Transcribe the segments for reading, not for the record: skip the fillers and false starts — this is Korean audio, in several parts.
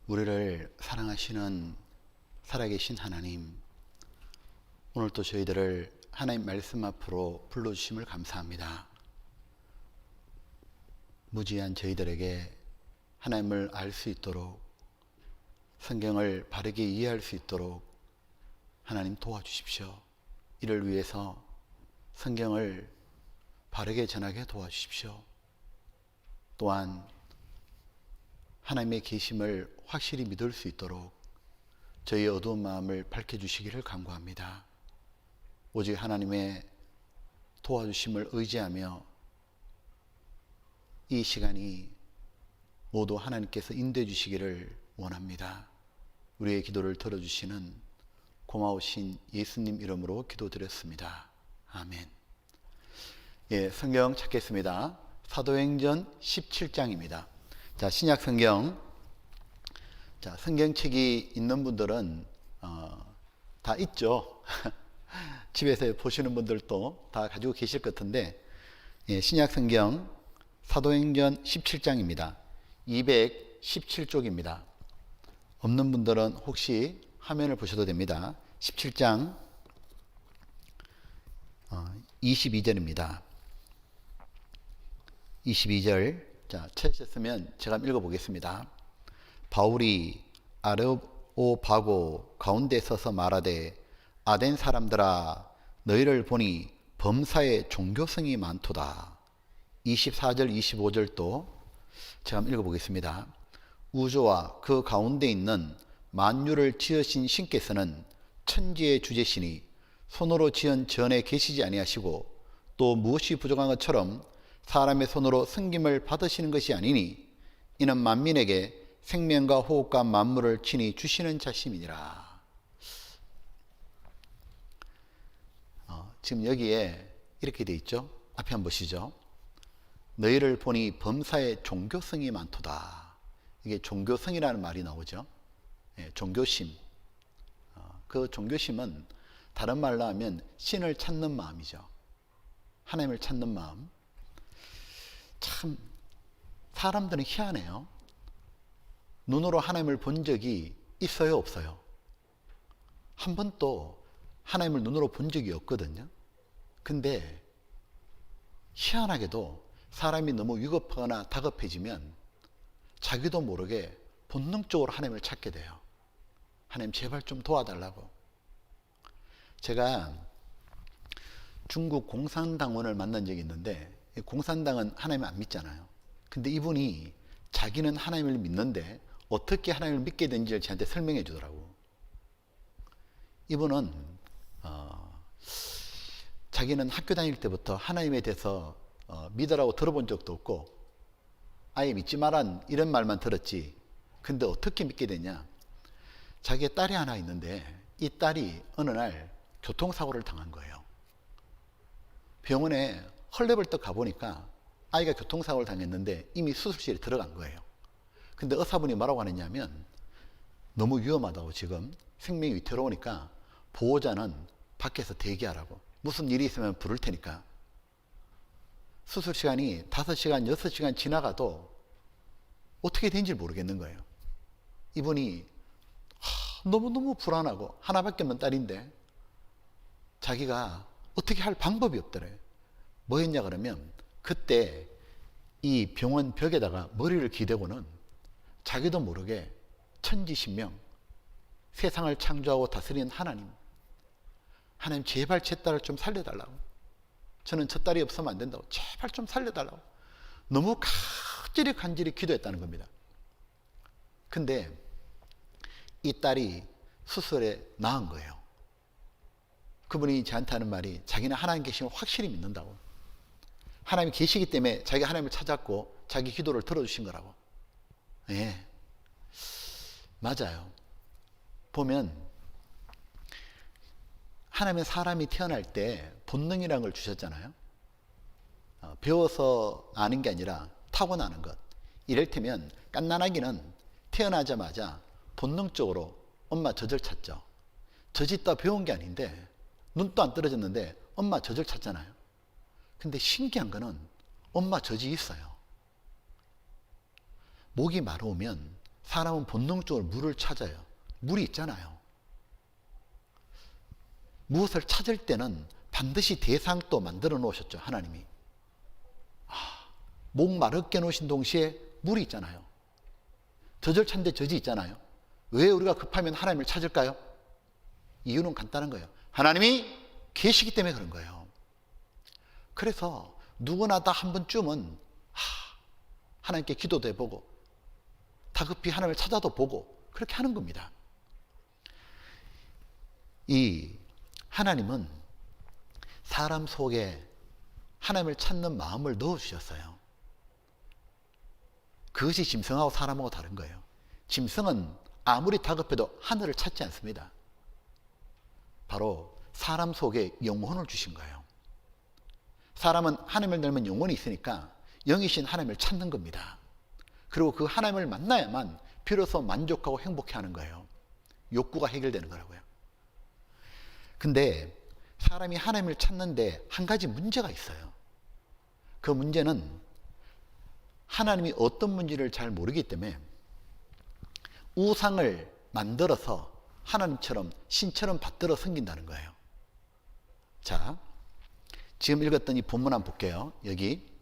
우리를 사랑하시는 살아계신 하나님, 오늘 또 저희들을 하나님 말씀 앞으로 불러주심을 감사합니다. 무지한 저희들에게 하나님을 알 수 있도록, 성경을 바르게 이해할 수 있도록 하나님 도와주십시오. 이를 위해서 성경을 바르게 전하게 도와주십시오. 또한 하나님의 계심을 확실히 믿을 수 있도록 저희의 어두운 마음을 밝혀주시기를 간구합니다. 오직 하나님의 도와주심을 의지하며 이 시간이 모두 하나님께서 인도해 주시기를 원합니다. 우리의 기도를 들어주시는 고마우신 예수님 이름으로 기도드렸습니다. 아멘. 성경 찾겠습니다. 사도행전 17장입니다. 자, 신약 성경. 자, 성경책이 있는 분들은 다 있죠. 집에서 보시는 분들도 다 가지고 계실 것 같은데, 신약 성경 사도행전 17장입니다. 217쪽입니다. 없는 분들은 혹시 화면을 보셔도 됩니다. 17장 22절입니다. 22절. 자, 찾으셨으면 제가 읽어보겠습니다. 바울이 아르오바고 가운데 서서 말하되, 아덴 사람들아, 너희를 보니 범사에 종교성이 많도다. 24절 25절도 제가 한번 읽어보겠습니다. 우주와 그 가운데 있는 만유를 지으신 신께서는 천지의 주제시니 손으로 지은 전에 계시지 아니하시고, 또 무엇이 부족한 것처럼 사람의 손으로 섬김을 받으시는 것이 아니니, 이는 만민에게 생명과 호흡과 만물을 친히 주시는 자심이니라. 지금 여기에 이렇게 돼 있죠. 앞에 한번 보시죠. 너희를 보니 범사에 종교성이 많도다. 이게 종교성이라는 말이 나오죠. 종교심. 그 종교심은 다른 말로 하면 신을 찾는 마음이죠. 하나님을 찾는 마음. 참 사람들은 희한해요. 눈으로 하나님을 본 적이 있어요, 없어요? 한 번도 하나님을 눈으로 본 적이 없거든요. 근데 희한하게도 사람이 너무 위급하거나 다급해지면 자기도 모르게 본능적으로 하나님을 찾게 돼요. 하나님 제발 좀 도와달라고. 제가 중국 공산당원을 만난 적이 있는데, 공산당은 하나님을 안 믿잖아요. 근데 이분이 자기는 하나님을 믿는데 어떻게 하나님을 믿게 된지를 저한테 설명해 주더라고. 이분은 자기는 학교 다닐 때부터 하나님에 대해서 믿으라고 들어본 적도 없고, 아예 믿지 마란 이런 말만 들었지. 근데 어떻게 믿게 되냐, 자기의 딸이 하나 있는데 이 딸이 어느 날 교통사고를 당한 거예요. 병원에 헐레벌떡 가보니까 아이가 교통사고를 당했는데 이미 수술실에 들어간 거예요. 근데 의사분이 뭐라고 하느냐면, 너무 위험하다고, 지금 생명이 위태로우니까 보호자는 밖에서 대기하라고, 무슨 일이 있으면 부를 테니까. 수술 시간이 5시간, 6시간 지나가도 어떻게 된지 모르겠는 거예요. 이분이 너무너무 불안하고, 하나밖에 없는 딸인데 자기가 어떻게 할 방법이 없더래. 뭐 했냐 그러면, 그때 이 병원 벽에다가 머리를 기대고는 자기도 모르게 천지신명, 세상을 창조하고 다스리는 하나님, 하나님 제발 제 딸을 좀 살려달라고, 저는 저 딸이 없으면 안 된다고, 제발 좀 살려달라고 너무 간절히 기도했다는 겁니다. 근데 이 딸이 수술에 나은 거예요. 그분이 저한테 하는 말이, 자기는 하나님 계심을 확실히 믿는다고. 하나님이 계시기 때문에 자기가 하나님을 찾았고 자기 기도를 들어주신 거라고. 예, 맞아요. 보면 하나님은 사람이 태어날 때 본능이라는 걸 주셨잖아요. 배워서 아는 게 아니라 타고나는 것. 이를테면 갓난아기는 태어나자마자 본능적으로 엄마 젖을 찾죠. 젖이 있다 배운 게 아닌데, 눈도 안 떨어졌는데 엄마 젖을 찾잖아요. 근데 신기한 거는 엄마 젖이 있어요. 목이 마르면 사람은 본능적으로 물을 찾아요. 물이 있잖아요. 무엇을 찾을 때는 반드시 대상도 만들어 놓으셨죠, 하나님이. 목 마르게 놓으신 동시에 물이 있잖아요. 젖을 찾는데 젖이 있잖아요. 왜 우리가 급하면 하나님을 찾을까요? 이유는 간단한 거예요. 하나님이 계시기 때문에 그런 거예요. 그래서 누구나 다 한 번쯤은 하나님께 기도도 해보고 다급히 하나님을 찾아도 보고 그렇게 하는 겁니다. 이 하나님은 사람 속에 하나님을 찾는 마음을 넣어주셨어요. 그것이 짐승하고 사람하고 다른 거예요. 짐승은 아무리 다급해도 하늘을 찾지 않습니다. 바로 사람 속에 영혼을 주신 거예요. 사람은 하나님을 닮은 영혼이 있으니까 영이신 하나님을 찾는 겁니다. 그리고 그 하나님을 만나야만 비로소 만족하고 행복해하는 거예요. 욕구가 해결되는 거라고요. 근데 사람이 하나님을 찾는데 한 가지 문제가 있어요. 그 문제는 하나님이 어떤 문제를 잘 모르기 때문에 우상을 만들어서 하나님처럼 신처럼 받들어 섬긴다는 거예요. 자, 지금 읽었던 이 본문 한번 볼게요. 여기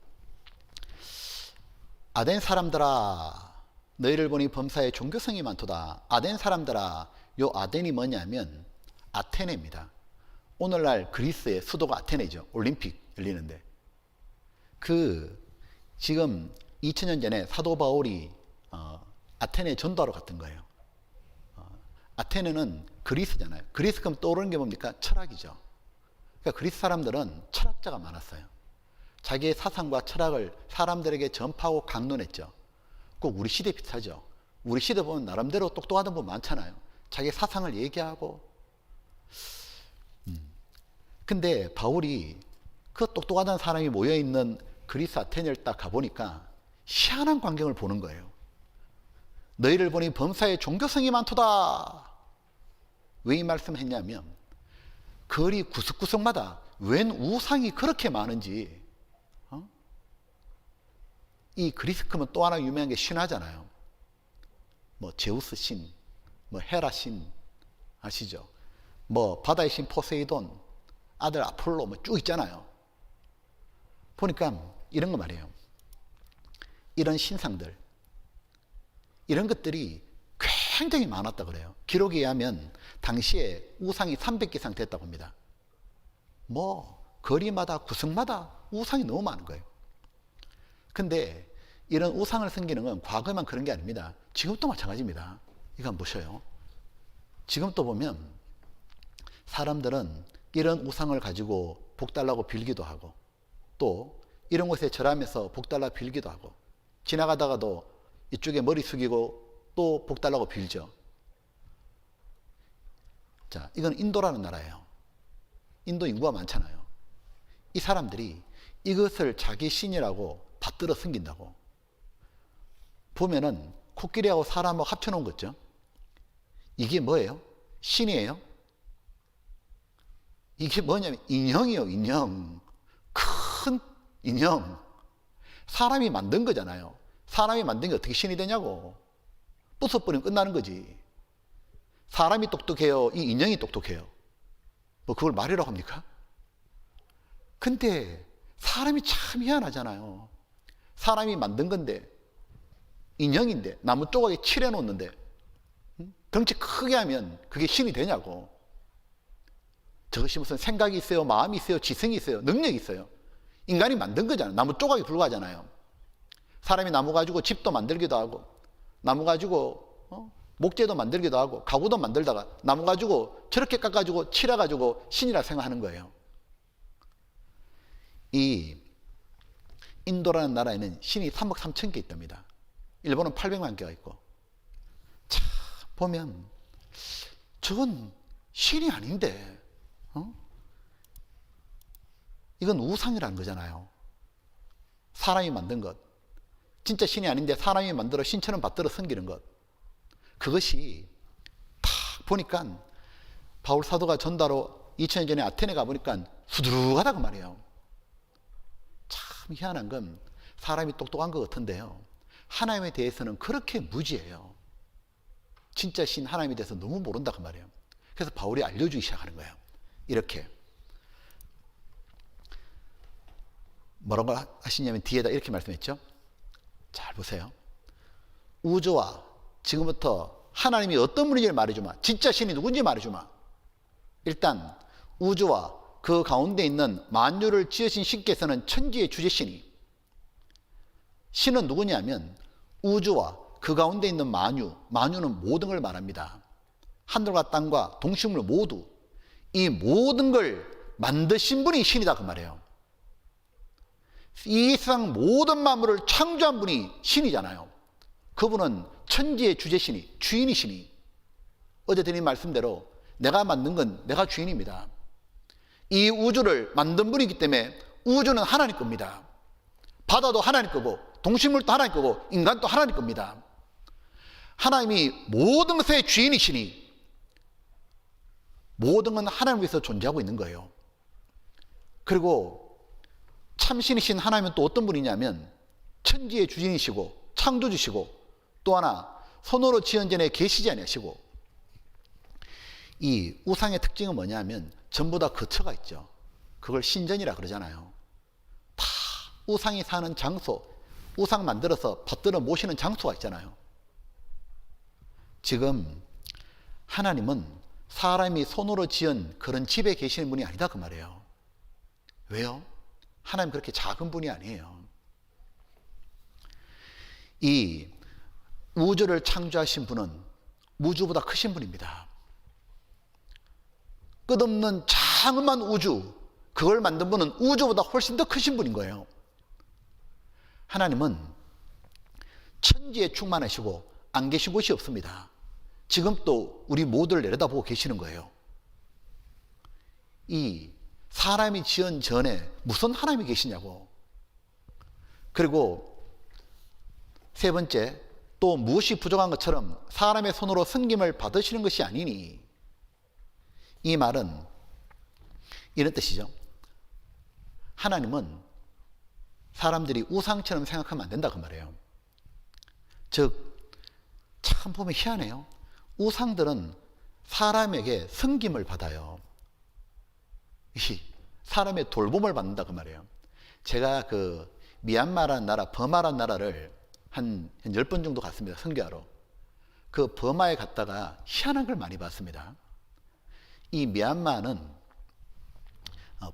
아덴 사람들아 너희를 보니 범사에 종교성이 많도다. 아덴 사람들아, 요 아덴이 뭐냐면 아테네입니다. 오늘날 그리스의 수도가 아테네죠. 올림픽 열리는데 지금 2000년 전에 사도 바울이 아테네에 전도하러 갔던 거예요. 아테네는 그리스잖아요. 그리스 그럼 떠오르는 게 뭡니까? 철학이죠. 그러니까 그리스 사람들은 철학자가 많았어요. 자기의 사상과 철학을 사람들에게 전파하고 강론했죠. 꼭 우리 시대 비슷하죠. 우리 시대 보면 나름대로 똑똑하던 분 많잖아요. 자기 사상을 얘기하고. 근데 바울이 그 똑똑하다는 사람이 모여있는 그리스 아테네를 딱 가보니까 희한한 광경을 보는 거예요. 너희를 보니 범사에 종교성이 많도다. 왜 이 말씀을 했냐면 거리 구석구석마다 웬 우상이 그렇게 많은지. 이 그리스 크면 또 하나 유명한 게 신화잖아요. 뭐 제우스 신, 뭐 헤라 신 아시죠? 뭐 바다의 신 포세이돈, 아들 아폴로 뭐 쭉 있잖아요. 보니까 이런 거 말이에요. 이런 신상들, 이런 것들이 굉장히 많았다 그래요. 기록에 의하면 당시에 우상이 300개 이상 됐다고 합니다. 뭐 거리마다 구석마다 우상이 너무 많은 거예요. 근데 이런 우상을 섬기는 건 과거만 그런 게 아닙니다. 지금도 마찬가지입니다. 이거 한번 보셔요. 지금도 보면 사람들은 이런 우상을 가지고 복 달라고 빌기도 하고 또 이런 곳에 절하면서 복 달라 빌기도 하고 지나가다가도 이쪽에 머리 숙이고 또 복 달라고 빌죠. 자, 이건 인도라는 나라예요. 인도 인구가 많잖아요. 이 사람들이 이것을 자기 신이라고 받들어 섬긴다고. 보면은 코끼리하고 사람하고 합쳐놓은 거죠. 이게 뭐예요? 신이에요? 이게 뭐냐면 인형이에요. 인형. 큰 인형. 사람이 만든 거잖아요. 사람이 만든 게 어떻게 신이 되냐고. 부숴버리면 끝나는 거지. 사람이 똑똑해요? 이 인형이 똑똑해요? 뭐 그걸 말이라고 합니까? 근데 사람이 참 희한하잖아요. 사람이 만든 건데 인형인데 나무 조각에 칠해 놓는데 덩치 크게 하면 그게 신이 되냐고. 저것이 무슨 생각이 있어요, 마음이 있어요, 지성이 있어요, 능력이 있어요. 인간이 만든 거잖아요. 나무 조각이 불과하잖아요. 사람이 나무 가지고 집도 만들기도 하고 나무 가지고 목재도 만들기도 하고 가구도 만들다가 나무 가지고 저렇게 깎아가지고 칠해가지고 신이라 생각하는 거예요. 이 인도라는 나라에는 신이 3억 3천 개 있답니다. 일본은 800만 개가 있고. 자, 보면 저건 신이 아닌데 이건 우상이라는 거잖아요. 사람이 만든 것. 진짜 신이 아닌데 사람이 만들어 신처럼 받들어 섬기는 것. 그것이 딱 보니까 바울 사도가 전도하러 2000년 전에 아테네 가보니까 수두룩하다고 말이에요. 참 희한한 건 사람이 똑똑한 것 같은데요. 하나님에 대해서는 그렇게 무지해요. 진짜 신 하나님에 대해서 너무 모른다 그 말이에요. 그래서 바울이 알려주기 시작하는 거예요. 이렇게 뭐라고 하시냐면 뒤에다 이렇게 말씀했죠. 잘 보세요. 우주와 지금부터 하나님이 어떤 분인지 말해주마. 진짜 신이 누군지 말해주마. 일단 우주와 그 가운데 있는 만유를 지으신 신께서는 천지의 주제신이, 신은 누구냐면 우주와 그 가운데 있는 만유는 모든 걸 말합니다. 하늘과 땅과 동식물 모두, 이 모든 걸 만드신 분이 신이다 그 말이에요. 이 세상 모든 만물을 창조한 분이 신이잖아요. 그분은 천지의 주제신이, 주인이시니, 어제 드린 말씀대로 내가 만든 건 내가 주인입니다. 이 우주를 만든 분이기 때문에 우주는 하나님 겁니다. 바다도 하나님 거고 동식물도 하나님 거고 인간도 하나님 겁니다. 하나님이 모든 것의 주인이시니 모든 건 하나님 위해서 존재하고 있는 거예요. 그리고 참신이신 하나님은 또 어떤 분이냐면 천지의 주인이시고 창조주시고 또 하나 손으로 지은 전에 계시지 아니하시고, 이 우상의 특징은 뭐냐면 전부 다 거처가 있죠. 그걸 신전이라 그러잖아요. 다 우상이 사는 장소, 우상 만들어서 받들어 모시는 장소가 있잖아요. 지금 하나님은 사람이 손으로 지은 그런 집에 계시는 분이 아니다 그 말이에요. 왜요? 하나님 그렇게 작은 분이 아니에요. 이 우주를 창조하신 분은 우주보다 크신 분입니다. 끝없는 장엄한 우주, 그걸 만든 분은 우주보다 훨씬 더 크신 분인 거예요. 하나님은 천지에 충만하시고 안 계신 곳이 없습니다. 지금 또 우리 모두를 내려다보고 계시는 거예요. 이 사람이 지은 전에 무슨 하나님이 계시냐고. 그리고 세 번째, 또 무엇이 부족한 것처럼 사람의 손으로 섬김을 받으시는 것이 아니니. 이 말은 이런 뜻이죠. 하나님은 사람들이 우상처럼 생각하면 안 된다 그 말이에요. 즉, 참 보면 희한해요. 우상들은 사람에게 섬김을 받아요. 사람의 돌봄을 받는다 그 말이에요. 제가 그 미얀마라는 나라, 버마라는 나라를 한 10번 정도 갔습니다. 선교하러. 그 버마에 갔다가 희한한 걸 많이 봤습니다. 이 미얀마는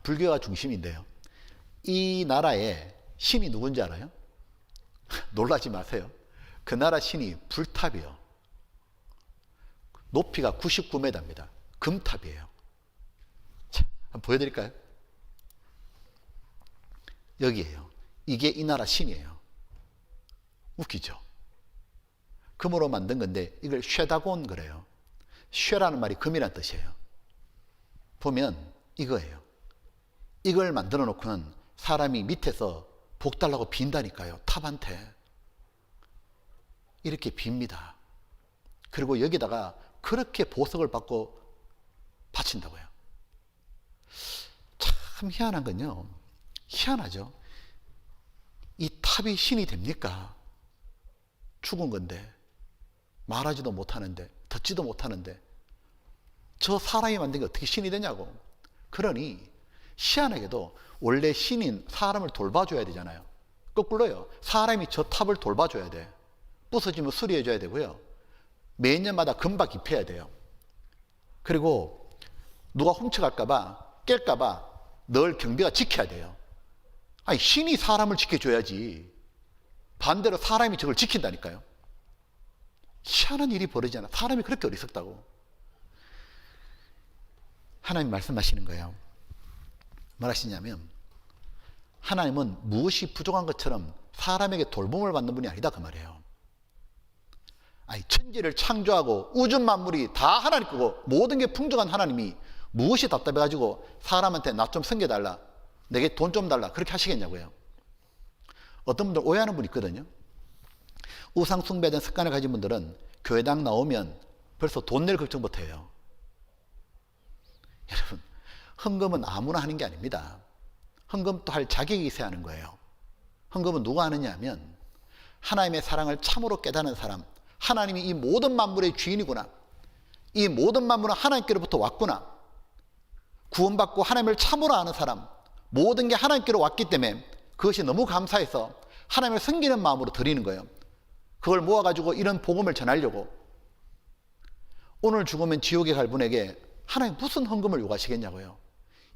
불교가 중심인데요. 이 나라의 신이 누군지 알아요? 놀라지 마세요. 그 나라 신이 불탑이요. 높이가 99m입니다. 금탑이에요. 자, 한번 보여드릴까요? 여기에요. 이게 이 나라 신이에요. 웃기죠? 금으로 만든 건데 이걸 쉐다곤 그래요. 쉐라는 말이 금이라는 뜻이에요. 보면 이거예요. 이걸 만들어 놓고는 사람이 밑에서 복 달라고 빈다니까요. 탑한테. 이렇게 빕니다. 그리고 여기다가 그렇게 보석을 받고 바친다고요. 참 희한한 건요. 희한하죠. 이 탑이 신이 됩니까? 죽은 건데, 말하지도 못하는데, 듣지도 못하는데, 저 사람이 만든 게 어떻게 신이 되냐고. 그러니 희한하게도 원래 신인 사람을 돌봐줘야 되잖아요. 거꾸로요. 사람이 저 탑을 돌봐줘야 돼. 부서지면 수리해줘야 되고요. 매년마다 금박 입혀야 돼요. 그리고 누가 훔쳐갈까봐, 깰까봐 늘 경비가 지켜야 돼요. 아니, 신이 사람을 지켜줘야지. 반대로 사람이 저걸 지킨다니까요. 희한한 일이 벌어지잖아. 사람이 그렇게 어리석다고. 하나님 말씀하시는 거예요. 뭐라시냐면 하나님은 무엇이 부족한 것처럼 사람에게 돌봄을 받는 분이 아니다 그 말이에요. 아니, 천지를 창조하고 우주 만물이 다 하나님 거고 모든 게 풍족한 하나님이 무엇이 답답해가지고 사람한테 나 좀 섬겨달라, 내게 돈 좀 달라, 그렇게 하시겠냐고요. 어떤 분들 오해하는 분이 있거든요. 우상 숭배에 대한 습관을 가진 분들은 교회당 나오면 벌써 돈 낼 걱정부터 해요. 여러분, 헌금은 아무나 하는 게 아닙니다. 헌금도 할 자격이 있어야 하는 거예요. 헌금은 누가 하느냐 하면 하나님의 사랑을 참으로 깨닫는 사람, 하나님이 이 모든 만물의 주인이구나. 이 모든 만물은 하나님께로부터 왔구나. 구원받고 하나님을 참으로 아는 사람, 모든 게 하나님께로 왔기 때문에 그것이 너무 감사해서 하나님을 섬기는 마음으로 드리는 거예요. 그걸 모아가지고 이런 복음을 전하려고. 오늘 죽으면 지옥에 갈 분에게 하나님 무슨 헌금을 요구하시겠냐고요.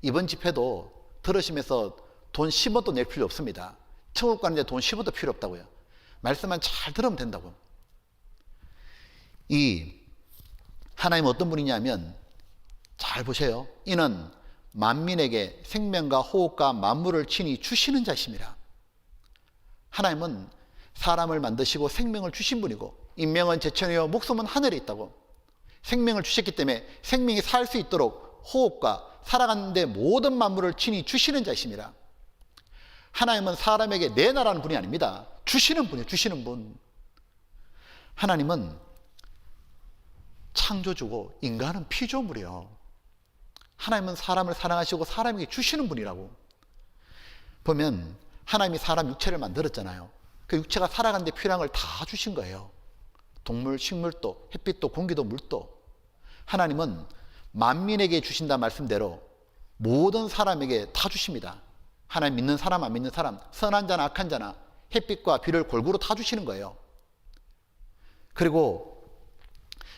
이번 집회도 들으시면서 돈 10원도 낼 필요 없습니다. 천국 가는데 돈 10원도 필요 없다고요. 말씀만 잘 들으면 된다고. 이 하나님 어떤 분이냐면, 잘 보세요. 이는 만민에게 생명과 호흡과 만물을 친히 주시는 자이십니다. 하나님은 사람을 만드시고 생명을 주신 분이고, 인명은 제천이요 목숨은 하늘에 있다고. 생명을 주셨기 때문에 생명이 살 수 있도록 호흡과 살아가는데 모든 만물을 친히 주시는 자이십니다. 하나님은 사람에게 내놔라는 분이 아닙니다. 주시는 분이에요. 주시는 분. 하나님은 창조주고 인간은 피조물이에요. 하나님은 사람을 사랑하시고 사람에게 주시는 분이라고. 보면 하나님이 사람 육체를 만들었잖아요. 그 육체가 살아가는 데 필요한 걸 다 주신 거예요. 동물, 식물도, 햇빛도, 공기도, 물도. 하나님은 만민에게 주신다 말씀대로 모든 사람에게 다 주십니다. 하나님 믿는 사람, 안 믿는 사람, 선한 자나 악한 자나 햇빛과 비를 골고루 다 주시는 거예요. 그리고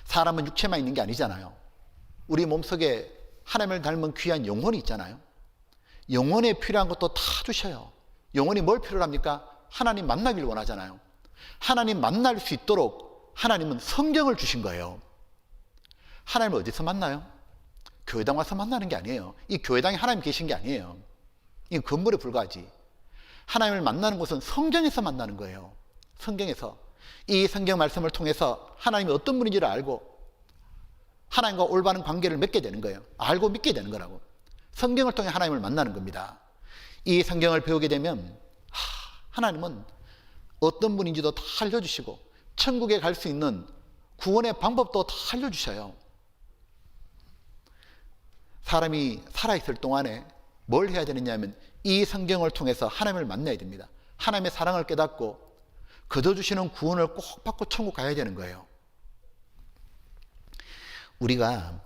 사람은 육체만 있는 게 아니잖아요. 우리 몸속에 하나님을 닮은 귀한 영혼이 있잖아요. 영혼에 필요한 것도 다 주셔요. 영혼이 뭘 필요로 합니까? 하나님 만나길 원하잖아요. 하나님 만날 수 있도록 하나님은 성경을 주신 거예요. 하나님을 어디서 만나요? 교회당 와서 만나는 게 아니에요. 이 교회당에 하나님 계신 게 아니에요. 이 건물에 불과하지. 하나님을 만나는 곳은 성경에서 만나는 거예요. 성경에서. 이 성경 말씀을 통해서 하나님이 어떤 분인지를 알고 하나님과 올바른 관계를 맺게 되는 거예요. 알고 믿게 되는 거라고. 성경을 통해 하나님을 만나는 겁니다. 이 성경을 배우게 되면 하나님은 어떤 분인지도 다 알려주시고 천국에 갈 수 있는 구원의 방법도 다 알려주셔요. 사람이 살아있을 동안에 뭘 해야 되느냐 하면 이 성경을 통해서 하나님을 만나야 됩니다. 하나님의 사랑을 깨닫고 그저 주시는 구원을 꼭 받고 천국 가야 되는 거예요. 우리가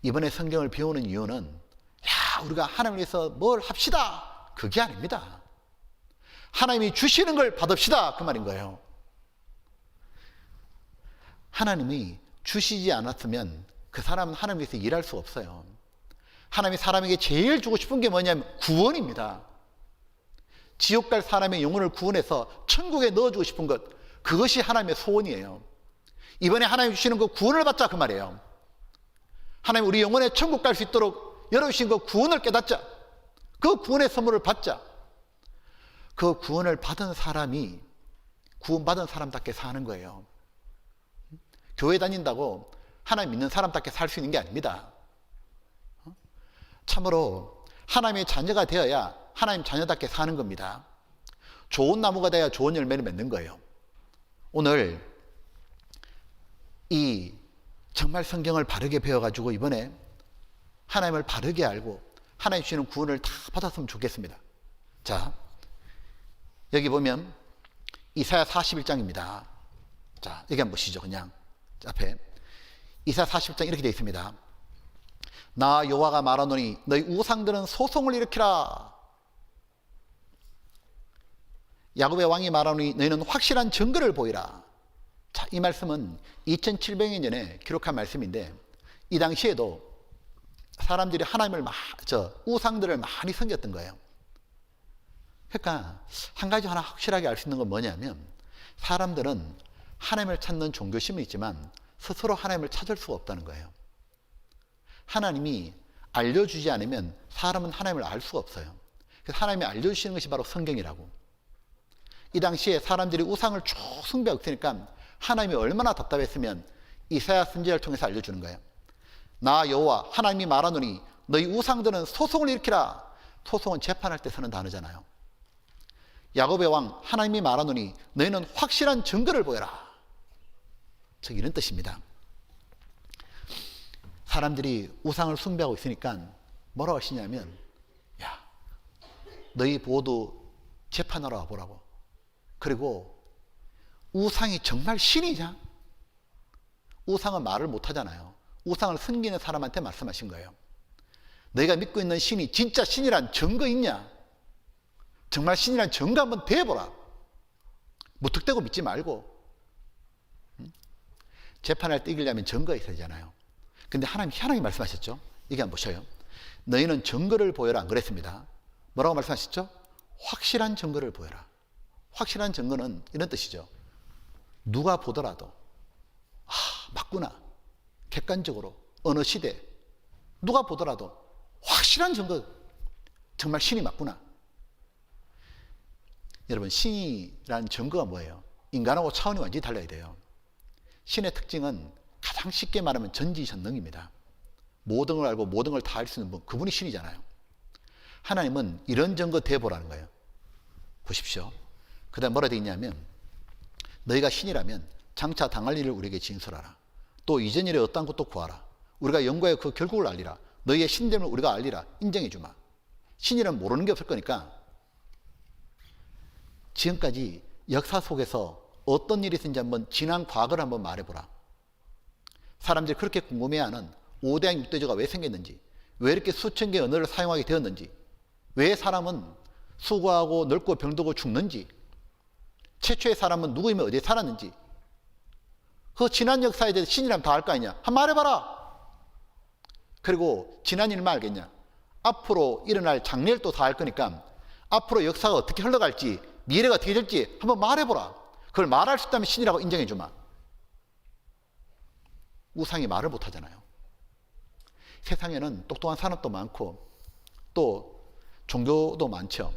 이번에 성경을 배우는 이유는 우리가 하나님을 위해서 뭘 합시다, 그게 아닙니다. 하나님이 주시는 걸 받읍시다, 그 말인 거예요. 하나님이 주시지 않았으면 그 사람은 하나님 위해서 일할 수 없어요. 하나님이 사람에게 제일 주고 싶은 게 뭐냐면 구원입니다. 지옥 갈 사람의 영혼을 구원해서 천국에 넣어주고 싶은 것, 그것이 하나님의 소원이에요. 이번에 하나님이 주시는 그 구원을 받자, 그 말이에요. 하나님 우리 영혼에 천국 갈 수 있도록 열어주신 그 구원을 깨닫자. 그 구원의 선물을 받자. 그 구원을 받은 사람이 구원받은 사람답게 사는 거예요. 교회 다닌다고 하나님 믿는 사람답게 살 수 있는 게 아닙니다. 참으로 하나님의 자녀가 되어야 하나님 자녀답게 사는 겁니다. 좋은 나무가 되어야 좋은 열매를 맺는 거예요. 오늘 이 정말 성경을 바르게 배워가지고 이번에 하나님을 바르게 알고 하나님 주시는 구원을 다 받았으면 좋겠습니다. 자, 여기 보면 이사야 41장입니다. 자, 여기 한번 보시죠. 그냥 앞에 이사야 41장 이렇게 되어 있습니다. 나 여호와가 말하노니 너희 우상들은 소송을 일으키라. 야곱의 왕이 말하노니 너희는 확실한 증거를 보이라. 자, 이 말씀은 2700년 전에 기록한 말씀인데 이 당시에도 사람들이 하나님을 우상들을 많이 섬겼던 거예요. 그러니까 한 가지 하나 확실하게 알 수 있는 건 뭐냐면 사람들은 하나님을 찾는 종교심은 있지만 스스로 하나님을 찾을 수가 없다는 거예요. 하나님이 알려주지 않으면 사람은 하나님을 알 수가 없어요. 그래서 하나님이 알려주시는 것이 바로 성경이라고. 이 당시에 사람들이 우상을 쭉 숭배하고 있으니까 하나님이 얼마나 답답했으면 이사야 선지자를 통해서 알려주는 거예요. 나 여호와 하나님이 말하노니 너희 우상들은 소송을 일으키라. 소송은 재판할 때 쓰는 단어잖아요. 야곱의 왕 하나님이 말하노니 너희는 확실한 증거를 보여라. 즉 이런 뜻입니다. 사람들이 우상을 숭배하고 있으니까 뭐라고 하시냐면 야, 너희 모두 재판하러 와보라고. 그리고 우상이 정말 신이냐? 우상은 말을 못하잖아요. 우상을 섬기는 사람한테 말씀하신 거예요. 너희가 믿고 있는 신이 진짜 신이란 증거 있냐? 정말 신이란 증거 한번 대보라. 무턱대고 믿지 말고. 재판할 때 이기려면 증거가 있어야 되잖아요. 근데 하나님 희한하게 말씀하셨죠. 이게 한번 보셔요. 너희는 증거를 보여라 안 그랬습니다. 뭐라고 말씀하셨죠? 확실한 증거를 보여라. 확실한 증거는 이런 뜻이죠. 누가 보더라도 맞구나. 객관적으로 어느 시대 누가 보더라도 확실한 증거, 정말 신이 맞구나. 여러분, 신이라는 증거가 뭐예요? 인간하고 차원이 완전히 달라야 돼요. 신의 특징은 가장 쉽게 말하면 전지전능입니다. 모든 걸 알고 모든 걸 다 할 수 있는 분, 그분이 신이잖아요. 하나님은 이런 증거 대보라는 거예요. 보십시오. 그 다음 뭐라 되어 있냐면, 너희가 신이라면 장차 당할 일을 우리에게 진술하라. 또 이전 일에 어떠한 것도 구하라. 우리가 연구하여 그 결국을 알리라. 너희의 신됨을 우리가 알리라. 인정해 주마. 신이란 모르는 게 없을 거니까 지금까지 역사 속에서 어떤 일이 있었는지 한번 지난 과거를 한번 말해보라. 사람들이 그렇게 궁금해하는 5대양 6대조가 왜 생겼는지, 왜 이렇게 수천 개의 언어를 사용하게 되었는지, 왜 사람은 수고하고 늙고 병들고 죽는지, 최초의 사람은 누구이며 어디에 살았는지, 그 지난 역사에 대해서 신이라면 다 알 거 아니냐. 한번 말해봐라. 그리고 지난 일만 알겠냐. 앞으로 일어날 장래일도 다 알 거니까 앞으로 역사가 어떻게 흘러갈지, 미래가 어떻게 될지 한번 말해보라. 그걸 말할 수 있다면 신이라고 인정해 주마. 우상이 말을 못하잖아요. 세상에는 똑똑한 사람도 많고 또 종교도 많죠.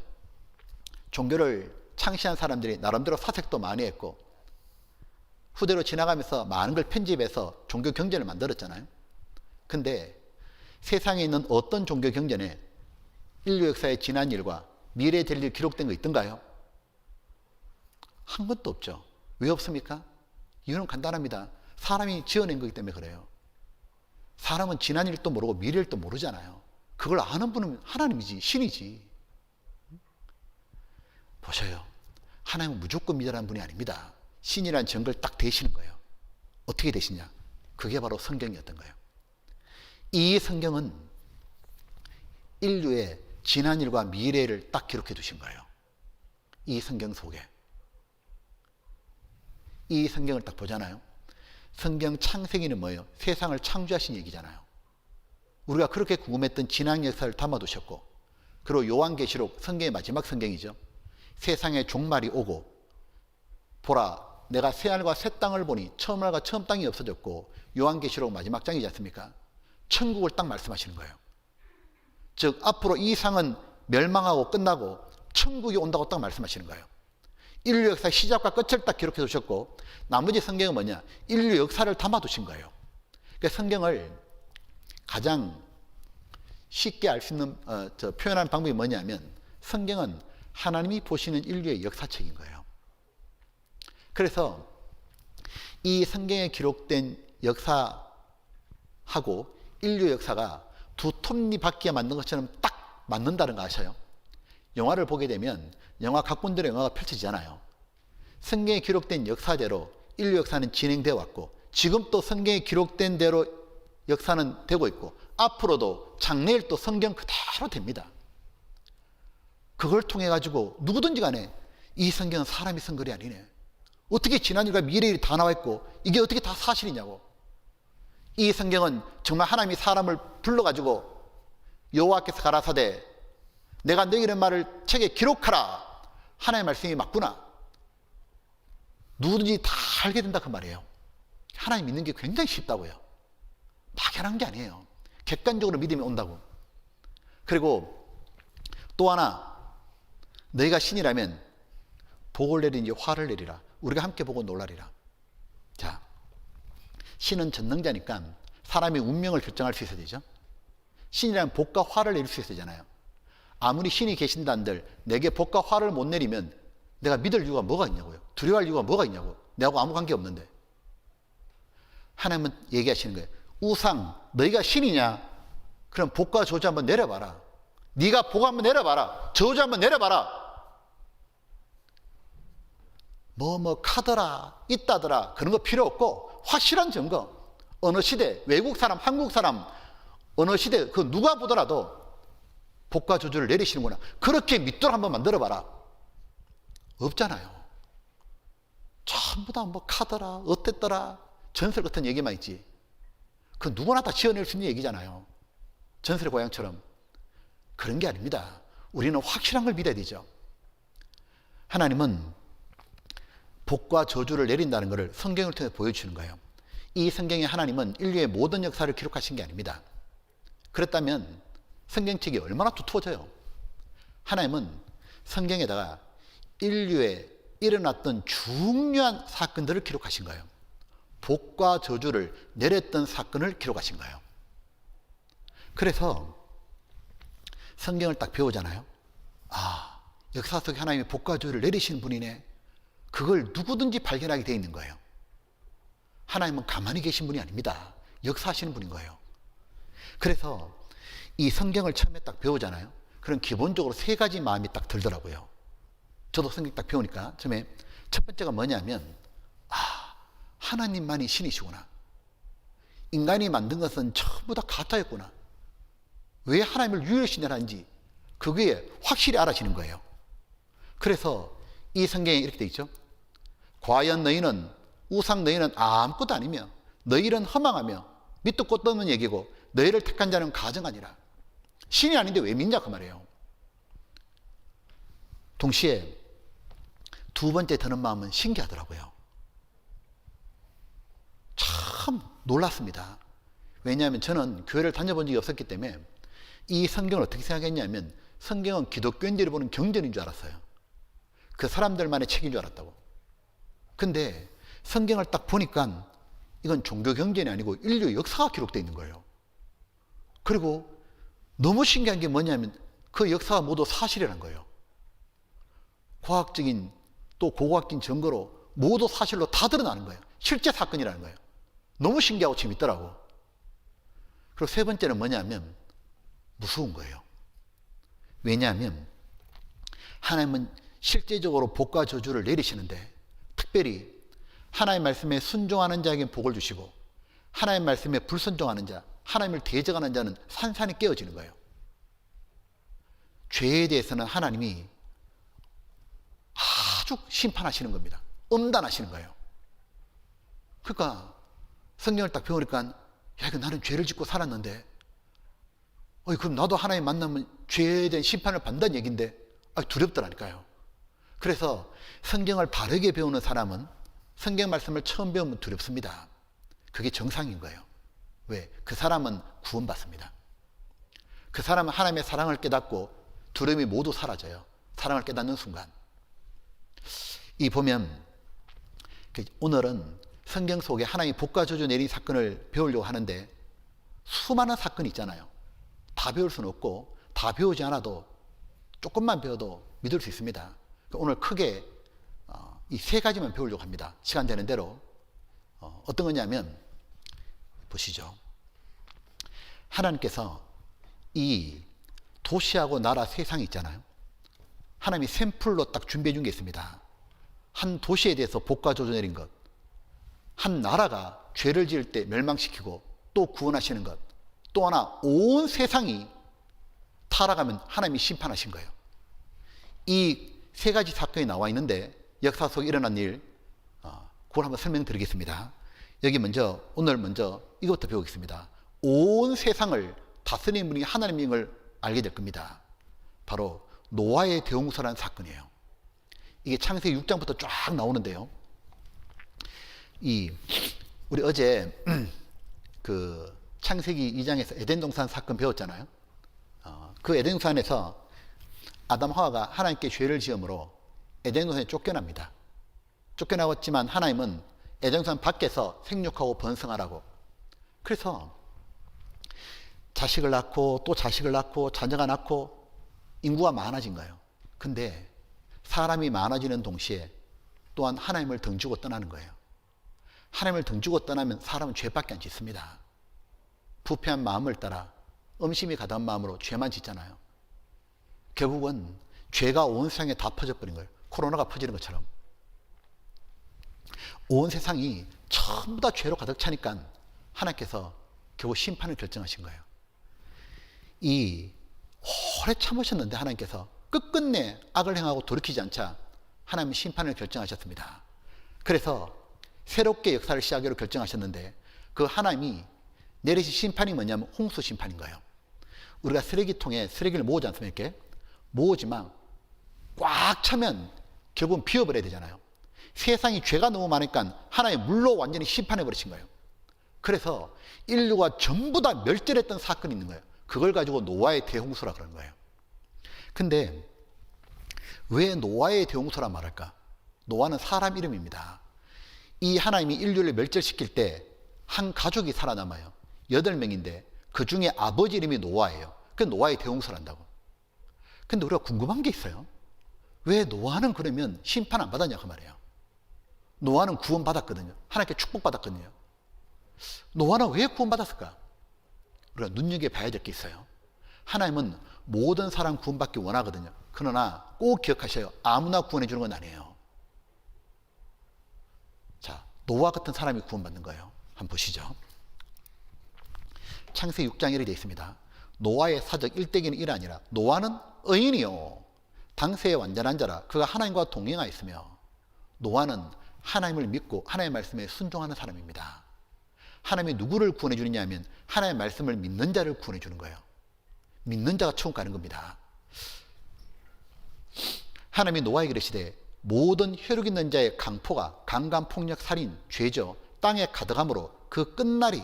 종교를 창시한 사람들이 나름대로 사색도 많이 했고 후대로 지나가면서 많은 걸 편집해서 종교 경전을 만들었잖아요. 근데 세상에 있는 어떤 종교 경전에 인류 역사의 지난 일과 미래에 될 일 기록된 거 있던가요? 한 것도 없죠. 왜 없습니까? 이유는 간단합니다. 사람이 지어낸 거기 때문에 그래요. 사람은 지난 일도 모르고 미래 일도 모르잖아요. 그걸 아는 분은 하나님이지, 신이지. 보셔요. 하나님은 무조건 믿으라는 분이 아닙니다. 신이라는 증거를 딱 대시는 거예요. 어떻게 대시냐? 그게 바로 성경이었던 거예요. 이 성경은 인류의 지난 일과 미래를 딱 기록해 두신 거예요. 이 성경 속에. 이 성경을 딱 보잖아요. 성경 창세기는 뭐예요? 세상을 창조하신 얘기잖아요. 우리가 그렇게 궁금했던 지난 역사를 담아두셨고, 그리고 요한계시록, 성경의 마지막 성경이죠. 세상의 종말이 오고 보라 내가 새하늘과 새 땅을 보니 처음 하늘과 처음 땅이 없어졌고, 요한계시록 마지막 장이지 않습니까? 천국을 딱 말씀하시는 거예요. 즉 앞으로 이 상은 멸망하고 끝나고 천국이 온다고 딱 말씀하시는 거예요. 인류 역사의 시작과 끝을 딱 기록해 두셨고, 나머지 성경은 뭐냐? 인류 역사를 담아 두신 거예요. 그러니까 성경을 가장 쉽게 알 수 있는 표현하는 방법이 뭐냐면, 성경은 하나님이 보시는 인류의 역사책인 거예요. 그래서 이 성경에 기록된 역사하고 인류 역사가 두 톱니바퀴가 만든 것처럼 딱 맞는다는 거 아셔요? 영화를 보게 되면 영화 각본대로 영화가 펼쳐지잖아요. 성경에 기록된 역사대로 인류 역사는 진행되어 왔고, 지금 또 성경에 기록된 대로 역사는 되고 있고, 앞으로도 장래일 또 성경 그대로 됩니다. 그걸 통해 가지고 누구든지 간에 이 성경은 사람이 쓴 글이 아니네. 어떻게 지난 일과 미래 일이 다 나와 있고 이게 어떻게 다 사실이냐고. 이 성경은 정말 하나님이 사람을 불러가지고 여호와께서 가라사대 내가 너희 이런 말을 책에 기록하라. 하나님의 말씀이 맞구나. 누구든지 다 알게 된다 그 말이에요. 하나님 믿는 게 굉장히 쉽다고요. 막연한 게 아니에요. 객관적으로 믿음이 온다고. 그리고 또 하나, 너희가 신이라면 복을 내리니 화를 내리라. 우리가 함께 보고 놀라리라. 자, 신은 전능자니까 사람이 운명을 결정할 수 있어야 되죠. 신이라면 복과 화를 내릴 수 있어야 되잖아요. 아무리 신이 계신다 한들 내게 복과 화를 못 내리면 내가 믿을 이유가 뭐가 있냐고요. 두려워할 이유가 뭐가 있냐고. 내하고 아무 관계 없는데. 하나님은 얘기하시는 거예요. 우상, 너희가 신이냐? 그럼 복과 저주 한번 내려봐라. 네가 복 한번 내려봐라. 저주 한번 내려봐라. 카더라, 있다더라 그런 거 필요 없고 확실한 증거. 어느 시대, 외국 사람, 한국 사람, 어느 시대 그 누가 보더라도 복과 저주를 내리시는구나. 그렇게 믿도록 한번 만들어봐라. 없잖아요. 전부 다 뭐 카더라, 어땠더라, 전설 같은 얘기만 있지. 그 누구나 다 지어낼 수 있는 얘기잖아요. 전설의 고향처럼. 그런 게 아닙니다. 우리는 확실한 걸 믿어야 되죠. 하나님은 복과 저주를 내린다는 것을 성경을 통해 보여주시는 거예요. 이 성경에 하나님은 인류의 모든 역사를 기록하신 게 아닙니다. 그렇다면 성경책이 얼마나 두터워져요. 하나님은 성경에다가 인류에 일어났던 중요한 사건들을 기록하신 거예요. 복과 저주를 내렸던 사건을 기록하신 거예요. 그래서 성경을 딱 배우잖아요. 아, 역사 속에 하나님이 복과 저주를 내리시는 분이네. 그걸 누구든지 발견하게 되어 있는 거예요. 하나님은 가만히 계신 분이 아닙니다. 역사하시는 분인 거예요. 그래서 이 성경을 처음에 딱 배우잖아요. 그럼 기본적으로 세 가지 마음이 딱 들더라고요. 저도 성경 딱 배우니까 처음에 첫 번째가 뭐냐면, 아, 하나님만이 신이시구나. 인간이 만든 것은 전부 다 가짜였구나. 왜 하나님을 유일신이라는지 그게 확실히 알아지는 거예요. 그래서 이 성경에 이렇게 돼 있죠. 과연 너희는 우상 너희는 아무것도 아니며 너희는 허망하며 밑도 끝도 없는 얘기고 너희를 택한 자는 가정 아니라. 신이 아닌데 왜 믿냐 그 말이에요. 동시에 두 번째 드는 마음은 신기하더라고요. 참 놀랐습니다. 왜냐하면 저는 교회를 다녀본 적이 없었기 때문에 이 성경을 어떻게 생각했냐면 성경은 기독교인들이 보는 경전인 줄 알았어요. 그 사람들만의 책인 줄 알았다고. 근데 성경을 딱 보니까 이건 종교 경전이 아니고 인류 역사가 기록되어 있는 거예요. 그리고 너무 신기한 게 뭐냐면 그 역사가 모두 사실이라는 거예요. 과학적인 또 고고학적인 증거로 모두 사실로 다 드러나는 거예요. 실제 사건이라는 거예요. 너무 신기하고 재밌더라고. 그리고 세 번째는 뭐냐면 무서운 거예요. 왜냐하면 하나님은 실제적으로 복과 저주를 내리시는데 특별히 하나님의 말씀에 순종하는 자에게 복을 주시고 하나님의 말씀에 불순종하는 자, 하나님을 대적하는 자는 산산이 깨어지는 거예요. 죄에 대해서는 하나님이 아주 심판하시는 겁니다. 엄단하시는 거예요. 그러니까 성경을 딱 배우니까 야, 이거 나는 죄를 짓고 살았는데 그럼 나도 하나님 만나면 죄에 대한 심판을 받는다는 얘기인데 두렵더라니까요. 그래서 성경을 바르게 배우는 사람은 성경 말씀을 처음 배우면 두렵습니다. 그게 정상인 거예요. 왜? 그 사람은 구원받습니다. 그 사람은 하나님의 사랑을 깨닫고 두려움이 모두 사라져요. 사랑을 깨닫는 순간. 이 보면 오늘은 성경 속에 하나님이 복과 저주 내린 사건을 배우려고 하는데 수많은 사건이 있잖아요. 다 배울 수는 없고 다 배우지 않아도 조금만 배워도 믿을 수 있습니다. 오늘 크게 이 세 가지만 배우려고 합니다. 시간 되는 대로. 어떤 거냐면 보시죠. 하나님께서 이 도시하고 나라 세상이 있잖아요. 하나님이 샘플로 딱 준비해 준 게 있습니다. 한 도시에 대해서 복과 저주 내린 것, 한 나라가 죄를 지을 때 멸망시키고 또 구원하시는 것, 또 하나 온 세상이 타락하면 하나님이 심판하신 거예요. 이 세 가지 사건이 나와 있는데 역사 속에 일어난 일, 그걸 한번 설명드리겠습니다. 여기 오늘 먼저 이것부터 배우겠습니다. 온 세상을 다스리는 분이 하나님인 걸 알게 될 겁니다. 바로 노아의 대홍수라는 사건이에요. 이게 창세기 6장부터 쫙 나오는데요. 우리 어제 그 창세기 2장에서 에덴 동산 사건 배웠잖아요. 그 에덴 동산에서 아담 하와가 하나님께 죄를 지음으로 에덴 동산에 쫓겨납니다. 쫓겨나왔지만 하나님은 에덴 동산 밖에서 생육하고 번성하라고. 그래서 자식을 낳고 또 자식을 낳고 자녀가 낳고 인구가 많아진 거예요. 근데 사람이 많아지는 동시에 또한 하나님을 등지고 떠나는 거예요. 하나님을 등지고 떠나면 사람은 죄밖에 안 짓습니다. 부패한 마음을 따라 음심이 가득한 마음으로 죄만 짓잖아요. 결국은 죄가 온 세상에 다 퍼져버린 거예요. 코로나가 퍼지는 것처럼. 온 세상이 전부 다 죄로 가득 차니까 하나님께서 결국 심판을 결정하신 거예요. 이 오래 참으셨는데 하나님께서 끝끝내 악을 행하고 돌이키지 않자 하나님은 심판을 결정하셨습니다. 그래서 새롭게 역사를 시작하기로 결정하셨는데 그 하나님이 내리신 심판이 뭐냐면 홍수 심판인 거예요. 우리가 쓰레기통에 쓰레기를 모으지 않습니까? 이렇게 모으지만 꽉 차면 결국은 비워버려야 되잖아요. 세상이 죄가 너무 많으니까 하나님 물로 완전히 심판해버리신 거예요. 그래서 인류가 전부 다 멸절했던 사건이 있는 거예요. 그걸 가지고 노아의 대홍수라 그런 거예요. 근데 왜 노아의 대홍수라 말할까? 노아는 사람 이름입니다. 이 하나님이 인류를 멸절시킬 때 한 가족이 살아남아요. 8명인데 그 중에 아버지 이름이 노아예요. 그 노아의 대홍수를 한다고. 근데 우리가 궁금한 게 있어요. 왜 노아는 그러면 심판 안 받았냐 그 말이에요. 노아는 구원받았거든요. 하나님께 축복받았거든요. 노아는 왜 구원받았을까? 우리가 눈여겨봐야 될 게 있어요. 하나님은 모든 사람 구원받기 원하거든요. 그러나 꼭 기억하셔요. 아무나 구원해 주는 건 아니에요. 자, 노아 같은 사람이 구원받는 거예요. 한번 보시죠. 창세기 6장 1에 되어 있습니다. 노아의 사적 일대기는 이라 아니라 노아는 의인이요 당세의 완전한 자라 그가 하나님과 동행하였으며 노아는 하나님을 믿고 하나님의 말씀에 순종하는 사람입니다. 하나님이 누구를 구원해 주느냐 하면 하나님의 말씀을 믿는 자를 구원해 주는 거예요. 믿는 자가 천국 가는 겁니다. 하나님이 노아에게 이르시되 모든 혈육 있는 자의 강포가 강간, 폭력, 살인, 죄죠 땅에 가득함으로 그 끝날이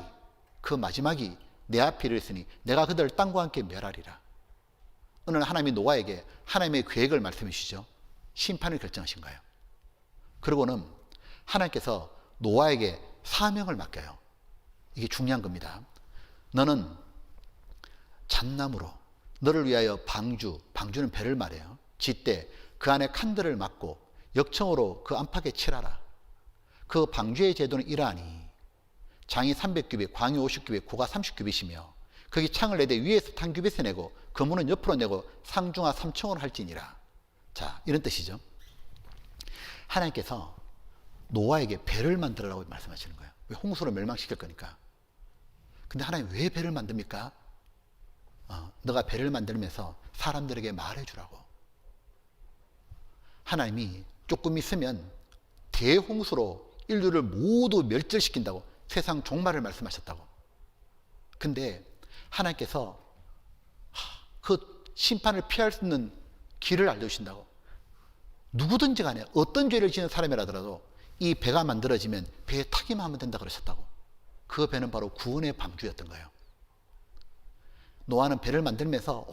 그 마지막이 내 앞에 이르렀으니 내가 그들을 땅과 함께 멸하리라. 오늘 하나님이 노아에게 하나님의 계획을 말씀해 주시죠. 심판을 결정하신 거예요. 그리고는 하나님께서 노아에게 사명을 맡겨요. 이게 중요한 겁니다. 너는 잣나무로 너를 위하여 방주는 배를 말해요. 짓되 그 안에 칸들을 막고 역청으로 그 안팎에 칠하라. 그 방주의 제도는 이러하니 장이 300규빗, 광이 50규빗, 고가 30규빗이며 거기 창을 내되 위에서 탕규빗을 내고 그 문은 옆으로 내고 상중하 3층으로 할지니라. 자, 이런 뜻이죠. 하나님께서 노아에게 배를 만들어라고 말씀하시는 거예요. 왜? 홍수로 멸망시킬 거니까. 근데 하나님 왜 배를 만듭니까? 너가 배를 만들면서 사람들에게 말해주라고. 하나님이 조금 있으면 대홍수로 인류를 모두 멸절시킨다고 세상 종말을 말씀하셨다고. 근데 하나님께서 그 심판을 피할 수 있는 길을 알려주신다고. 누구든지 간에 어떤 죄를 지은 사람이라더라도 이 배가 만들어지면 배에 타기만 하면 된다 그러셨다고. 그 배는 바로 구원의 방주였던 거예요. 노아는 배를 만들면서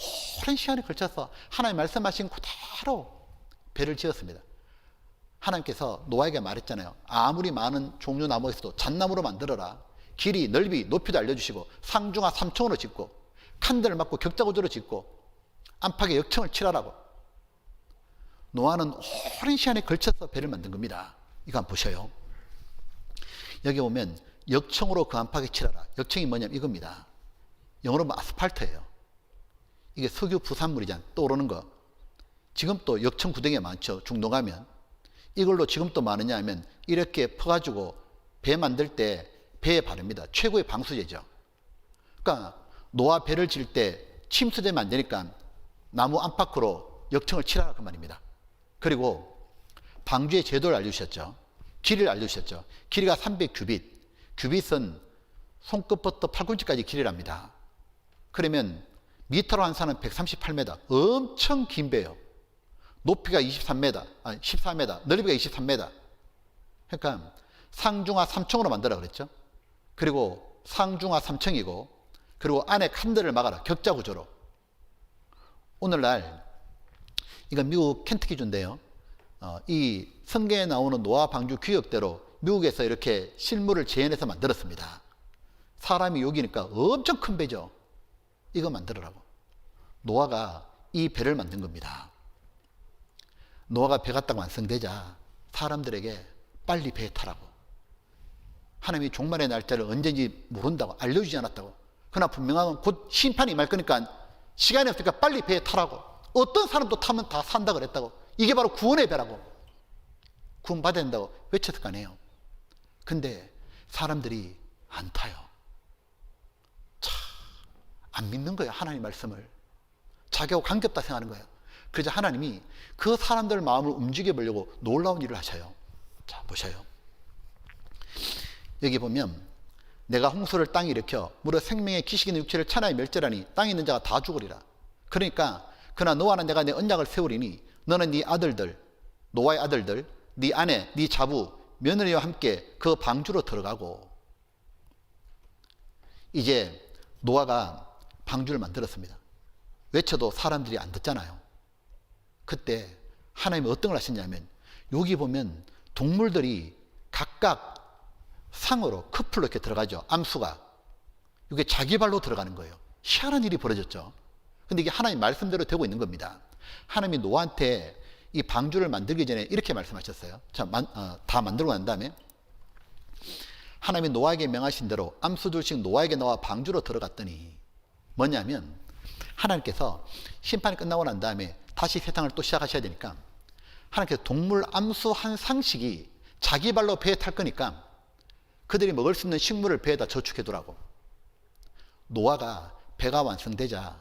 오랜 시간에 걸쳐서 하나님 말씀하신 그대로 배를 지었습니다. 하나님께서 노아에게 말했잖아요. 아무리 많은 종류 나무가 있어도 잣나무로 만들어라. 길이, 넓이, 높이도 알려주시고 상중하 3층으로 짓고 칸들을 막고 격자구조로 짓고 안팎에 역청을 칠하라고. 노아는 오랜 시간에 걸쳐서 배를 만든 겁니다. 이거 한번 보셔요. 여기 보면 역청으로 그 안팎에 칠하라. 역청이 뭐냐면 이겁니다. 영어로 보면 아스팔트예요. 이게 석유 부산물이잖아요. 떠오르는 거. 지금 또 역청 구덩이가 많죠. 중동 가면. 이걸로 지금 또 많으냐 하면 이렇게 퍼가지고 배 만들 때 배에 바릅니다. 최고의 방수제죠. 그러니까 노아 배를 질 때 침수되면 안 되니까 나무 안팎으로 역청을 칠하라 그 말입니다. 그리고 방주의 제도를 알려주셨죠. 길이를 알려주셨죠. 길이가 300규빗. 규빗은 손끝부터 팔꿈치까지 길이랍니다. 그러면 미터로 환산은 138m. 엄청 긴 배예요. 높이가 23m, 14m, 넓이가 23m. 그러니까 상중하 3층으로 만들라 그랬죠. 그리고 상중하 3층이고 그리고 안에 칸들을 막아라. 격자 구조로. 오늘날 이건 미국 켄터키주인데요. 이 성경에 나오는 노아 방주 규격대로 미국에서 이렇게 실물을 재현해서 만들었습니다. 사람이 여기니까 엄청 큰 배죠. 이거 만들으라고. 노아가 이 배를 만든 겁니다. 노아가 배가 딱 완성되자 사람들에게 빨리 배에 타라고. 하나님이 종말의 날짜를 언제인지 모른다고 알려주지 않았다고. 그러나 분명한 곧 심판이 임할 거니까 시간이 없으니까 빨리 배에 타라고. 어떤 사람도 타면 다 산다 그랬다고. 이게 바로 구원의 배라고. 구원 받아야 된다고 외쳤을 거 아니에요. 근데 사람들이 안 타요. 안 믿는 거예요. 하나님 말씀을. 자기하고 관계없다 생각하는 거예요. 그래서 하나님이 그 사람들 마음을 움직여 보려고 놀라운 일을 하셔요. 자, 보셔요. 여기 보면 내가 홍수를 땅에 일으켜 무릇 생명의 기식 있는 육체를 천하에 멸절하니 땅에 있는 자가 다 죽으리라. 그러니까 그러나 너와는 내가 내 언약을 세우리니 너는 네 아들들, 노아의 아들들, 네 아내, 네 자부, 며느리와 함께 그 방주로 들어가고. 이제 노아가 방주를 만들었습니다. 외쳐도 사람들이 안 듣잖아요. 그때 하나님이 어떤 걸 하셨냐면 여기 보면 동물들이 각각 상으로 커플로 이렇게 들어가죠. 암수가. 이게 자기 발로 들어가는 거예요. 희한한 일이 벌어졌죠. 근데 이게 하나님 말씀대로 되고 있는 겁니다. 하나님이 노아한테 이 방주를 만들기 전에 이렇게 말씀하셨어요. 자, 다 만들고 난 다음에 하나님이 노아에게 명하신 대로 암수 둘씩 노아에게 나와 방주로 들어갔더니 뭐냐면 하나님께서 심판이 끝나고 난 다음에 다시 세상을 또 시작하셔야 되니까 하나님께서 동물 암수 한 상씩이 자기 발로 배에 탈 거니까 그들이 먹을 수 있는 식물을 배에다 저축해 두라고. 노아가 배가 완성되자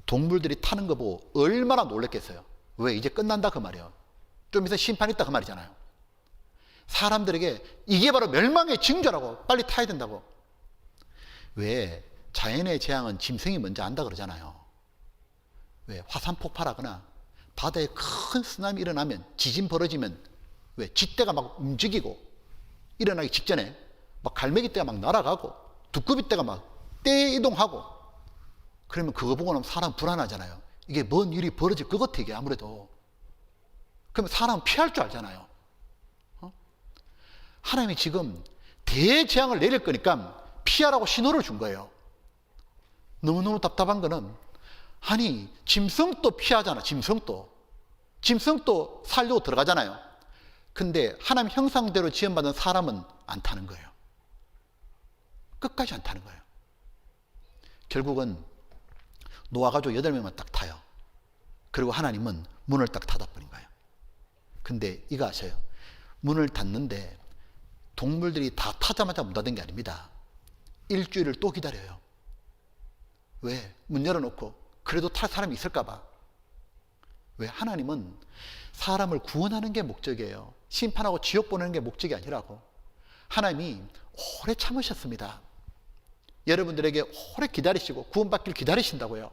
동물들이 타는 거 보고 얼마나 놀랬겠어요. 왜? 이제 끝난다 그 말이에요. 좀 있으면 심판이 있다 그 말이잖아요. 사람들에게 이게 바로 멸망의 징조라고, 빨리 타야 된다고. 왜? 자연의 재앙은 짐승이 먼저 안다 그러잖아요. 왜? 화산 폭발하거나 바다에 큰 쓰나미 일어나면, 지진 벌어지면 왜? 쥐떼가 막 움직이고 일어나기 직전에 막 갈매기떼가 막 날아가고 두꺼비떼가 막 떼 이동하고, 그러면 그거 보고 나면 사람 불안하잖아요. 이게 뭔 일이 벌어질 것 같아, 이게 아무래도. 그러면 사람은 피할 줄 알잖아요. 하나님이 지금 대재앙을 내릴 거니까 피하라고 신호를 준 거예요. 너무너무 답답한 거는, 아니 짐승도 피하잖아. 짐승도 살려고 들어가잖아요. 근데 하나님 형상대로 지음받은 사람은 안 타는 거예요. 끝까지 안 타는 거예요. 결국은 노아 가족 8명만 딱 타요. 그리고 하나님은 문을 딱 닫아버린 거예요. 근데 이거 아셔요? 문을 닫는데 동물들이 다 타자마자 문 닫은 게 아닙니다. 일주일을 또 기다려요. 왜? 문 열어놓고 그래도 탈 사람이 있을까 봐. 왜? 하나님은 사람을 구원하는 게 목적이에요. 심판하고 지옥 보내는 게 목적이 아니라고. 하나님이 오래 참으셨습니다. 여러분들에게 오래 기다리시고 구원받기를 기다리신다고요.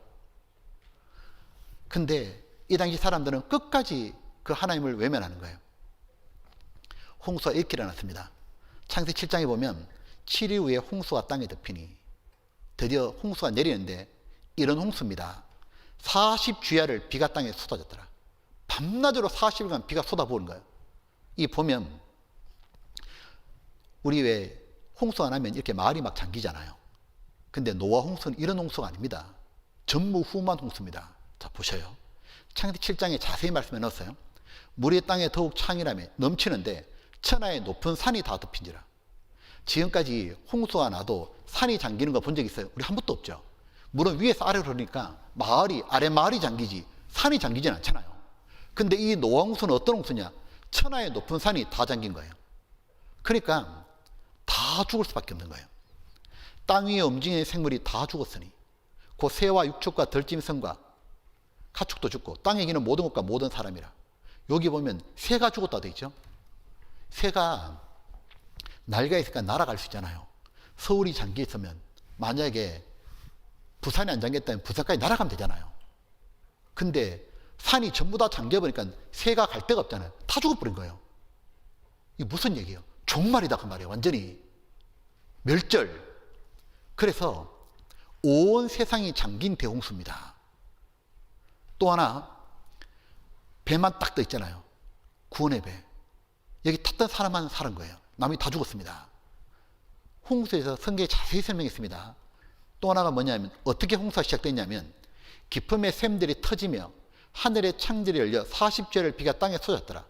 근데 이 당시 사람들은 끝까지 그 하나님을 외면하는 거예요. 홍수가 이렇게 일어났습니다. 창세기 7장에 보면 7일 후에 홍수가 땅에 덮이니, 드디어 홍수가 내리는데 이런 홍수입니다. 40주야를 비가 땅에 쏟아졌더라. 밤낮으로 40일간 비가 쏟아부은 거예요. 이 보면 우리 왜 홍수가 나면 이렇게 마을이 막 잠기잖아요. 근데 노아 홍수는 이런 홍수가 아닙니다. 전무후무한 홍수입니다. 자, 보셔요. 창세기 7장에 자세히 말씀해 넣었어요. 물이 땅에 더욱 창이라며 넘치는데 천하의 높은 산이 다 덮인지라. 지금까지 홍수가 나도 산이 잠기는 거 본 적 있어요? 우리 한 번도 없죠. 물은 위에서 아래로 흐르니까 아래 마을이 잠기지 산이 잠기진 않잖아요. 근데 이 노아 홍수는 어떤 홍수냐? 천하의 높은 산이 다 잠긴 거예요. 그러니까 다 죽을 수밖에 없는 거예요. 땅 위에 움직이는 생물이 다 죽었으니 그 새와 육축과 들짐승과 가축도 죽고 땅에 기는 모든 것과 모든 사람이라. 여기 보면 새가 죽었다 돼 있죠. 새가 날개가 있으니까 날아갈 수 있잖아요. 서울이 잠겨 있으면 만약에 부산이 안 잠겼다면 부산까지 날아가면 되잖아요. 근데 산이 전부 다 잠겨버리니까 새가 갈 데가 없잖아요. 다 죽어버린 거예요. 이게 무슨 얘기예요? 종말이다 그 말이에요. 완전히 멸절. 그래서 온 세상이 잠긴 대홍수입니다. 또 하나, 배만 딱 떠 있잖아요. 구원의 배. 여기 탔던 사람만 살은 거예요. 남이 다 죽었습니다. 홍수에서 성경에 자세히 설명했습니다. 또 하나가 뭐냐면, 어떻게 홍수가 시작됐냐면, 깊음의 샘들이 터지며 하늘의 창들이 열려 40주야를 비가 땅에 쏟았더라.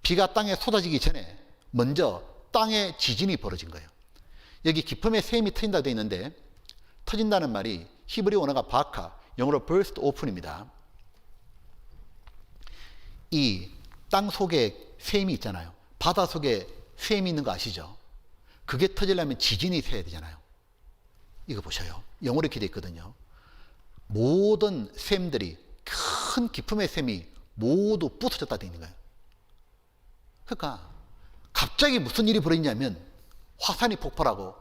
비가 땅에 쏟아지기 전에 먼저 땅에 지진이 벌어진 거예요. 여기 깊음의 샘이 터진다고 되어 있는데, 터진다는 말이 히브리 원어가 바카, 영어로 burst open입니다. 이 땅 속에 샘이 있잖아요. 바다 속에 샘이 있는 거 아시죠? 그게 터지려면 지진이 세야 되잖아요. 이거 보셔요. 영어로 이렇게 되어 있거든요. 모든 샘들이, 큰 기품의 샘이 모두 부서졌다 되어 있는 거예요. 그러니까 갑자기 무슨 일이 벌어지냐면 화산이 폭발하고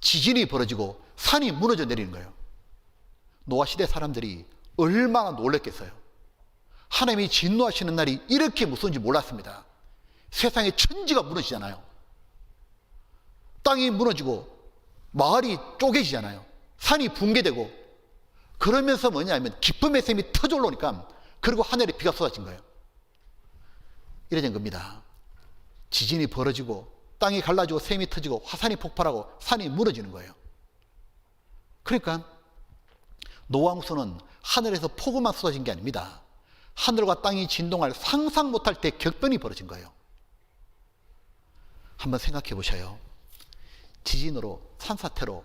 지진이 벌어지고 산이 무너져 내리는 거예요. 노아 시대 사람들이 얼마나 놀랐겠어요. 하나님이 진노하시는 날이 이렇게 무서운지 몰랐습니다. 세상에 천지가 무너지잖아요. 땅이 무너지고 마을이 쪼개지잖아요. 산이 붕괴되고, 그러면서 뭐냐면 기쁨의 샘이 터져 올라오니까, 그리고 하늘에 비가 쏟아진 거예요. 이래 된 겁니다. 지진이 벌어지고 땅이 갈라지고 샘이 터지고 화산이 폭발하고 산이 무너지는 거예요. 그러니까 노아홍수는 하늘에서 폭우만 쏟아진 게 아닙니다. 하늘과 땅이 진동할 상상 못할 대격변이 벌어진 거예요. 한번 생각해 보셔요. 지진으로, 산사태로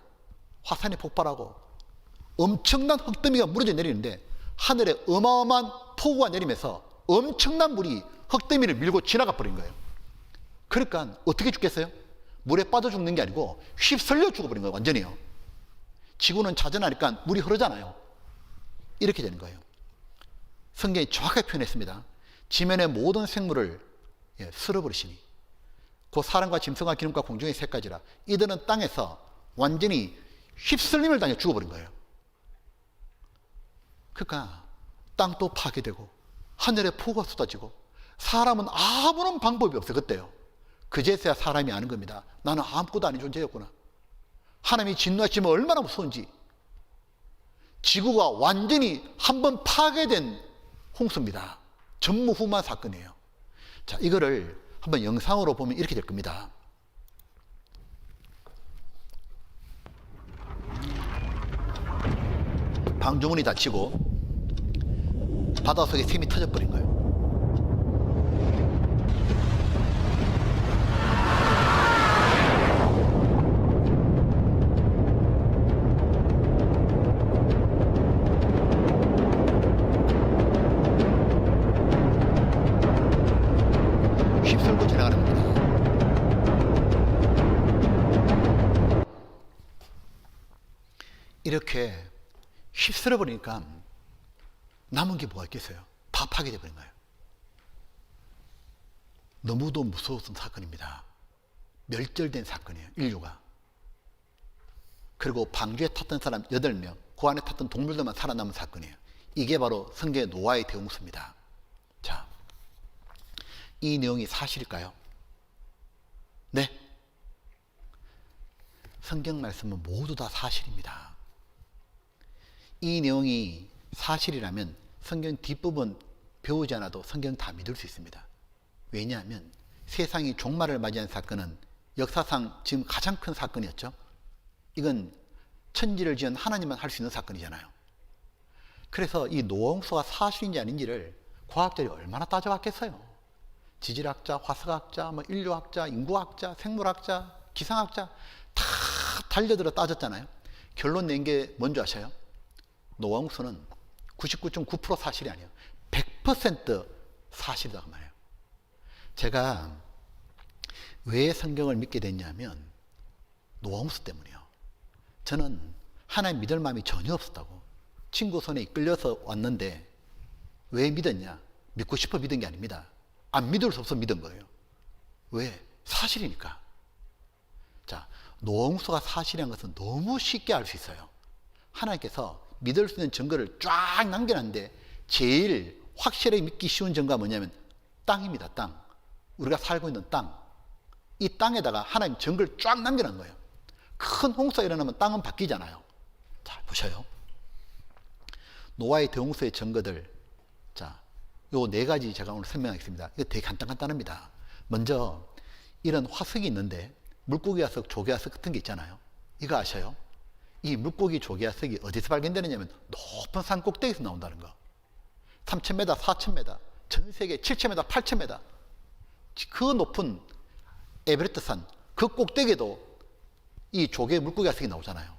화산이 폭발하고 엄청난 흙더미가 무너져 내리는데, 하늘에 어마어마한 폭우가 내리면서 엄청난 물이 흙더미를 밀고 지나가 버린 거예요. 그러니까 어떻게 죽겠어요? 물에 빠져 죽는 게 아니고 휩쓸려 죽어버린 거예요. 완전히요. 지구는 자전하니까 물이 흐르잖아요. 이렇게 되는 거예요. 성경이 정확하게 표현했습니다. 지면의 모든 생물을 쓸어버리시니 곧 사람과 짐승과 기름과 공중의 새까지라. 이들은 땅에서 완전히 휩쓸림을 당해 죽어버린 거예요. 그러니까 땅도 파괴되고 하늘에 폭우가 쏟아지고, 사람은 아무런 방법이 없어요. 그때요. 그제서야 사람이 아는 겁니다. 나는 아무것도 아닌 존재였구나. 하나님이 진노하시면 얼마나 무서운지. 지구가 완전히 한번 파괴된 홍수입니다. 전무후무한 사건이에요. 자, 이거를 한번 영상으로 보면 이렇게 될 겁니다. 방주문이 닫히고 바닷속에 샘이 터져버린 거예요. 휩쓸고 지나가는 겁니다. 이렇게 휩쓸어 버리니까 남은 게 뭐가 있겠어요? 다 파괴돼 버린 거예요. 너무도 무서웠던 사건입니다. 멸절된 사건이에요. 인류가. 그리고 방주에 탔던 사람 8명, 그 안에 탔던 동물들만 살아남은 사건이에요. 이게 바로 성경의 노아의 대홍수입니다. 자, 이 내용이 사실일까요? 네. 성경 말씀은 모두 다 사실입니다. 이 내용이 사실이라면 성경 뒷부분 배우지 않아도 성경 다 믿을 수 있습니다. 왜냐하면 세상이 종말을 맞이한 사건은 역사상 지금 가장 큰 사건이었죠. 이건 천지를 지은 하나님만 할 수 있는 사건이잖아요. 그래서 이 노홍수가 사실인지 아닌지를 과학자들이 얼마나 따져봤겠어요. 지질학자, 화석학자, 인류학자, 인구학자, 생물학자, 기상학자 다 달려들어 따졌잖아요. 결론 낸 게 뭔지 아셔요? 노홍수는 99.9% 사실이 아니에요. 100% 사실이다 그 말이에요. 제가 왜 성경을 믿게 됐냐면 노홍수 때문이에요. 저는 하나님 믿을 마음이 전혀 없었다고. 친구 손에 이끌려서 왔는데 왜 믿었냐? 믿고 싶어 믿은 게 아닙니다. 안 믿을 수 없어 믿은 거예요. 왜? 사실이니까. 자, 노홍수가 사실이란 것은 너무 쉽게 알 수 있어요. 하나님께서 믿을 수 있는 증거를 쫙 남겨놨는데 제일 확실하게 믿기 쉬운 증거가 뭐냐면 땅입니다. 땅. 우리가 살고 있는 땅. 이 땅에다가 하나님 증거를 쫙 남겨놓은 거예요. 큰 홍수가 일어나면 땅은 바뀌잖아요. 자, 보셔요. 노아의 대홍수의 증거들. 자, 요 4가지 제가 오늘 설명하겠습니다. 이거 되게 간단합니다. 먼저 이런 화석이 있는데 물고기 화석, 조개 화석 같은 게 있잖아요. 이거 아셔요? 이 물고기 조개 화석이 어디서 발견되느냐면 높은 산 꼭대기에서 나온다는 거. 3,000m, 4,000m, 전 세계 7,000m, 8,000m. 그 높은 에베레스트 산, 그 꼭대기에도 이 조개 물고기 화석이 나오잖아요.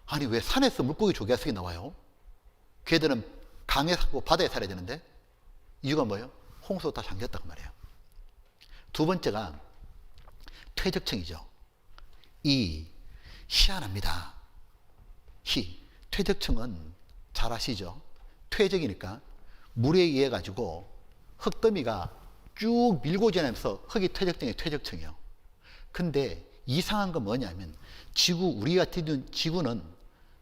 아니 왜 산에서 물고기 조개 화석이 나와요? 걔들은 강에 살고 바다에 살아야 되는데 이유가 뭐예요? 홍수가 다 잠겼다고 말이에요. 두 번째가 퇴적층이죠. 이 희한합니다. 퇴적층은 잘 아시죠? 퇴적이니까 물에 의해 가지고 흙더미가 쭉 밀고 지나면서 흙이 퇴적층이 퇴적층이에요. 근데 이상한 건 뭐냐면 우리가 뒤둔 지구는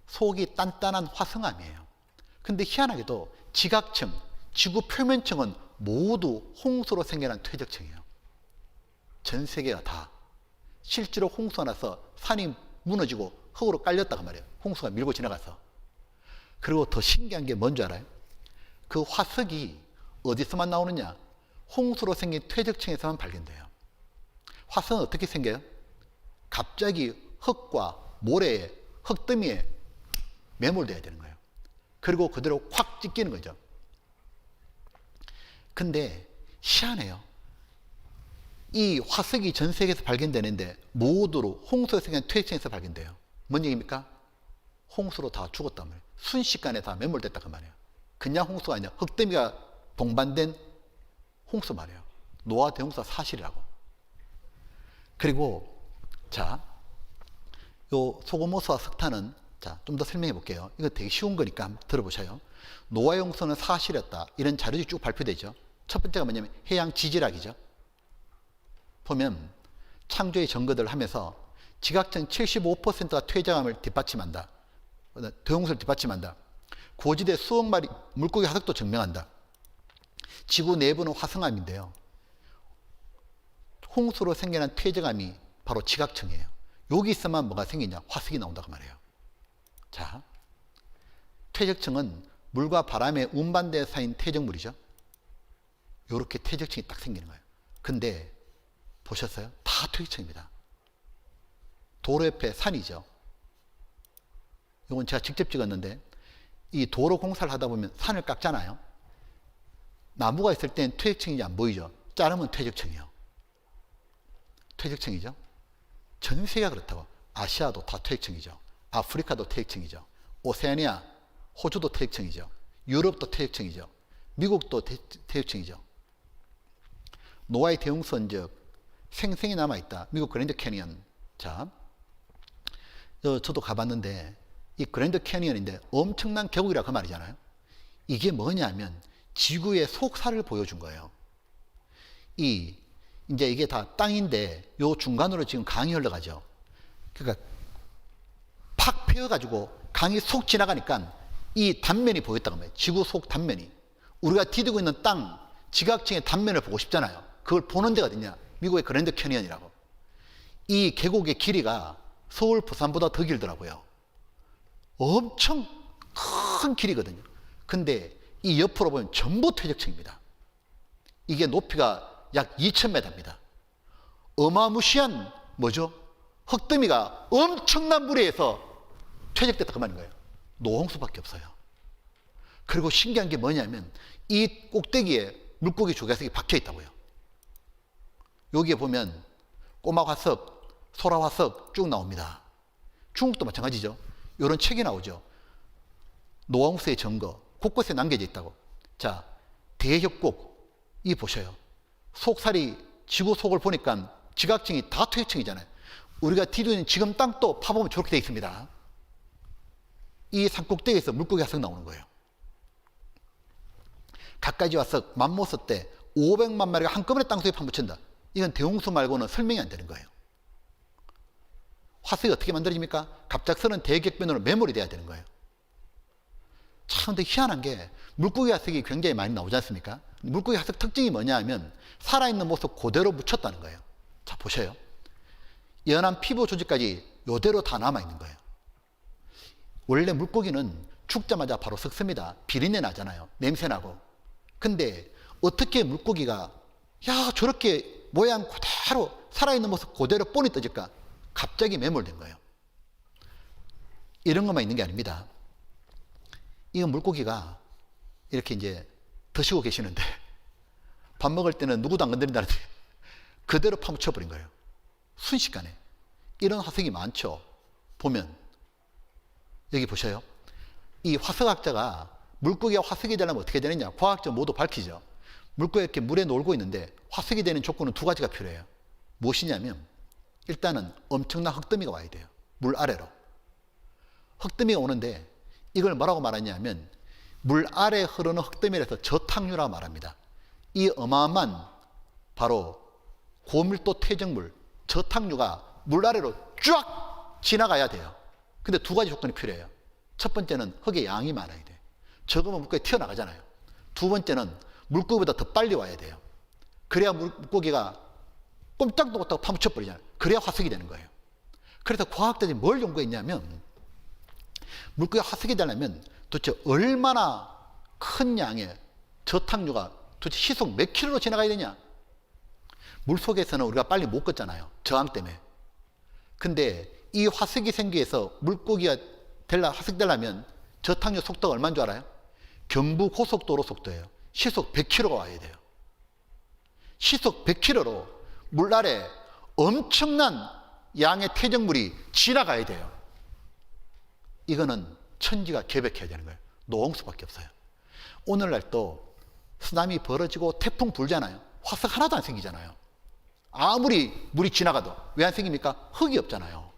속이 단단한 화성암이에요. 근데 희한하게도 지각층, 지구 표면층은 모두 홍수로 생겨난 퇴적층이에요. 전 세계가 다. 실제로 홍수가 나서 산이 무너지고 흙으로 깔렸다고 말이에요. 홍수가 밀고 지나가서. 그리고 더 신기한 게 뭔지 알아요? 그 화석이 어디서만 나오느냐? 홍수로 생긴 퇴적층에서만 발견돼요. 화석은 어떻게 생겨요? 갑자기 흙과 모래에, 흙더미에 매몰돼야 되는 거예요. 그리고 그대로 확 찢기는 거죠. 근데 희한해요. 이 화석이 전 세계에서 발견되는데 모두로 홍수로 생긴 퇴적층에서 발견돼요. 뭔 얘기입니까? 홍수로 다 죽었단 말이에요. 순식간에 다 매몰됐다 그 말이에요. 그냥 홍수가 아니라 흙더미가 동반된 홍수 말이에요. 노아 대홍수가 사실이라고. 그리고 자, 요 소금호수와 석탄은 자, 좀 더 설명해 볼게요. 이거 되게 쉬운 거니까 한번 들어보셔요. 노아 홍수는 사실이었다. 이런 자료들이 쭉 발표되죠. 첫 번째가 뭐냐면 해양 지질학이죠. 보면 창조의 증거들을 하면서 지각층 75%가 퇴적암을 뒷받침한다. 대홍수를 뒷받침한다. 고지대 수억 마리 물고기 화석도 증명한다. 지구 내부는 화성암인데요. 홍수로 생겨난 퇴적암이 바로 지각층이에요. 여기 있어만 뭐가 생기냐? 화석이 나온다고 말해요. 자, 퇴적층은 물과 바람의 운반대에 쌓인 퇴적물이죠. 이렇게 퇴적층이 딱 생기는 거예요. 근데 보셨어요? 다 퇴적층입니다. 도로 옆에 산이죠. 이건 제가 직접 찍었는데 이 도로 공사를 하다 보면 산을 깎잖아요. 나무가 있을 땐 퇴적층이 안 보이죠. 자르면 퇴적층이요. 퇴적층이죠. 전 세계가 그렇다고. 아시아도 다 퇴적층이죠. 아프리카도 퇴적층이죠. 오세아니아, 호주도 퇴적층이죠. 유럽도 퇴적층이죠. 미국도 퇴적층이죠. 노아의 대홍수는 즉 생생히 남아있다. 미국 그랜드 캐니언. 자, 저도 가봤는데 이 그랜드 캐니언인데 엄청난 계곡이라 그 말이잖아요. 이게 뭐냐면 지구의 속살을 보여준 거예요. 이제 이게 다 땅인데 요 중간으로 지금 강이 흘러가죠. 그러니까 팍 패여가지고 강이 속 지나가니까 이 단면이 보였다고 말이에요. 지구 속 단면이. 우리가 디디고 있는 땅, 지각층의 단면을 보고 싶잖아요. 그걸 보는 데가 어디냐? 미국의 그랜드 캐니언이라고. 이 계곡의 길이가 서울, 부산보다 더 길더라고요. 엄청 큰 길이거든요. 근데 이 옆으로 보면 전부 퇴적층입니다. 이게 높이가 약 2000m입니다. 어마무시한 뭐죠? 흙더미가 엄청난 무리에서 퇴적됐다 그 말인 거예요. 노홍수밖에 없어요. 그리고 신기한 게 뭐냐면 이 꼭대기에 물고기 조개석이 박혀 있다고요. 여기에 보면 꼬막 화석, 소라 화석 쭉 나옵니다. 중국도 마찬가지죠. 이런 책이 나오죠. 노홍수의 증거 곳곳에 남겨져 있다고. 자, 대협곡 이 보셔요. 속살이 지구 속을 보니까 지각층이 다 퇴적층이잖아요. 우리가 뒤도는 지금 땅도 파보면 저렇게 되어 있습니다. 이 산꼭대기에서 물고기 화석 나오는 거예요. 갖가지 화석, 맘모스 때 500만 마리가 한꺼번에 땅속에 파묻힌다. 이건 대홍수 말고는 설명이 안 되는 거예요. 화석이 어떻게 만들어집니까? 갑작스러운 대격변으로 매몰이 돼야 되는 거예요. 참 근데 희한한 게 물고기 화석이 굉장히 많이 나오지 않습니까? 물고기 화석 특징이 뭐냐 하면 살아있는 모습 그대로 묻혔다는 거예요. 자, 보셔요. 연한 피부 조직까지 이대로 다 남아있는 거예요. 원래 물고기는 죽자마자 바로 썩습니다. 비린내 나잖아요. 냄새 나고. 근데 어떻게 물고기가 야 저렇게 모양 그대로 살아있는 모습 그대로 뻔히 떠질까? 갑자기 매몰된 거예요. 이런 것만 있는 게 아닙니다. 이건 물고기가 이렇게 이제 드시고 계시는데 밥 먹을 때는 누구도 안 건드린다는데 그대로 파묻혀버린 거예요. 순식간에. 이런 화석이 많죠. 보면 여기 보셔요. 이 화석학자가 물고기가 화석이 되려면 어떻게 되느냐? 과학적 모두 밝히죠. 물고기가 이렇게 물에 놀고 있는데 화석이 되는 조건은 두 가지가 필요해요. 무엇이냐면 일단은 엄청난 흙더미가 와야 돼요. 물 아래로. 흙더미가 오는데 이걸 뭐라고 말하냐면 물 아래 흐르는 흙더미에서 저탕류라고 말합니다. 이 어마어마한 바로 고밀도 퇴적물, 저탕류가 물 아래로 쫙 지나가야 돼요. 근데 두 가지 조건이 필요해요. 첫 번째는 흙의 양이 많아야 돼요. 적으면 물고기 튀어나가잖아요. 두 번째는 물고기보다 더 빨리 와야 돼요. 그래야 물고기가 꼼짝도 못하고 파묻혀버리잖아요. 그래야 화석이 되는 거예요. 그래서 과학자들이 뭘 연구했냐면 물고기가 화석이 되려면 도대체 얼마나 큰 양의 저탕류가 도대체 시속 몇 킬로로 지나가야 되냐. 물속에서는 우리가 빨리 못 걷잖아요. 저항 때문에. 근데 이 화석이 생기기 위해서 물고기가 화석되려면 저탕류 속도가 얼마인 줄 알아요? 경부 고속도로 속도예요. 시속 100km가 와야 돼요. 시속 100km로 물 아래 엄청난 양의 퇴적물이 지나가야 돼요. 이거는 천지가 개벽해야 되는 거예요. 노홍수밖에 없어요. 오늘날 또 쓰나미 벌어지고 태풍 불잖아요. 화석 하나도 안 생기잖아요. 아무리 물이 지나가도 왜 안 생깁니까? 흙이 없잖아요.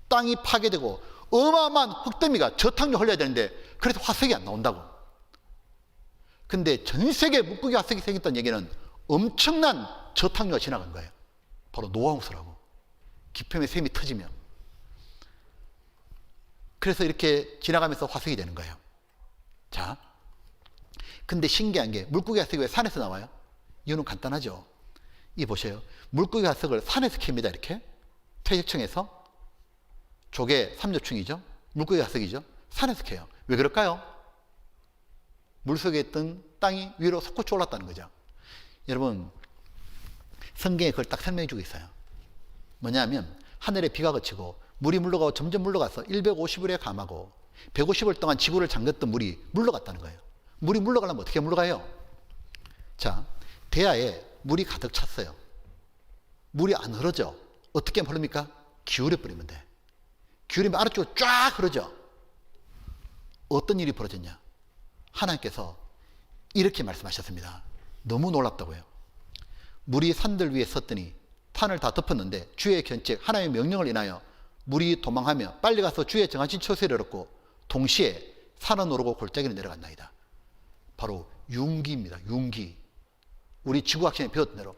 땅이 파괴되고 어마어마한 흙더미가 저탕류 흘려야 되는데 그래서 화석이 안 나온다고. 근데 전 세계 물고기 화석이 생겼다는 얘기는 엄청난 저탕류가 지나간 거예요. 바로 노홍수라고. 기표면 샘이 터지면. 그래서 이렇게 지나가면서 화석이 되는 거예요. 자, 근데 신기한 게 물고기 화석이 왜 산에서 나와요? 이유는 간단하죠. 이 보세요. 물고기 화석을 산에서 캡니다. 이렇게 퇴적층에서 조개 3조층이죠. 물고기 화석이죠. 산에서 캐요. 왜 그럴까요? 물속에 있던 땅이 위로 솟구쳐 올랐다는 거죠. 여러분 성경에 그걸 딱 설명해 주고 있어요. 뭐냐면 하늘에 비가 그치고 물이 물러가고 점점 물러가서 150일에 감하고 150일 동안 지구를 잠겼던 물이 물러갔다는 거예요. 물이 물러가려면 어떻게 물러가요? 자, 대야에 물이 가득 찼어요. 물이 안 흐르죠. 어떻게 하면 흐릅니까? 기울여 버리면 돼. 기울이면 아래쪽으로 쫙 흐르죠. 어떤 일이 벌어졌냐? 하나님께서 이렇게 말씀하셨습니다. 너무 놀랍다고요. 물이 산들 위에 섰더니 산을 다 덮었는데 주의 견책 하나님의 명령을 인하여 물이 도망하며 빨리 가서 주의 정하신 처소에 이르렀고 동시에 산은 오르고 골짜기는 내려갔나이다. 바로 융기입니다. 융기. 우리 지구학 시간에 배웠던 대로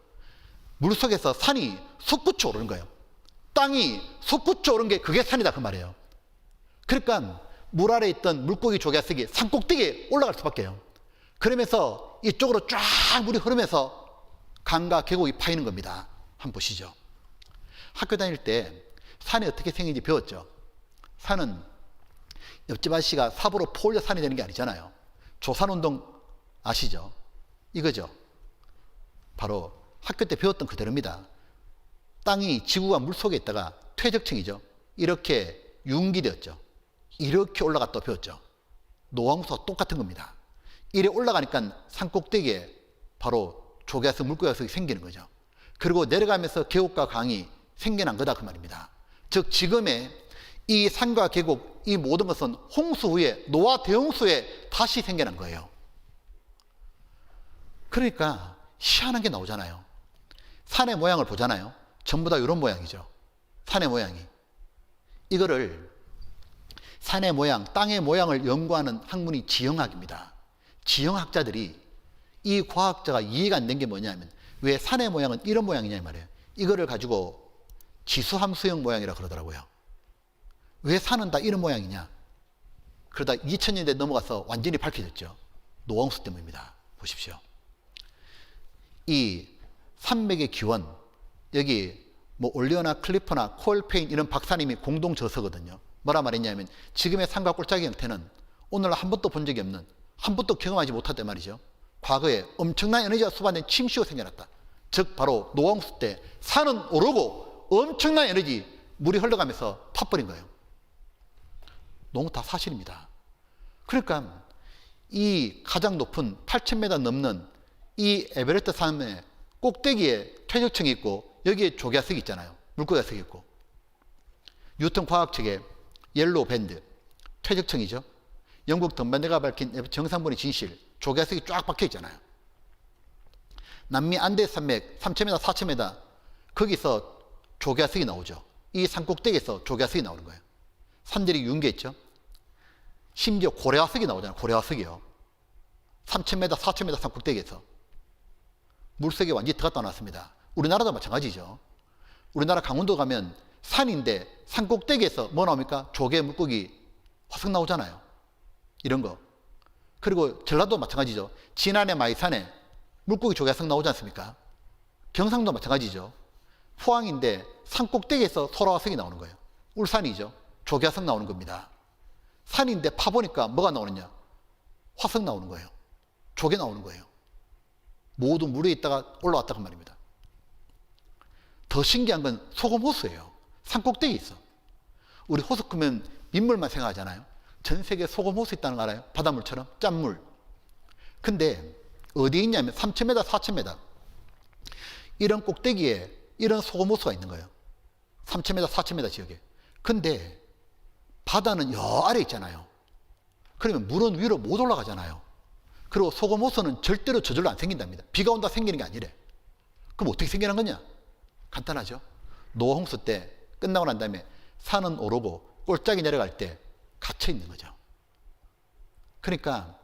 물속에서 산이 솟구쳐 오르는 거예요. 땅이 솟구쳐 오른 게 그게 산이다 그 말이에요. 그러니까 물 아래에 있던 물고기 조개석이 산 꼭대기에 올라갈 수밖에 요. 그러면서 이쪽으로 쫙 물이 흐르면서 강과 계곡이 파이는 겁니다. 한번 보시죠. 학교 다닐 때 산이 어떻게 생긴지 배웠죠. 산은 옆집 아저씨가 삽으로 포 올려 산이 되는 게 아니잖아요. 조산운동 아시죠? 이거죠. 바로 학교 때 배웠던 그대로입니다. 땅이 지구가 물속에 있다가 퇴적층이죠. 이렇게 융기되었죠. 이렇게 올라갔다 배웠죠. 노홍수와 똑같은 겁니다. 이래 올라가니까 산 꼭대기에 바로 조개화석, 물고기화석이 생기는 거죠. 그리고 내려가면서 계곡과 강이 생겨난 거다 그 말입니다. 즉 지금의 이 산과 계곡 이 모든 것은 홍수 후에 노아 대홍수에 다시 생겨난 거예요. 그러니까 희한한 게 나오잖아요. 산의 모양을 보잖아요. 전부 다 이런 모양이죠. 산의 모양이. 이거를 산의 모양, 땅의 모양을 연구하는 학문이 지형학입니다. 지형학자들이 이 과학자가 이해가 안 된 게 뭐냐면 왜 산의 모양은 이런 모양이냐 말이에요. 이거를 가지고 지수함수형 모양이라고 그러더라고요. 왜 산은 다 이런 모양이냐. 그러다 2000년대 넘어가서 완전히 밝혀졌죠. 노홍수 때문입니다. 보십시오. 이 산맥의 기원, 여기 뭐 올리오나 클리퍼나 코엘페인 이런 박사님이 공동 저서거든요. 뭐라 말했냐면 지금의 산과 골짜기 형태는 오늘 한 번도 본 적이 없는, 한 번도 경험하지 못했단 말이죠. 과거에 엄청난 에너지가 수반된 침수가 생겨났다. 즉 바로 노홍수 때 산은 오르고 엄청난 에너지 물이 흘러가면서 파버린 거예요. 너무 다 사실입니다. 그러니까 이 가장 높은 8,000m 넘는 이 에베레스트 산의 꼭대기에 퇴적층이 있고 여기에 조개화석이 있잖아요. 물고기화석이 있고 뉴턴 과학책에 옐로우 밴드 퇴적층이죠. 영국 덤반대가 밝힌 정상분의 진실 조개화석이 쫙 박혀 있잖아요. 남미 안데스 산맥 3,000m, 4,000m 거기서 조개화석이 나오죠. 이 산 꼭대기에서 조개화석이 나오는 거예요. 산들이 융계했죠. 심지어 고래화석이 나오잖아요. 고래화석이요. 3,000m, 4,000m 산 꼭대기에서 물속에 완전히 들어갔다 나왔습니다. 우리나라도 마찬가지죠. 우리나라 강원도 가면 산인데 산 꼭대기에서 뭐 나옵니까? 조개, 물고기, 화석 나오잖아요. 이런 거. 그리고 전라도 마찬가지죠. 진안의 마이산에 물고기, 조개, 화석 나오지 않습니까? 경상도 마찬가지죠. 포항인데 산 꼭대기에서 소라화석이 나오는 거예요. 울산이죠. 조개, 화석 나오는 겁니다. 산인데 파보니까 뭐가 나오느냐? 화석 나오는 거예요. 조개 나오는 거예요. 모두 물에 있다가 올라왔다 그 말입니다. 더 신기한 건 소금 호수예요. 산 꼭대기에 있어. 우리 호수 크면 민물만 생각하잖아요. 전 세계에 소금 호수 있다는 거 알아요? 바닷물처럼 짠물. 근데 어디에 있냐면 3,000m, 4,000m 이런 꼭대기에 이런 소금 호수가 있는 거예요. 3,000m, 4,000m 지역에. 근데 바다는 여 아래 있잖아요. 그러면 물은 위로 못 올라가잖아요. 그리고 소금 호수는 절대로 저절로 안 생긴답니다. 비가 온다 생기는 게 아니래. 그럼 어떻게 생기는 거냐? 간단하죠. 노아 홍수 때 끝나고 난 다음에 산은 오르고 꼴짝이 내려갈 때 갇혀 있는 거죠. 그러니까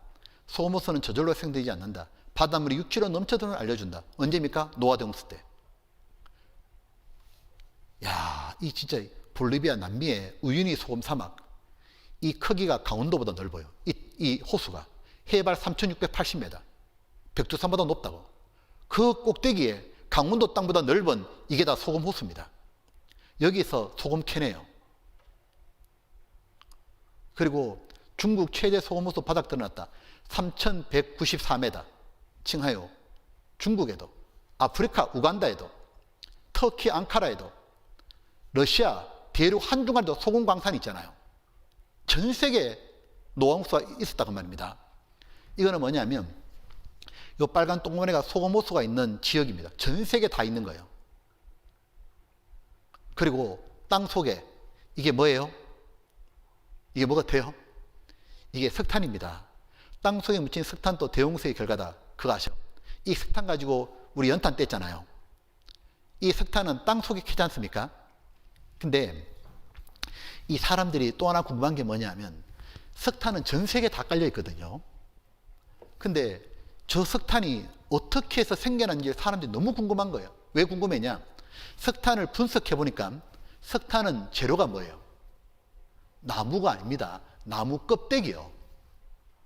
소금 호수는 저절로 생기지 않는다. 바닷물이 6km 넘쳐드는 걸 알려준다. 언제입니까? 노아 홍수 때. 야, 이 진짜 볼리비아 남미의 우유니 소금 사막, 이 크기가 강원도보다 넓어요. 이 호수가 해발 3,680m, 백두산보다 높다고. 그 꼭대기에 강원도 땅보다 넓은 이게 다 소금 호수입니다. 여기서 소금 캐내요. 그리고 중국 최대 소금 호수 바닥 드러났다. 3,194m 칭하요. 중국에도, 아프리카 우간다에도, 터키 앙카라에도, 러시아 대륙 한중간에도 소금 광산이 있잖아요. 전 세계에 노아 홍수가 있었다고 말입니다. 이거는 뭐냐면 이 빨간 동그라미가 소금 호수가 있는 지역입니다. 전 세계 다 있는 거예요. 그리고 땅 속에 이게 뭐예요? 이게 뭐가 돼요? 이게 석탄입니다. 땅 속에 묻힌 석탄도 대홍수의 결과다. 그거 아셔? 이 석탄 가지고 우리 연탄 뗐잖아요. 이 석탄은 땅 속에 캐지 않습니까? 근데 이 사람들이 또 하나 궁금한 게 뭐냐면 석탄은 전 세계에 다 깔려 있거든요. 근데 저 석탄이 어떻게 해서 생겨난지 사람들이 너무 궁금한 거예요. 왜 궁금했냐? 석탄을 분석해 보니까 석탄은 재료가 뭐예요? 나무가 아닙니다. 나무 껍데기요.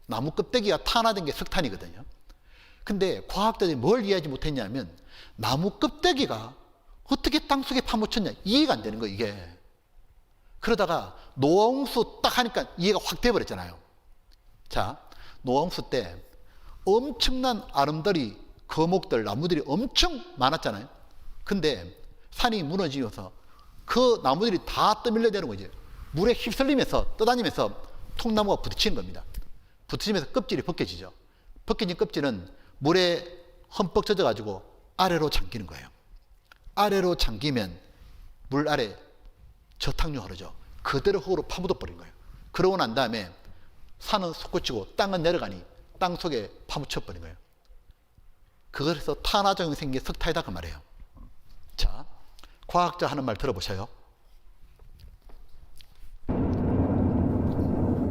나무 껍데기가 탄화된 게 석탄이거든요. 근데 과학자들이 뭘 이해하지 못했냐면 나무 껍데기가 어떻게 땅속에 파묻혔냐 이해가 안 되는 거예요. 이게. 그러다가 노아 홍수 딱 하니까 이해가 확 돼버렸잖아요. 자, 노아 홍수 때 엄청난 아름다리, 거목들, 나무들이 엄청 많았잖아요. 근데 산이 무너지면서 그 나무들이 다 떠밀려대는 거죠. 물에 휩쓸리면서 떠다니면서 통나무가 부딪히는 겁니다. 부딪히면서 껍질이 벗겨지죠. 벗겨진 껍질은 물에 흠뻑 젖어가지고 아래로 잠기는 거예요. 아래로 잠기면 물 아래 저탕류 흐르죠. 그대로 흙으로 파묻어 버린 거예요. 그러고 난 다음에 산은 솟구치고 땅은 내려가니 땅 속에 파묻혀 버린 거예요. 그래서 탄화작용이 생긴 게 석탄이다 그 말이에요. 자, 과학자 하는 말 들어보셔요.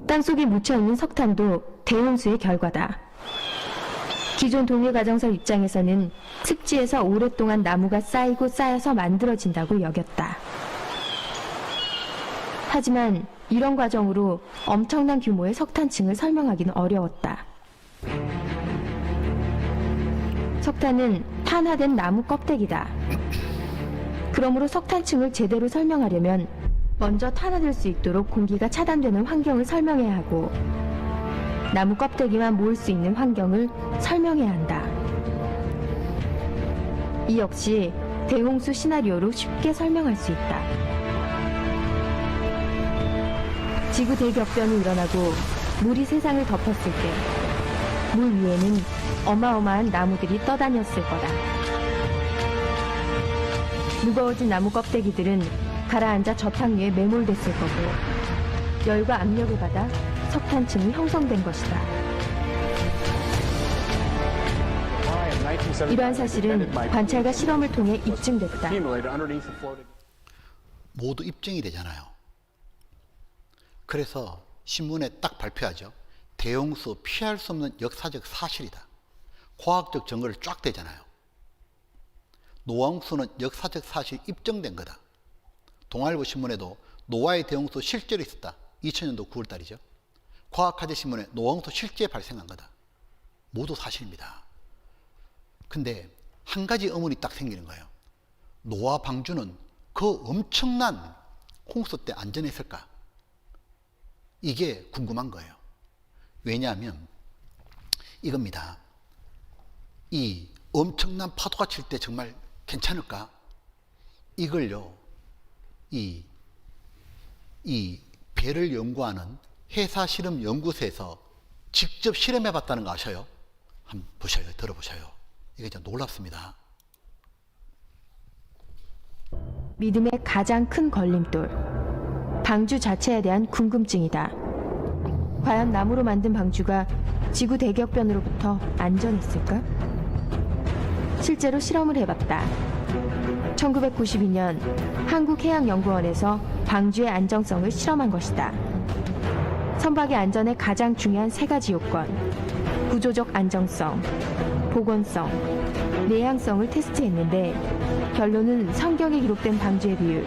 땅속에 묻혀있는 석탄도 대홍수의 결과다. 기존 동해가정사 입장에서는 습지에서 오랫동안 나무가 쌓이고 쌓여서 만들어진다고 여겼다. 하지만 이런 과정으로 엄청난 규모의 석탄층을 설명하기는 어려웠다. 석탄은 탄화된 나무 껍데기다. 그러므로 석탄층을 제대로 설명하려면 먼저 탄화될 수 있도록 공기가 차단되는 환경을 설명해야 하고 나무 껍데기만 모을 수 있는 환경을 설명해야 한다. 이 역시 대홍수 시나리오로 쉽게 설명할 수 있다. 지구 대격변이 일어나고 물이 세상을 덮었을 때 물 위에는 어마어마한 나무들이 떠다녔을 거다. 무거워진 나무 껍데기들은 가라앉아 저탕 위에 매몰됐을 거고 열과 압력을 받아 석탄층이 형성된 것이다. 이러한 사실은 관찰과 실험을 통해 입증됐다. 모두 입증이 되잖아요. 그래서 신문에 딱 발표하죠. 대용수 피할 수 없는 역사적 사실이다. 과학적 증거를 쫙 대잖아요. 노화홍수는 역사적 사실이 입증된 거다. 동아일보 신문에도 노화의 대홍수 실제로 있었다. 2000년도 9월달이죠. 과학화제 신문에 노화홍수 실제 발생한 거다. 모두 사실입니다. 근데 한 가지 의문이 딱 생기는 거예요. 노화 방주는 그 엄청난 홍수 때 안전했을까? 이게 궁금한 거예요. 왜냐하면 이겁니다. 이 엄청난 파도가 칠 때 정말 괜찮을까? 이걸요, 이 배를 연구하는 해사 실험 연구소에서 직접 실험해 봤다는 거 아셔요? 한번 보셔요. 들어보셔요. 이게 좀 놀랍습니다. 믿음의 가장 큰 걸림돌. 방주 자체에 대한 궁금증이다. 과연 나무로 만든 방주가 지구 대격변으로부터 안전했을까? 실제로 실험을 해봤다. 1992년 한국해양연구원에서 방주의 안정성을 실험한 것이다. 선박의 안전에 가장 중요한 세 가지 요건, 구조적 안정성, 복원성, 내향성을 테스트했는데 결론은 성경에 기록된 방주의 비율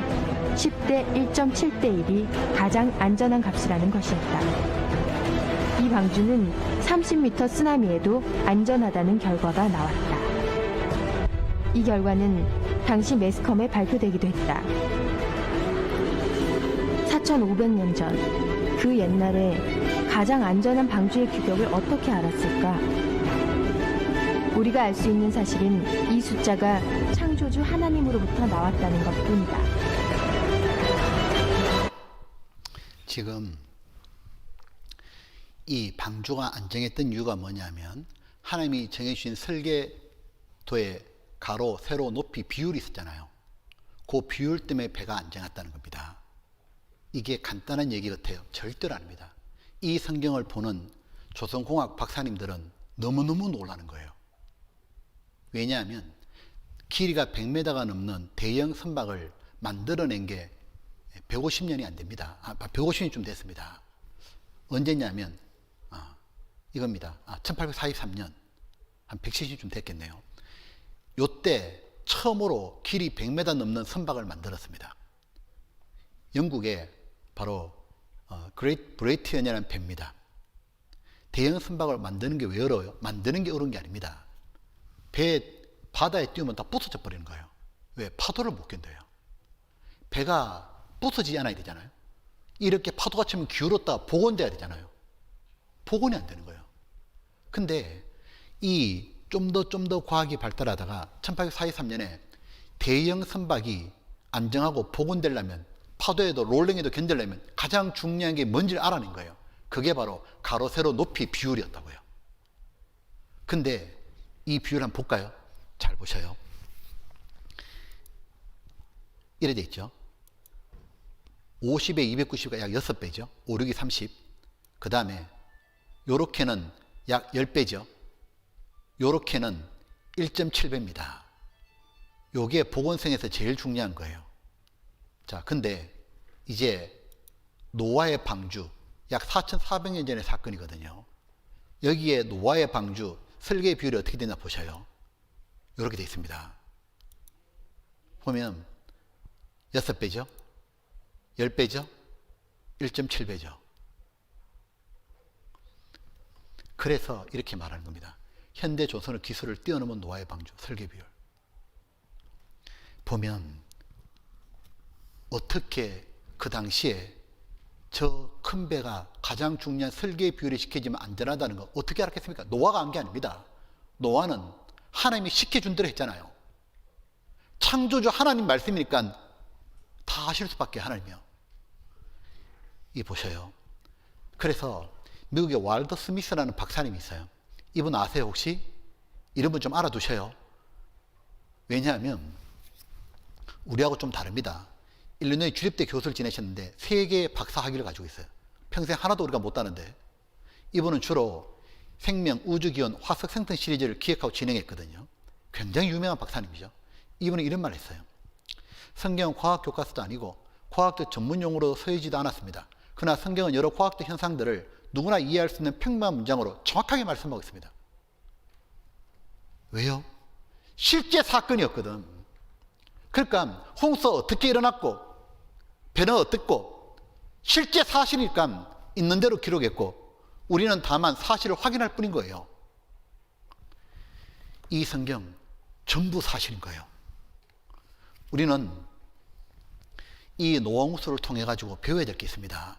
10대 1.7대 1이 가장 안전한 값이라는 것이었다. 이 방주는 30m 쓰나미에도 안전하다는 결과가 나왔다. 이 결과는 당시 매스컴에 발표되기도 했다. 4,500년 전, 그 옛날에 가장 안전한 방주의 규격을 어떻게 알았을까? 우리가 알 수 있는 사실은 이 숫자가 창조주 하나님으로부터 나왔다는 것뿐이다. 지금 이 방주가 안정했던 이유가 뭐냐면 하나님이 정해주신 설계도의 가로, 세로, 높이 비율이 있었잖아요. 그 비율 때문에 배가 안정했다는 겁니다. 이게 간단한 얘기 같아요. 절대로 아닙니다. 이 성경을 보는 조선공학 박사님들은 너무너무 놀라는 거예요. 왜냐하면 길이가 100m가 넘는 대형 선박을 만들어낸 게 150년이 안 됩니다. 150년이 좀 됐습니다. 언제냐면 이겁니다. 1843년 한 170좀 됐겠네요. 요때 처음으로 길이 100m 넘는 선박을 만들었습니다. 영국에 바로 그레이트 브리티언이라는 배입니다. 대형 선박을 만드는 게 왜 어려워요? 만드는 게 어려운 게 아닙니다. 배 바다에 띄우면 다 부서져 버리는 거예요. 왜? 파도를 못 견뎌요. 배가 부서지지 않아야 되잖아요. 이렇게 파도가 치면 기울었다 복원돼야 되잖아요. 복원이 안 되는 거예요. 근데 이 좀 더 과학이 발달하다가 1843년에 대형 선박이 안정하고 복원되려면 파도에도 롤링에도 견디려면 가장 중요한 게 뭔지를 알아낸 거예요. 그게 바로 가로, 세로, 높이 비율이었다고요. 근데 이 비율 한번 볼까요? 잘 보셔요. 이래 돼 있죠. 50에 290가 약 6배죠. 5, 6이 30. 그 다음에 요렇게는 약 10배죠. 요렇게는 1.7배입니다. 요게 복원성에서 제일 중요한 거예요. 자, 근데 이제 노아의 방주, 약 4,400년 전의 사건이거든요. 여기에 노아의 방주 설계 비율이 어떻게 되나 보셔요. 이렇게 되어 있습니다. 보면 6배죠, 10배죠, 1.7배죠. 그래서 이렇게 말하는 겁니다. 현대 조선의 기술을 뛰어넘은 노아의 방주 설계 비율. 보면 어떻게 그 당시에 저 큰 배가 가장 중요한 설계 비율이 시켜지면 안전하다는 거 어떻게 알았겠습니까? 노아가 한 게 아닙니다. 노아는 하나님이 시켜준 대로 했잖아요. 창조주 하나님 말씀이니까 다 하실 수밖에 하나님이요. 이 보셔요. 그래서 미국의 월더 스미스라는 박사님이 있어요. 이분 아세요 혹시? 이런 분 좀 알아두셔요. 왜냐하면 우리하고 좀 다릅니다. 일리노이 주립대 교수를 지내셨는데 3개의 박사 학위를 가지고 있어요. 평생 하나도 우리가 못 따는데 이분은 주로 생명, 우주기원, 화석 생성 시리즈를 기획하고 진행했거든요. 굉장히 유명한 박사님이죠. 이분은 이런 말을 했어요. 성경은 과학 교과서도 아니고 과학적 전문 용어로 쓰이지도 않았습니다. 그러나 성경은 여러 과학적 현상들을 누구나 이해할 수 있는 평범한 문장으로 정확하게 말씀하고 있습니다. 왜요? 실제 사건이었거든. 그러니까 홍수가 어떻게 일어났고 배는 어땠고 실제 사실이니까 있는 대로 기록했고 우리는 다만 사실을 확인할 뿐인 거예요. 이 성경 전부 사실인 거예요. 우리는 이 노아홍수를 통해 가지고 배워야 될 게 있습니다.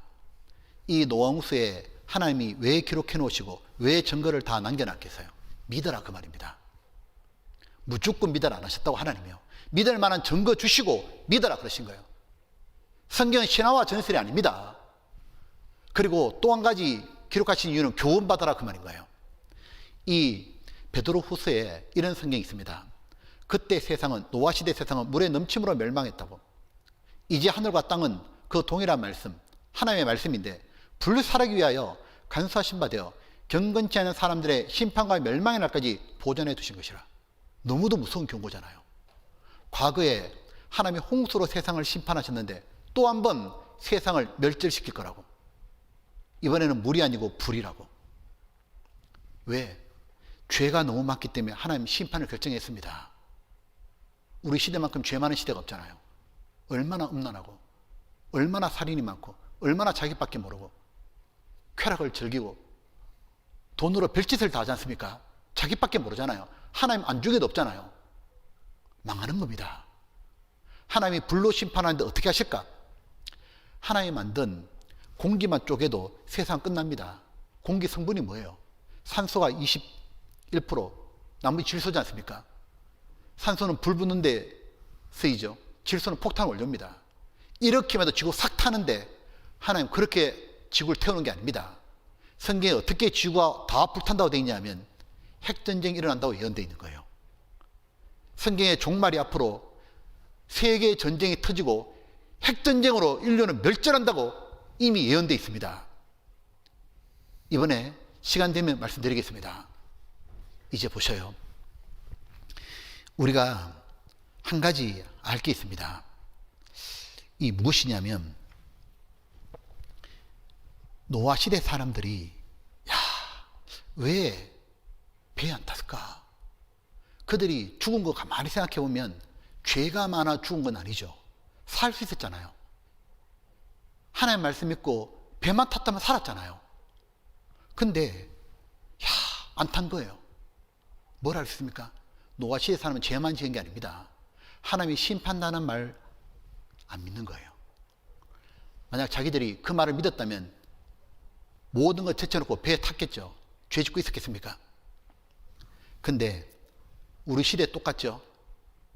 이 노아홍수에 하나님이 왜 기록해 놓으시고 왜 증거를 다 남겨놨겠어요? 믿어라 그 말입니다. 무조건 믿어라 안 하셨다고 하나님이요. 믿을 만한 증거 주시고 믿어라 그러신 거예요. 성경은 신화와 전설이 아닙니다. 그리고 또 한 가지 기록하신 이유는 교훈받아라 그 말인 거예요. 이 베드로후서에 이런 성경이 있습니다. 그때 세상은 노아시대 세상은 물의 넘침으로 멸망했다고. 이제 하늘과 땅은 그 동일한 말씀 하나님의 말씀인데 불살하기 위하여 간수하신 바 되어 경건치 않은 사람들의 심판과 멸망의 날까지 보존해 두신 것이라. 너무도 무서운 경고잖아요. 과거에 하나님이 홍수로 세상을 심판하셨는데 또 한 번 세상을 멸절시킬 거라고. 이번에는 물이 아니고 불이라고. 왜? 죄가 너무 많기 때문에 하나님 심판을 결정했습니다. 우리 시대만큼 죄 많은 시대가 없잖아요. 얼마나 음란하고 얼마나 살인이 많고 얼마나 자기밖에 모르고 쾌락을 즐기고 돈으로 별짓을 다 하지 않습니까? 자기밖에 모르잖아요. 하나님 안중에도 없잖아요. 망하는 겁니다. 하나님이 불로 심판하는데 어떻게 하실까? 하나님 만든 공기만 쪼개도 세상 끝납니다. 공기 성분이 뭐예요? 산소가 21%, 나머지 질소지 않습니까? 산소는 불 붙는 데 쓰이죠. 질소는 폭탄을 올립니다. 이렇게 해도 지구 싹 타는데 하나님 그렇게 지구를 태우는 게 아닙니다. 성경에 어떻게 지구가 다 불탄다고 되어 있냐면 핵전쟁이 일어난다고 예언되어 있는 거예요. 성경의 종말이 앞으로 세계 전쟁이 터지고 핵전쟁으로 인류는 멸절한다고 이미 예언되어 있습니다. 이번에 시간 되면 말씀드리겠습니다. 이제 보셔요. 우리가 한 가지 알 게 있습니다. 이 무엇이냐면 노아 시대 사람들이 왜 배에 안 탔을까? 그들이 죽은 거 가만히 생각해 보면 죄가 많아 죽은 건 아니죠. 살 수 있었잖아요. 하나님 말씀 믿고 배만 탔다면 살았잖아요. 근데 안 탄 거예요. 뭘 할 수 있습니까? 노아 시대 사람은 죄만 지은 게 아닙니다. 하나님이 심판다는 말 안 믿는 거예요. 만약 자기들이 그 말을 믿었다면 모든 걸 제쳐놓고 배에 탔겠죠. 죄 짓고 있었겠습니까? 근데 우리 시대 똑같죠.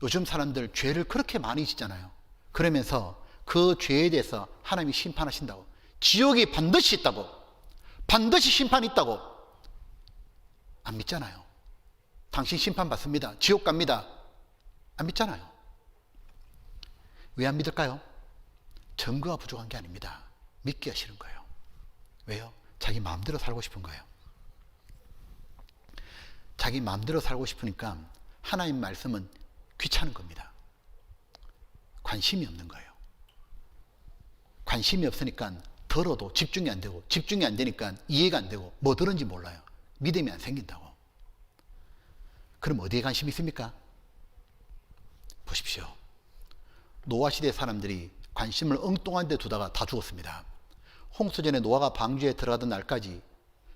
요즘 사람들 죄를 그렇게 많이 짓잖아요. 그러면서 그 죄에 대해서 하나님이 심판하신다고. 지옥이 반드시 있다고. 반드시 심판이 있다고. 안 믿잖아요. 당신 심판 받습니다. 지옥 갑니다. 안 믿잖아요. 왜 안 믿을까요? 증거가 부족한 게 아닙니다. 믿기가 싫은 거예요. 왜요? 자기 마음대로 살고 싶은 거예요. 자기 마음대로 살고 싶으니까 하나님 말씀은 귀찮은 겁니다. 관심이 없는 거예요. 관심이 없으니까 들어도 집중이 안 되고, 집중이 안 되니까 이해가 안 되고, 뭐 들은지 몰라요. 믿음이 안 생긴다고. 그럼 어디에 관심이 있습니까? 보십시오. 노아 시대 사람들이 관심을 엉뚱한 데 두다가 다 죽었습니다. 홍수 전에 노아가 방주에 들어가던 날까지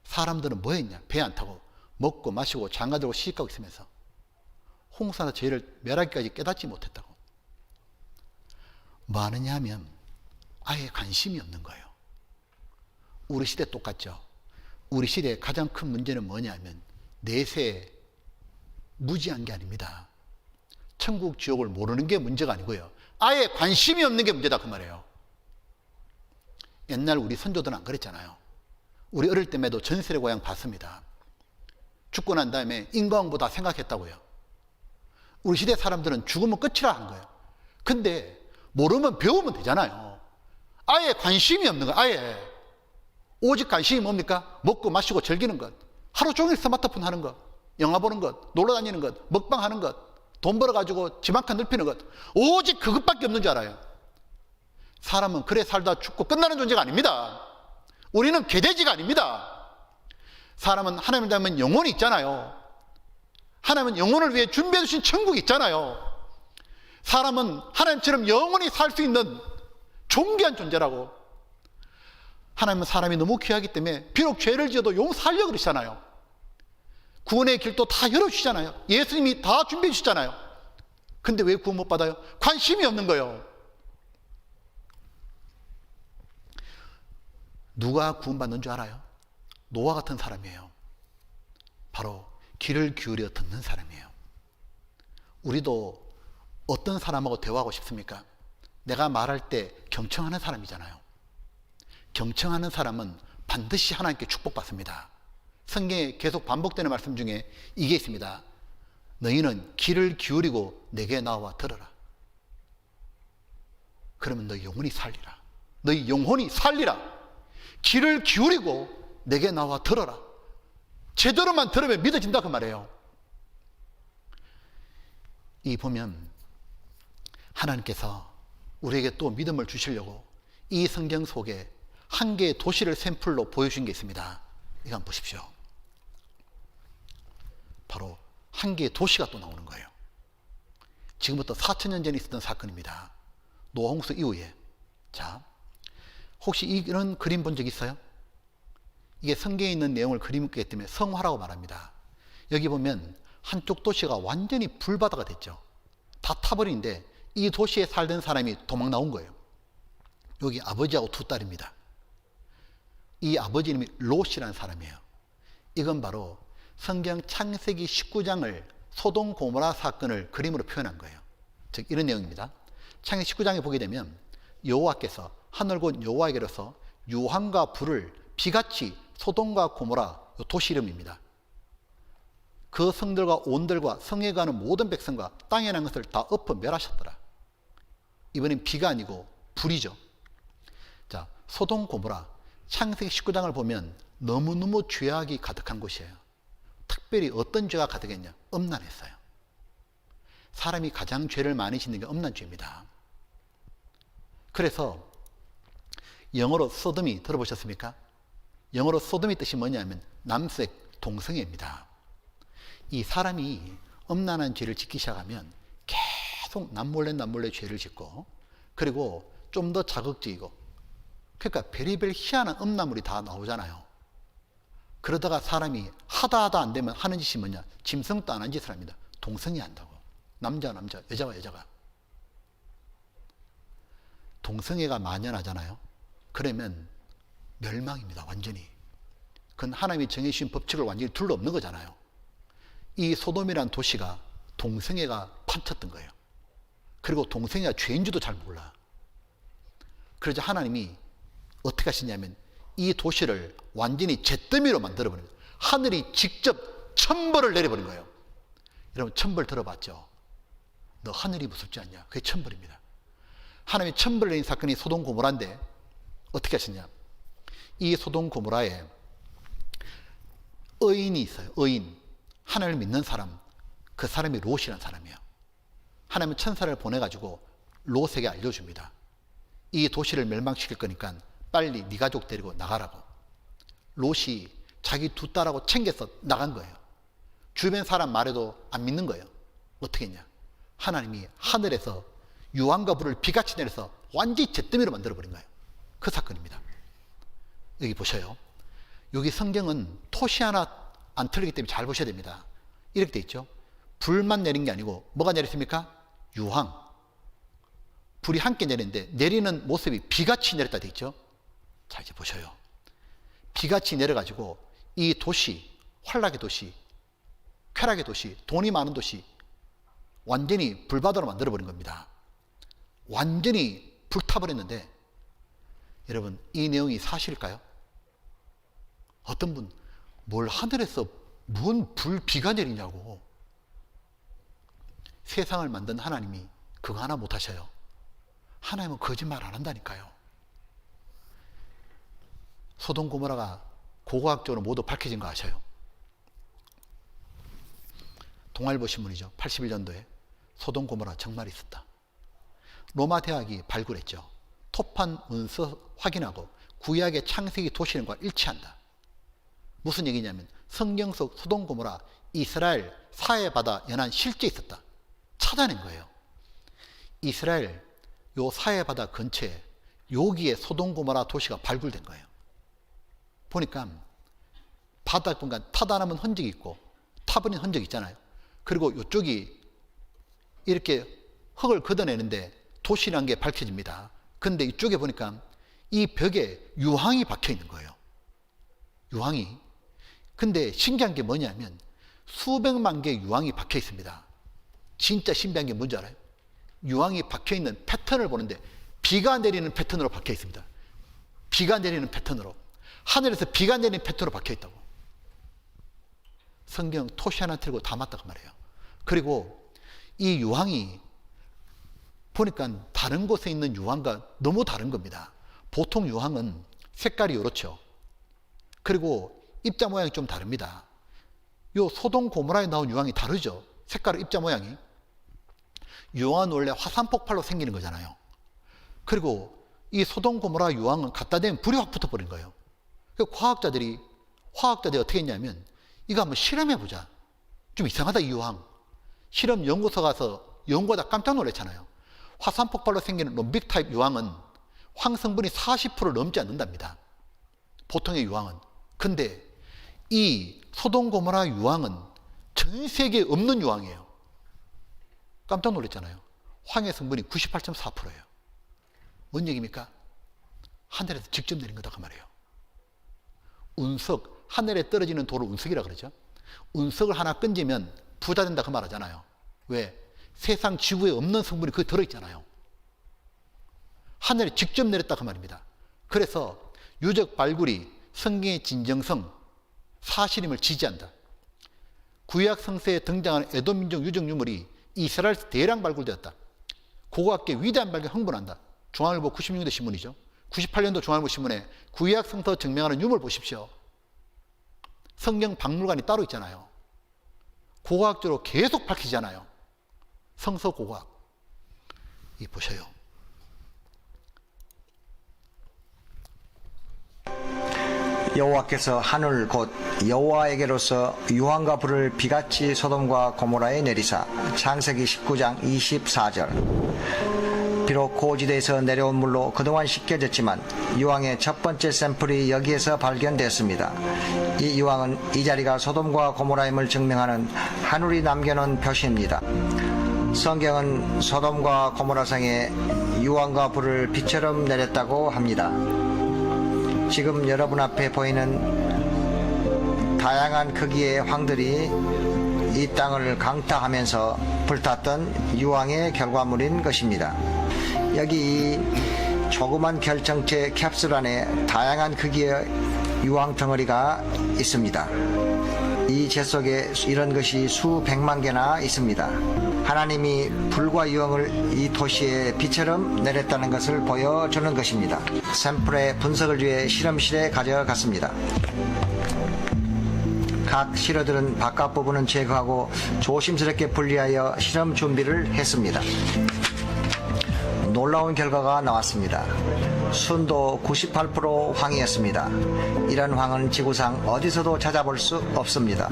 사람들은 뭐 했냐? 배 안 타고 먹고 마시고 장가들고 시집가고 있으면서 홍수나 죄를 멸하기까지 깨닫지 못했다고. 뭐 하느냐 하면 아예 관심이 없는 거예요. 우리 시대 똑같죠. 우리 시대의 가장 큰 문제는 뭐냐면 내세에 무지한 게 아닙니다. 천국 지옥을 모르는 게 문제가 아니고요. 아예 관심이 없는 게 문제다 그 말이에요. 옛날 우리 선조들은 안 그랬잖아요. 우리 어릴 때에도 전설의 고향 봤습니다. 죽고 난 다음에 인과응보 다 생각했다고요. 우리 시대 사람들은 죽으면 끝이라 한 거예요. 근데 모르면 배우면 되잖아요. 아예 관심이 없는 거예요. 아예. 오직 관심이 뭡니까? 먹고 마시고 즐기는 것. 하루 종일 스마트폰 하는 것. 영화 보는 것. 놀러 다니는 것. 먹방하는 것. 돈 벌어가지고 집 한 칸 넓히는 것. 오직 그것밖에 없는 줄 알아요. 사람은 그래 살다 죽고 끝나는 존재가 아닙니다. 우리는 개돼지가 아닙니다. 사람은 하나님을 닮은 영혼이 있잖아요. 하나님은 영혼을 위해 준비해 주신 천국이 있잖아요. 사람은 하나님처럼 영원히 살 수 있는 존귀한 존재라고. 하나님은 사람이 너무 귀하기 때문에 비록 죄를 지어도 용서하려고 그러시잖아요. 구원의 길도 다 열어주시잖아요. 예수님이 다 준비해 주시잖아요. 근데 왜 구원 못 받아요? 관심이 없는 거예요. 누가 구원받는 줄 알아요? 노아 같은 사람이에요. 바로 귀를 기울여 듣는 사람이에요. 우리도 어떤 사람하고 대화하고 싶습니까? 내가 말할 때 경청하는 사람이잖아요. 경청하는 사람은 반드시 하나님께 축복받습니다. 성경에 계속 반복되는 말씀 중에 이게 있습니다. 너희는 귀를 기울이고 내게 나와 들어라. 그러면 너희 영혼이 살리라. 너희 영혼이 살리라. 귀를 기울이고 내게 나와 들어라. 제대로만 들으면 믿어진다 그 말이에요. 이 보면 하나님께서 우리에게 또 믿음을 주시려고 이 성경 속에 한 개의 도시를 샘플로 보여준 게 있습니다. 이거 한번 보십시오. 바로 한 개의 도시가 또 나오는 거예요. 지금부터 4,000년 전에 있었던 사건입니다. 노아 홍수 이후에. 자, 혹시 이런 그림 본 적 있어요? 이게 성경에 있는 내용을 그림했기 때문에 성화라고 말합니다. 여기 보면 한쪽 도시가 완전히 불바다가 됐죠. 다 타버리는데 이 도시에 살던 사람이 도망 나온 거예요. 여기 아버지하고 두 딸입니다. 이 아버지 이름이 롯이라는 사람이에요. 이건 바로 성경 창세기 19장을 소돔 고모라 사건을 그림으로 표현한 거예요. 즉 이런 내용입니다. 창세기 19장에 보게 되면 여호와께서 하늘 곧 여호와에게로서 유황과 불을 비같이 소돔과 고모라 도시 이름입니다. 그 성들과 온들과 성에 가는 모든 백성과 땅에 난 것을 다 엎어 멸하셨더라. 이번엔 비가 아니고 불이죠. 자, 소돔 고모라 창세기 19장을 보면 너무너무 죄악이 가득한 곳이에요. 특별히 어떤 죄가 가득했냐? 음란했어요. 사람이 가장 죄를 많이 짓는 게 음란죄입니다. 그래서 영어로 소돔이 들어보셨습니까? 영어로 소돔의 뜻이 뭐냐면 남색 동성애입니다. 이 사람이 음란한 죄를 짓기 시작하면 계속 남몰래 죄를 짓고, 그리고 좀 더 자극적이고, 그러니까 별의별 희한한 음란물이 다 나오잖아요. 그러다가 사람이 하다 안 되면 하는 짓이 뭐냐? 짐승도 안 한 짓을 합니다. 동성애 한다고. 남자와 남자, 여자와 여자가. 동성애가 만연하잖아요. 그러면 멸망입니다. 완전히. 그건 하나님이 정해주신 법칙을 완전히 둘러엎는 거잖아요. 이 소돔이라는 도시가 동성애가 판쳤던 거예요. 그리고 동성애가 죄인 줄도 잘 몰라. 그래서 하나님이 어떻게 하시냐면 이 도시를 완전히 잿더미로 만들어버린 거예요. 하늘이 직접 천벌을 내려버린 거예요. 여러분 천벌 들어봤죠? 너 하늘이 무섭지 않냐? 그게 천벌입니다. 하나님이 천벌을 내린 사건이 소돔 고모라인데 어떻게 하셨냐? 이 소돔 고모라에 의인이 있어요. 의인. 하나님을 믿는 사람. 그 사람이 롯이라는 사람이에요. 하나님은 천사를 보내가지고 롯에게 알려줍니다. 이 도시를 멸망시킬 거니까 빨리 네 가족 데리고 나가라고. 롯이 자기 두 딸하고 챙겨서 나간 거예요. 주변 사람 말해도 안 믿는 거예요. 어떻게 했냐? 하나님이 하늘에서 유황과 불을 비같이 내려서 완전히 잿더미로 만들어버린 거예요. 그 사건입니다. 여기 보셔요. 여기 성경은 토시 하나 안 틀리기 때문에 잘 보셔야 됩니다. 이렇게 돼 있죠. 불만 내린 게 아니고 뭐가 내렸습니까? 유황. 불이 함께 내리는데 내리는 모습이 비같이 내렸다 돼 있죠. 자, 이제 보셔요. 비같이 내려가지고 이 도시, 환락의 도시, 쾌락의 도시, 돈이 많은 도시 완전히 불바다로 만들어버린 겁니다. 완전히 불타버렸는데 여러분 이 내용이 사실일까요? 어떤 분 뭘 하늘에서 뭔 비가 내리냐고. 세상을 만든 하나님이 그거 하나 못하셔요. 하나님은 거짓말 안 한다니까요. 소돔 고모라가 고고학적으로 모두 밝혀진 거 아셔요? 동아일보 신문이죠. 81년도에 소돔 고모라 정말 있었다. 로마 대학이 발굴했죠. 토판 원서 확인하고 구약의 창세기 도시령과 일치한다. 무슨 얘기냐면 성경 속 소돔 고모라 이스라엘 사해바다 연안 실제 있었다. 찾아낸 거예요. 이스라엘 요 사해바다 근처에 여기에 소돔 고모라 도시가 발굴된 거예요. 보니까 바다 공간 타다 남은 흔적이 있고 타버린 흔적이 있잖아요. 그리고 이쪽이 이렇게 흙을 걷어내는데 도시라는 게 밝혀집니다. 근데 이쪽에 보니까 이 벽에 유황이 박혀 있는 거예요. 유황이. 근데 신기한 게 뭐냐면 수백만 개의 유황이 박혀 있습니다. 진짜 신비한 게 뭔지 알아요? 유황이 박혀 있는 패턴을 보는데 비가 내리는 패턴으로 박혀 있습니다. 비가 내리는 패턴으로. 하늘에서 비가 내리는 패턴으로 박혀 있다고. 성경 토시 하나 틀고 다 맞다고 말해요. 그리고 이 유황이 보니까 다른 곳에 있는 유황과 너무 다른 겁니다. 보통 유황은 색깔이 이렇죠. 그리고 입자 모양이 좀 다릅니다. 요 소돔 고모라에 나온 유황이 다르죠. 색깔, 입자 모양이. 유황은 원래 화산 폭발로 생기는 거잖아요. 그리고 이 소돔 고모라 유황은 갖다 대면 불이 확 붙어버린 거예요. 그래서 화학자들이 어떻게 했냐면 이거 한번 실험해보자. 좀 이상하다 이 유황. 실험 연구소 가서 연구하다 깜짝 놀랐잖아요. 화산 폭발로 생기는 롬빅 타입 유황은 황성분이 40% 넘지 않는답니다. 보통의 유황은. 근데 이 소돔 고모라 유황은 전 세계에 없는 유황이에요. 깜짝 놀랐잖아요. 황의 성분이 98.4%예요. 뭔 얘기입니까? 하늘에서 직접 내린 거다 그 말이에요. 운석, 하늘에 떨어지는 돌을 운석이라 그러죠. 운석을 하나 건지면 부자 된다 그 말하잖아요. 왜? 세상 지구에 없는 성분이 거기 들어있잖아요. 하늘에 직접 내렸다 그 말입니다. 그래서 유적 발굴이 성경의 진정성, 사실임을 지지한다. 구약 성서에 등장하는 에돔 민족 유적 유물이 이스라엘에서 대량 발굴되었다. 고고학계 위대한 발견 흥분한다. 중앙일보 96년도 신문이죠. 98년도 중앙일보 신문에 구약 성서 증명하는 유물 보십시오. 성경 박물관이 따로 있잖아요. 고고학적으로 계속 밝히잖아요. 성서 고고학. 이 보셔요. 여호와께서 하늘 곧 여호와에게로서 유황과 불을 비같이 소돔과 고모라에 내리사. 창세기 19장 24절. 비록 고지대에서 내려온 물로 그동안 씻겨졌지만 유황의 첫 번째 샘플이 여기에서 발견됐습니다. 이 유황은 이 자리가 소돔과 고모라임을 증명하는 하늘이 남겨놓은 표시입니다. 성경은 소돔과 고모라성에 유황과 불을 비처럼 내렸다고 합니다. 지금 여러분 앞에 보이는 다양한 크기의 황들이 이 땅을 강타하면서 불탔던 유황의 결과물인 것입니다. 여기 이 조그만 결정체 캡슐 안에 다양한 크기의 유황 덩어리가 있습니다. 이 재 속에 이런 것이 수백만 개나 있습니다. 하나님이 불과 유황을 이 도시에 비처럼 내렸다는 것을 보여주는 것입니다. 샘플의 분석을 위해 실험실에 가져갔습니다. 각 실어들은 바깥 부분은 제거하고 조심스럽게 분리하여 실험 준비를 했습니다. 놀라운 결과가 나왔습니다. 순도 98% 황이었습니다. 이런 황은 지구상 어디서도 찾아볼 수 없습니다.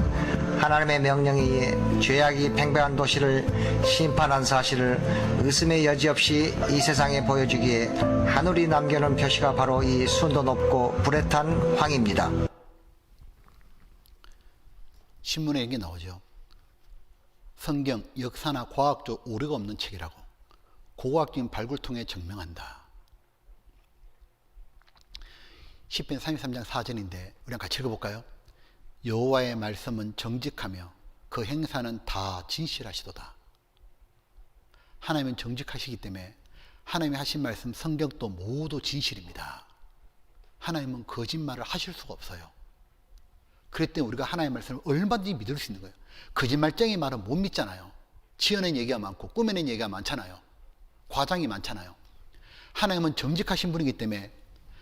하나님의 명령에 의해 죄악이 팽배한 도시를 심판한 사실을 의심의 여지 없이 이 세상에 보여주기에 하늘이 남겨놓은 표시가 바로 이 순도 높고 불에 탄 황입니다. 신문에 얘기 나오죠. 성경 역사나 과학적 오류가 없는 책이라고. 고고학적인 발굴 통해 증명한다. 시편 33장 4절인데 우리 같이 읽어볼까요? 여호와의 말씀은 정직하며 그 행사는 다 진실하시도다. 하나님은 정직하시기 때문에 하나님이 하신 말씀 성경도 모두 진실입니다. 하나님은 거짓말을 하실 수가 없어요. 그렇기 때문에 우리가 하나님의 말씀을 얼마든지 믿을 수 있는 거예요. 거짓말쟁이 말은 못 믿잖아요. 지어낸 얘기가 많고 꾸며낸 얘기가 많잖아요. 과장이 많잖아요. 하나님은 정직하신 분이기 때문에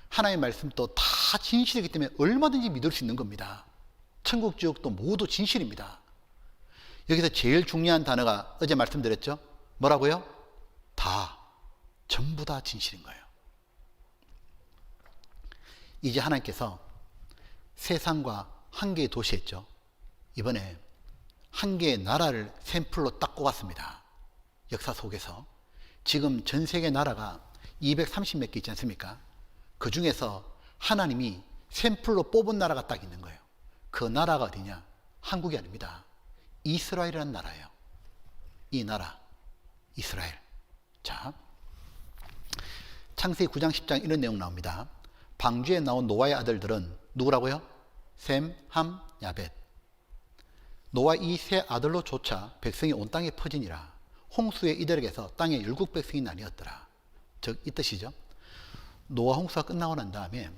하나님의 말씀도 다 진실이기 때문에 얼마든지 믿을 수 있는 겁니다. 천국 지옥도 모두 진실입니다. 여기서 제일 중요한 단어가 어제 말씀드렸죠? 뭐라고요? 다, 전부 다 진실인 거예요. 이제 하나님께서 세상과 한 개의 도시 했죠. 이번에 한 개의 나라를 샘플로 딱 꼽았습니다. 역사 속에서. 지금 전 세계 나라가 230 몇 개 있지 않습니까? 그 중에서 하나님이 샘플로 뽑은 나라가 딱 있는 거예요. 그 나라가 어디냐? 한국이 아닙니다. 이스라엘이라는 나라예요. 이 나라, 이스라엘. 자, 창세기 9장 10장 이런 내용 나옵니다. 방주에 나온 노아의 아들들은 누구라고요? 셈, 함, 야벳. 노아 이 세 아들로 조차 백성이 온 땅에 퍼지니라. 홍수의 이들에게서 땅의 율국 백성이 나뉘었더라. 즉 이 뜻이죠. 노아 홍수가 끝나고 난 다음에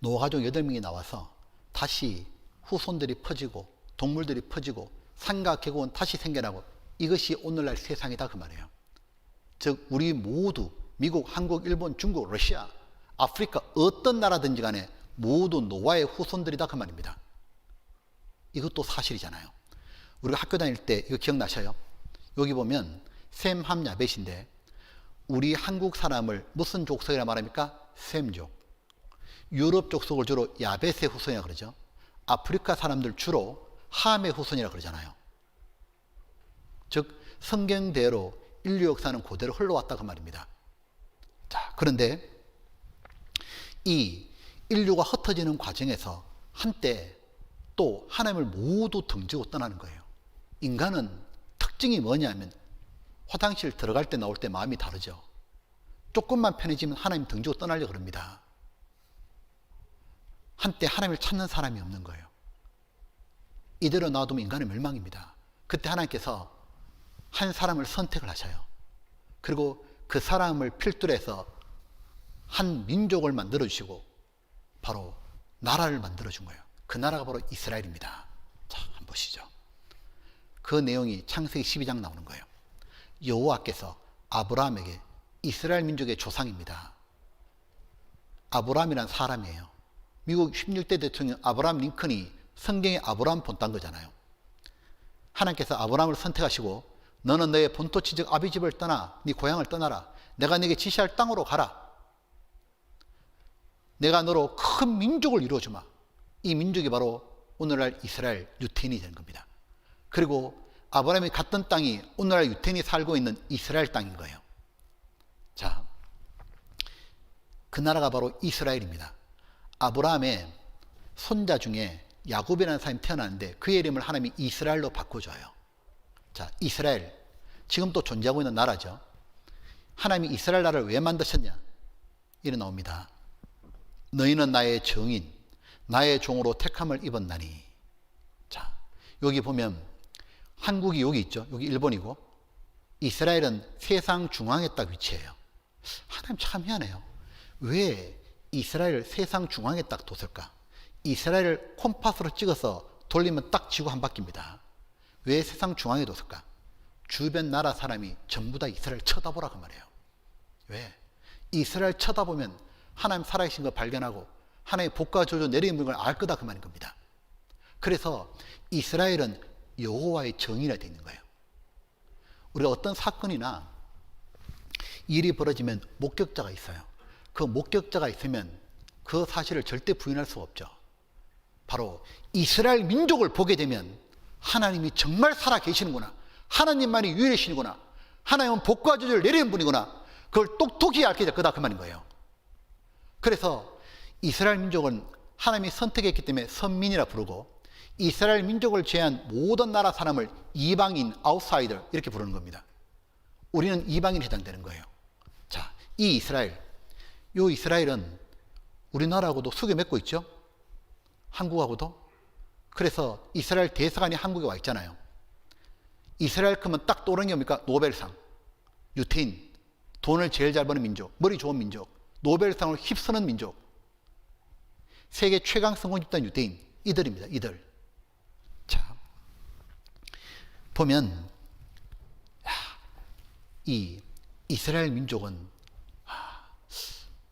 노아 가족 8명이 나와서 다시 후손들이 퍼지고 동물들이 퍼지고 산과 계곡은 다시 생겨나고 이것이 오늘날 세상이다 그 말이에요. 즉 우리 모두 미국, 한국, 일본, 중국, 러시아, 아프리카 어떤 나라든지 간에 모두 노아의 후손들이다 그 말입니다. 이것도 사실이잖아요. 우리가 학교 다닐 때 이거 기억나셔요? 여기 보면 셈, 함, 야벳인데 우리 한국 사람을 무슨 족속이라 말합니까? 셈족. 유럽 족속을 주로 야벳의 후손이라 그러죠. 아프리카 사람들 주로 함의 후손이라 그러잖아요. 즉 성경대로 인류 역사는 그대로 흘러왔다 그 말입니다. 자, 그런데 이 인류가 흩어지는 과정에서 한때 또 하나님을 모두 등지고 떠나는 거예요. 인간은 특징이 뭐냐면 화장실 들어갈 때 나올 때 마음이 다르죠. 조금만 편해지면 하나님 등지고 떠나려고 그럽니다. 한때 하나님을 찾는 사람이 없는 거예요. 이대로 놔두면 인간은 멸망입니다. 그때 하나님께서 한 사람을 선택을 하셔요. 그리고 그 사람을 필두로 해서 한 민족을 만들어 주시고 바로 나라를 만들어 준 거예요. 그 나라가 바로 이스라엘입니다. 자, 한번 보시죠. 그 내용이 창세기 12장 나오는 거예요. 여호와께서 아브라함에게 이스라엘 민족의 조상입니다. 아브라함이란 사람이에요. 미국 16대 대통령 아브라함 링컨이 성경에 아브라함 본딴 거잖아요. 하나님께서 아브라함을 선택하시고 너는 너의 본토 즉 아비 집을 떠나 네 고향을 떠나라. 내가 네게 지시할 땅으로 가라. 내가 너로 큰 민족을 이루어주마. 이 민족이 바로 오늘날 이스라엘 유태인이 되는 겁니다. 그리고 아브라함이 갔던 땅이 오늘날 유태인이 살고 있는 이스라엘 땅인 거예요. 자, 그 나라가 바로 이스라엘입니다. 아브라함의 손자 중에 야곱이라는 사람이 태어났는데 그의 이름을 하나님이 이스라엘로 바꿔줘요. 자, 이스라엘 지금도 존재하고 있는 나라죠. 하나님이 이스라엘 나라를 왜 만드셨냐? 이래 나옵니다. 너희는 나의 정인 나의 종으로 택함을 입었나니. 자, 여기 보면 한국이 여기 있죠. 여기 일본이고 이스라엘은 세상 중앙에 딱 위치해요. 하나님 참 희한해요. 왜 이스라엘을 세상 중앙에 딱 뒀을까? 이스라엘을 콤파스로 찍어서 돌리면 딱 지구 한 바퀴입니다. 왜 세상 중앙에 뒀을까? 주변 나라 사람이 전부 다 이스라엘 쳐다보라고 말해요. 왜? 이스라엘 쳐다보면 하나님 살아계신 걸 발견하고 하나님의 복과 저주 내리는 걸 알 거다 그 말인 겁니다. 그래서 이스라엘은 여호와의 정의라 되어 있는 거예요. 우리가 어떤 사건이나 일이 벌어지면 목격자가 있어요. 그 목격자가 있으면 그 사실을 절대 부인할 수가 없죠. 바로 이스라엘 민족을 보게 되면 하나님이 정말 살아 계시는구나. 하나님만이 유일하시는구나. 하나님은 복과 저주를 내리는 분이구나. 그걸 똑똑히 알게 될 거다 그 말인 거예요. 그래서 이스라엘 민족은 하나님이 선택했기 때문에 선민이라 부르고 이스라엘 민족을 제한 모든 나라 사람을 이방인, 아웃사이더 이렇게 부르는 겁니다. 우리는 이방인에 해당되는 거예요. 자, 이 이스라엘, 이 이스라엘은 우리나라하고도 수교 맺고 있죠. 한국하고도. 그래서 이스라엘 대사관이 한국에 와 있잖아요. 이스라엘 크면 딱 떠오르는 게 뭡니까? 노벨상. 유태인. 돈을 제일 잘 버는 민족. 머리 좋은 민족. 노벨상을 휩쓰는 민족. 세계 최강 성공 집단 유태인. 이들입니다. 이들. 자, 보면 이 이스라엘 민족은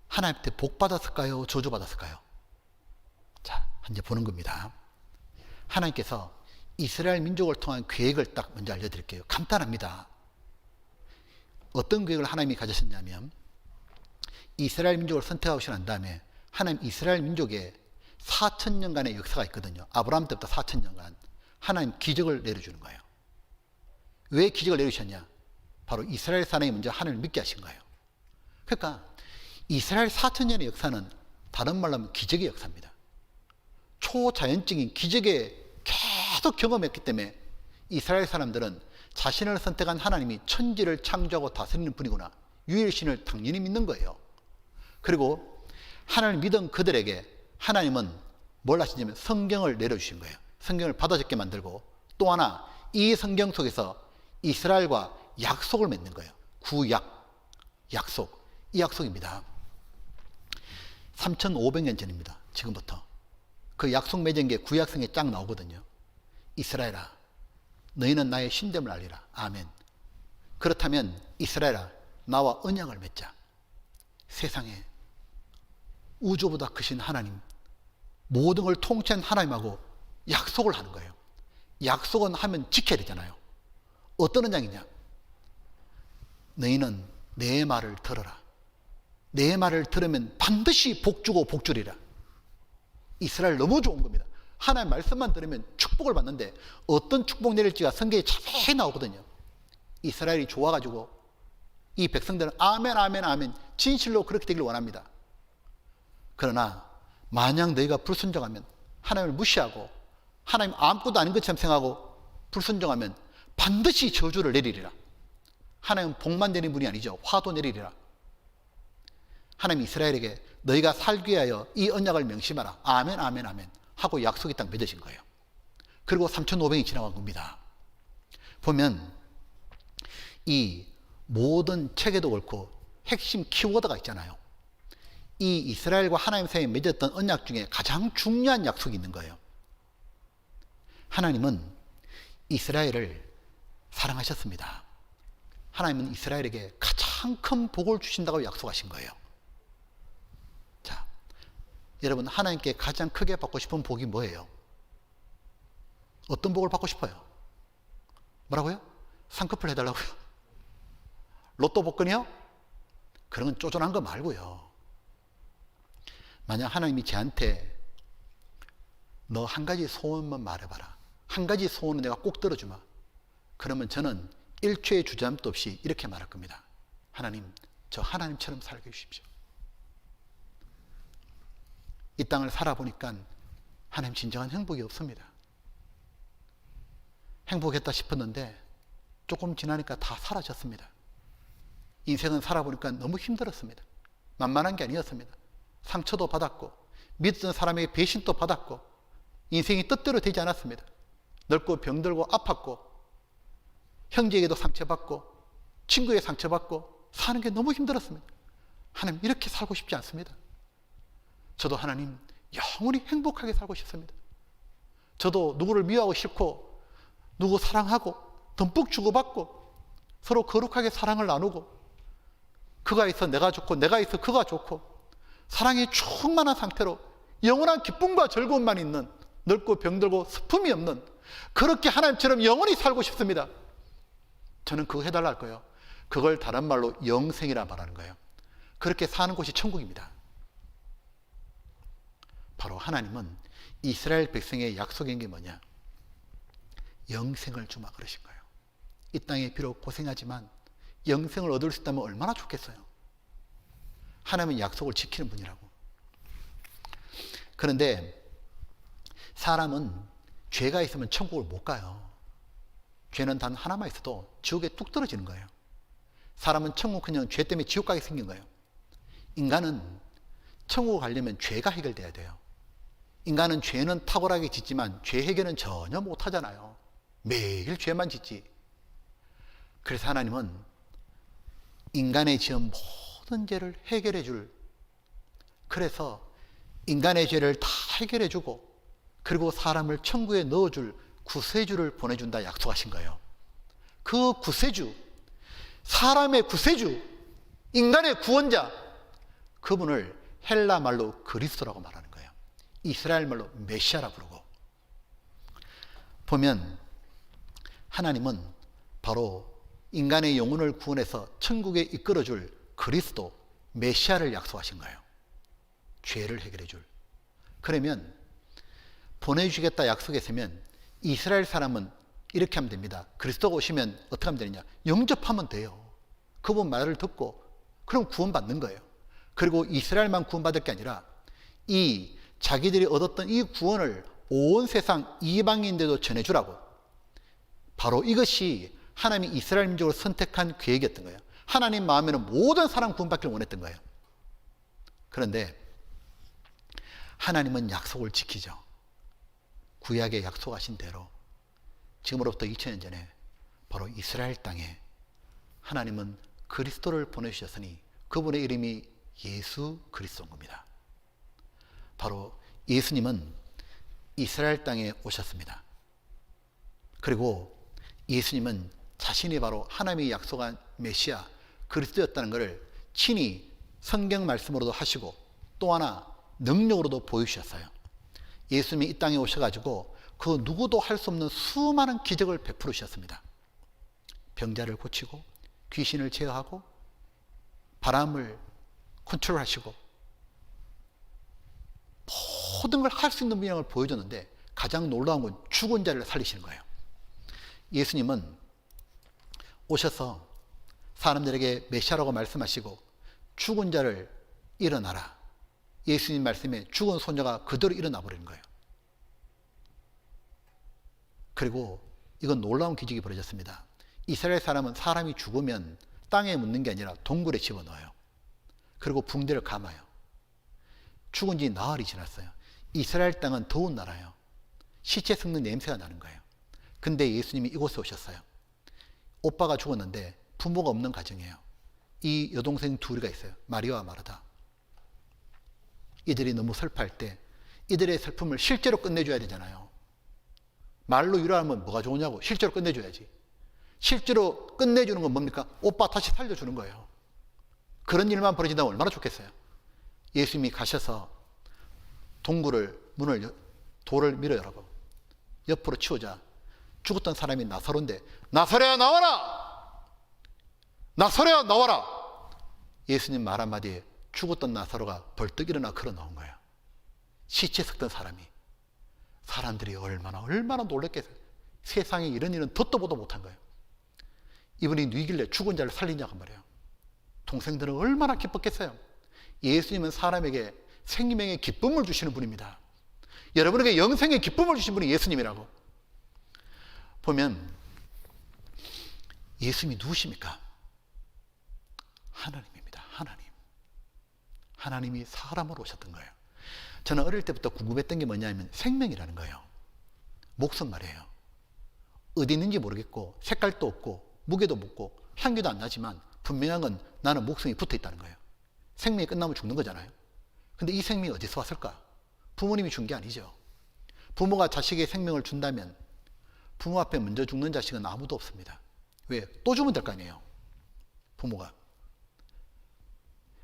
하나님한테 복 받았을까요? 저주 받았을까요? 자, 이제 보는 겁니다. 하나님께서 이스라엘 민족을 통한 계획을 딱 먼저 알려드릴게요. 간단합니다. 어떤 계획을 하나님이 가지셨냐면 이스라엘 민족을 선택하시고 난 다음에 하나님 이스라엘 민족의 4,000년간의 역사가 있거든요. 아브라함 때부터 4,000년간 하나님 기적을 내려주는 거예요. 왜 기적을 내리셨냐? 바로 이스라엘 사람이 먼저 하나님을 믿게 하신 거예요. 그러니까 이스라엘 4,000년의 역사는 다른 말로 하면 기적의 역사입니다. 초자연적인 기적에 계속 경험했기 때문에 이스라엘 사람들은 자신을 선택한 하나님이 천지를 창조하고 다스리는 분이구나, 유일신을 당연히 믿는 거예요. 그리고 하나님을 믿은 그들에게 하나님은 뭘 하시냐면 성경을 내려주신 거예요. 성경을 받아 적게 만들고, 또 하나 이 성경 속에서 이스라엘과 약속을 맺는 거예요. 구약, 약속. 이 약속입니다. 3,500년 전입니다. 지금부터. 그 약속 맺은 게 구약성에 쫙 나오거든요. 이스라엘아, 너희는 나의 신됨을 알리라. 아멘. 그렇다면 이스라엘아, 나와 언약을 맺자. 세상에 우주보다 크신 하나님, 모든 걸 통치한 하나님하고 약속을 하는 거예요. 약속은 하면 지켜야 되잖아요. 어떤 언약이냐? 너희는 내 말을 들어라. 내 말을 들으면 반드시 복주고 복주리라. 이스라엘 너무 좋은 겁니다. 하나님 말씀만 들으면 축복을 받는데 어떤 축복 내릴지가 성경에 자세히 나오거든요. 이스라엘이 좋아가지고 이 백성들은 아멘 아멘 아멘 진실로 그렇게 되길 원합니다. 그러나 만약 너희가 불순종하면, 하나님을 무시하고 하나님 아무것도 아닌 것처럼 생각하고 불순종하면 반드시 저주를 내리리라. 하나님은 복만 내리는 분이 아니죠. 화도 내리리라. 하나님 이스라엘에게 너희가 살기 위하여 이 언약을 명심하라. 아멘 아멘 아멘 하고 약속이 딱 맺어진 거예요. 그리고 3,500이 지나간 겁니다. 보면 이 모든 책에도 그렇고 핵심 키워드가 있잖아요. 이 이스라엘과 하나님 사이에 맺었던 언약 중에 가장 중요한 약속이 있는 거예요. 하나님은 이스라엘을 사랑하셨습니다. 하나님은 이스라엘에게 가장 큰 복을 주신다고 약속하신 거예요. 자, 여러분, 하나님께 가장 크게 받고 싶은 복이 뭐예요? 어떤 복을 받고 싶어요? 뭐라고요? 쌍꺼풀 해달라고요? 로또 복권이요? 그런 건 쪼잔한 거 말고요. 만약 하나님이 저한테 너 한 가지 소원만 말해봐라, 한 가지 소원은 내가 꼭 들어주마, 그러면 저는 1초의 주저함도 없이 이렇게 말할 겁니다. 하나님, 저 하나님처럼 살게 해주십시오. 이 땅을 살아보니까 하나님 진정한 행복이 없습니다. 행복했다 싶었는데 조금 지나니까 다 사라졌습니다. 인생은 살아보니까 너무 힘들었습니다. 만만한 게 아니었습니다. 상처도 받았고 믿던 사람에게 배신도 받았고 인생이 뜻대로 되지 않았습니다. 늙고 병들고 아팠고 형제에게도 상처받고 친구에게 상처받고 사는 게 너무 힘들었습니다. 하나님, 이렇게 살고 싶지 않습니다. 저도 하나님 영원히 행복하게 살고 싶습니다. 저도 누구를 미워하고 싫고 누구 사랑하고 듬뿍 주고받고 서로 거룩하게 사랑을 나누고 그가 있어 내가 좋고 내가 있어 그가 좋고 사랑이 충만한 상태로 영원한 기쁨과 즐거움만 있는, 늙고 병들고 슬픔이 없는, 그렇게 하나님처럼 영원히 살고 싶습니다. 저는 그거 해달라 할 거예요. 그걸 다른 말로 영생이라 말하는 거예요. 그렇게 사는 곳이 천국입니다. 바로 하나님은 이스라엘 백성의 약속인 게 뭐냐? 영생을 주마 그러신 거예요. 이 땅에 비록 고생하지만 영생을 얻을 수 있다면 얼마나 좋겠어요. 하나님은 약속을 지키는 분이라고. 그런데 사람은 죄가 있으면 천국을 못 가요. 죄는 단 하나만 있어도 지옥에 뚝 떨어지는 거예요. 사람은 천국 그냥 죄 때문에 지옥 가게 생긴 거예요. 인간은 천국을 가려면 죄가 해결돼야 돼요. 인간은 죄는 탁월하게 짓지만 죄 해결은 전혀 못 하잖아요. 매일 죄만 짓지. 그래서 하나님은 인간의 지은 모든 죄를 해결해 줄, 그래서 인간의 죄를 다 해결해 주고 그리고 사람을 천국에 넣어줄 구세주를 보내준다 약속하신 거예요. 그 구세주, 사람의 구세주, 인간의 구원자, 그분을 헬라 말로 그리스도라고 말하는 거예요. 이스라엘 말로 메시아라 부르고. 보면 하나님은 바로 인간의 영혼을 구원해서 천국에 이끌어줄 그리스도, 메시아를 약속하신 거예요. 죄를 해결해 줄. 그러면 보내주겠다 약속했으면 이스라엘 사람은 이렇게 하면 됩니다. 그리스도가 오시면 어떻게 하면 되느냐? 영접하면 돼요. 그분 말을 듣고 그럼 구원받는 거예요. 그리고 이스라엘만 구원받을 게 아니라 이 자기들이 얻었던 이 구원을 온 세상 이방인들도 전해주라고. 바로 이것이 하나님이 이스라엘 민족을 선택한 계획이었던 거예요. 하나님 마음에는 모든 사람 구원받기를 원했던 거예요. 그런데 하나님은 약속을 지키죠. 구약에 약속하신 대로 지금으로부터 2000년 전에 바로 이스라엘 땅에 하나님은 그리스도를 보내주셨으니 그분의 이름이 예수 그리스도인 겁니다. 바로 예수님은 이스라엘 땅에 오셨습니다. 그리고 예수님은 자신이 바로 하나님이 약속한 메시아 그리스도였다는 것을 친히 성경 말씀으로도 하시고 또 하나 능력으로도 보여주셨어요. 예수님이 이 땅에 오셔가지고 그 누구도 할 수 없는 수많은 기적을 베풀으셨습니다. 병자를 고치고 귀신을 제어하고 바람을 컨트롤하시고 모든 걸 할 수 있는 분량을 보여줬는데 가장 놀라운 건 죽은 자를 살리시는 거예요. 예수님은 오셔서 사람들에게 메시아라고 말씀하시고 죽은 자를 일어나라. 예수님 말씀에 죽은 소녀가 그대로 일어나 버리는 거예요. 그리고 이건 놀라운 기적이 벌어졌습니다. 이스라엘 사람은 사람이 죽으면 땅에 묻는 게 아니라 동굴에 집어넣어요. 그리고 붕대를 감아요. 죽은 지 나흘이 지났어요. 이스라엘 땅은 더운 나라예요. 시체 썩는 냄새가 나는 거예요. 근데 예수님이 이곳에 오셨어요. 오빠가 죽었는데 부모가 없는 가정이에요. 이 여동생 둘이가 있어요. 마리아와 마르다. 이들이 너무 슬퍼할 때 이들의 슬픔을 실제로 끝내줘야 되잖아요. 말로 위로하면 뭐가 좋으냐고. 실제로 끝내줘야지. 실제로 끝내주는 건 뭡니까? 오빠 다시 살려주는 거예요. 그런 일만 벌어진다면 얼마나 좋겠어요. 예수님이 가셔서 돌을 밀어 열어보고 옆으로 치우자 죽었던 사람이 나사로인데 나사로야 나와라! 나사로야 나와라! 예수님 말 한마디에 죽었던 나사로가 벌떡 일어나 걸어 나온 거예요. 시체 섞던 사람들이 얼마나 놀랬겠어요. 세상에 이런 일은 듣도 보도 못한 거예요. 이분이 누이길래 죽은 자를 살리냐고 말이에요. 동생들은 얼마나 기뻤겠어요. 예수님은 사람에게 생명의 기쁨을 주시는 분입니다. 여러분에게 영생의 기쁨을 주신 분이 예수님이라고. 보면 예수님이 누구십니까? 하나님입니다. 하나님이 사람으로 오셨던 거예요. 저는 어릴 때부터 궁금했던 게 뭐냐면 생명이라는 거예요. 목숨 말이에요. 어디 있는지 모르겠고 색깔도 없고 무게도 없고 향기도 안 나지만 분명한 건 나는 목숨이 붙어 있다는 거예요. 생명이 끝나면 죽는 거잖아요. 근데 이 생명이 어디서 왔을까? 부모님이 준 게 아니죠. 부모가 자식의 생명을 준다면 부모 앞에 먼저 죽는 자식은 아무도 없습니다. 왜? 또 주면 될 거 아니에요. 부모가.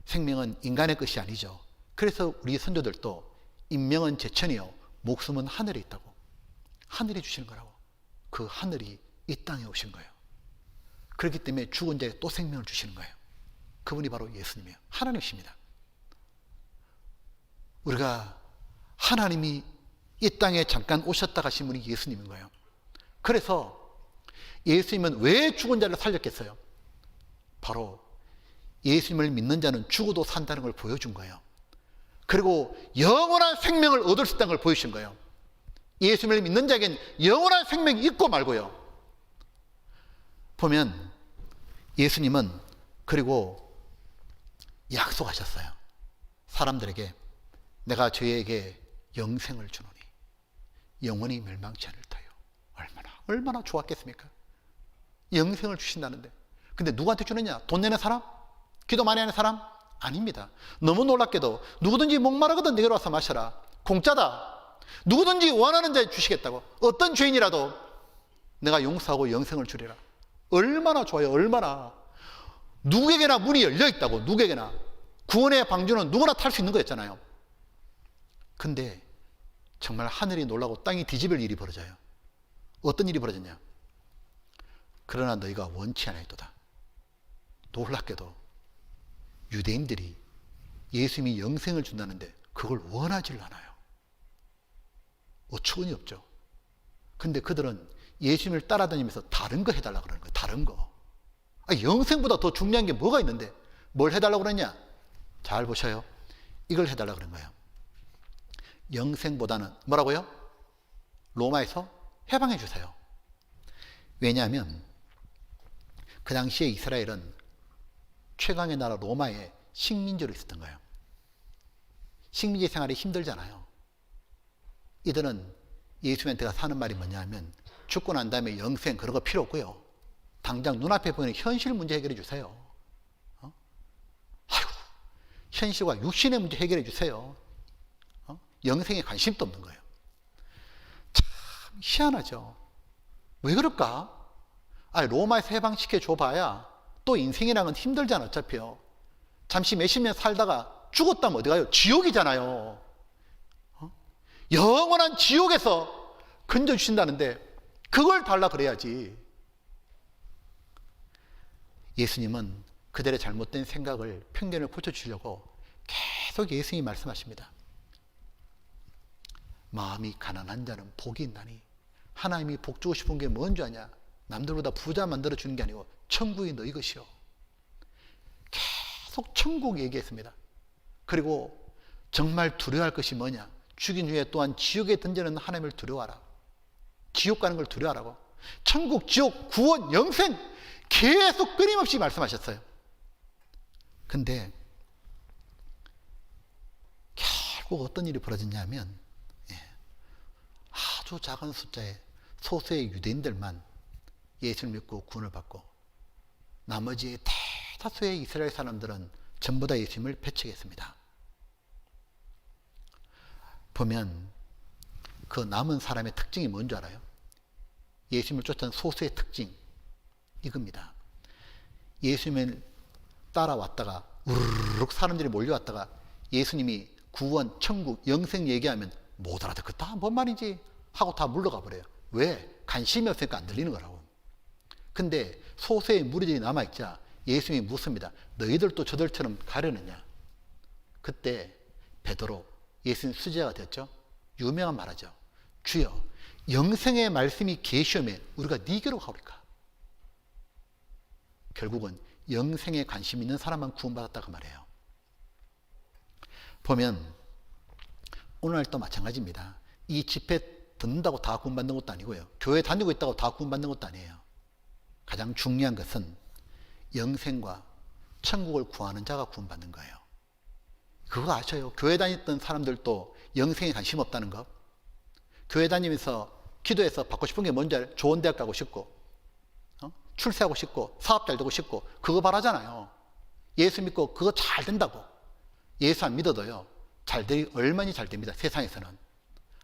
생명은 인간의 것이 아니죠. 그래서 우리 선조들도 인명은 제천이요 목숨은 하늘에 있다고. 하늘이 주시는 거라고. 그 하늘이 이 땅에 오신 거예요. 그렇기 때문에 죽은 자에 또 생명을 주시는 거예요. 그분이 바로 예수님이에요. 하나님이십니다. 우리가 하나님이 이 땅에 잠깐 오셨다 가신 분이 예수님인 거예요. 그래서 예수님은 왜 죽은 자를 살렸겠어요? 바로 예수님을 믿는 자는 죽어도 산다는 걸 보여준 거예요. 그리고 영원한 생명을 얻을 수 있다는 걸 보여주신 거예요. 예수님을 믿는 자에겐 영원한 생명이 있고 말고요. 보면 예수님은 그리고 약속하셨어요. 사람들에게 내가 저희에게 영생을 주노니 영원히 멸망치 않을 터요. 얼마나 좋았겠습니까? 영생을 주신다는데. 근데 누구한테 주느냐? 돈 내는 사람? 기도 많이 하는 사람? 아닙니다. 너무 놀랍게도 누구든지 목마르거든 내게로 와서 마셔라. 공짜다. 누구든지 원하는 자에 주시겠다고. 어떤 죄인이라도 내가 용서하고 영생을 주리라. 얼마나 좋아요. 얼마나. 누구에게나 문이 열려 있다고. 누구에게나. 구원의 방주는 누구나 탈 수 있는 거였잖아요. 근데 정말 하늘이 놀라고 땅이 뒤집을 일이 벌어져요. 어떤 일이 벌어졌냐? 그러나 너희가 원치 않아있도다. 놀랍게도 유대인들이 예수님이 영생을 준다는데 그걸 원하질 않아요. 어처구니 없죠. 근데 그들은 예수님을 따라다니면서 다른 거 해달라고 그러는 거예요. 다른 거. 영생보다 더 중요한 게 뭐가 있는데 뭘 해달라고 그러냐? 잘 보셔요. 이걸 해달라고 그런 거예요. 영생보다는 뭐라고요? 로마에서 해방해 주세요. 왜냐하면 그 당시에 이스라엘은 최강의 나라 로마의 식민지로 있었던 거예요. 식민지 생활이 힘들잖아요. 이들은 예수님한테 사는 말이 뭐냐면 죽고 난 다음에 영생 그런 거 필요 없고요. 당장 눈앞에 보이는 현실 문제 해결해 주세요. 아이고, 현실과 육신의 문제 해결해 주세요. 영생에 관심도 없는 거예요. 참 희한하죠. 왜 그럴까? 로마에서 해방시켜 줘봐야 또 인생이라는 건 힘들잖아. 어차피요. 잠시 몇십 년 살다가 죽었다면 어디 가요? 지옥이잖아요. 영원한 지옥에서 건져주신다는데 그걸 달라 그래야지. 예수님은 그들의 잘못된 생각을, 편견을 고쳐주려고 계속 예수님이 말씀하십니다. 마음이 가난한 자는 복이 있나니. 하나님이 복 주고 싶은 게 뭔 줄 아냐? 남들보다 부자 만들어주는 게 아니고 천국이 너희 것이요. 계속 천국 얘기했습니다. 그리고 정말 두려워할 것이 뭐냐? 죽인 후에 또한 지옥에 던지는 하나님을 두려워하라. 지옥 가는 걸 두려워하라고. 천국, 지옥, 구원, 영생 계속 끊임없이 말씀하셨어요. 근데 결국 어떤 일이 벌어졌냐면 아주 작은 숫자의 소수의 유대인들만 예수를 믿고 구원을 받고 나머지 대다수의 이스라엘 사람들은 전부 다 예수님을 배척했습니다. 보면 그 남은 사람의 특징이 뭔지 알아요? 예수님을 쫓던 소수의 특징 이겁니다. 예수님을 따라왔다가 우르르 사람들이 몰려왔다가 예수님이 구원, 천국, 영생 얘기하면 못 알아듣겠다. 뭔 말인지 하고 다 물러가 버려요. 왜? 관심이 없으니까 안 들리는 거라고. 근데 소수의 무리들이 남아있자 예수님이 묻습니다. 너희들도 저들처럼 가려느냐? 그때 베드로, 예수님 수제자가 되었죠. 유명한 말하죠. 주여, 영생의 말씀이 계시오매 우리가 네 귀로 가오리까? 결국은 영생에 관심 있는 사람만 구원받았다고 말해요. 보면 오늘날도 마찬가지입니다. 이 집회 듣는다고 다 구원받는 것도 아니고요. 교회 다니고 있다고 다 구원받는 것도 아니에요. 가장 중요한 것은 영생과 천국을 구하는 자가 구원받는 거예요. 그거 아셔요? 교회 다녔던 사람들도 영생에 관심 없다는 거. 교회 다니면서 기도해서 받고 싶은 게 뭔지 알아요? 좋은 대학 가고 싶고 출세하고 싶고 사업 잘 되고 싶고 그거 바라잖아요. 예수 믿고 그거 잘 된다고. 예수 안 믿어도요. 얼마나 잘 됩니다. 세상에서는.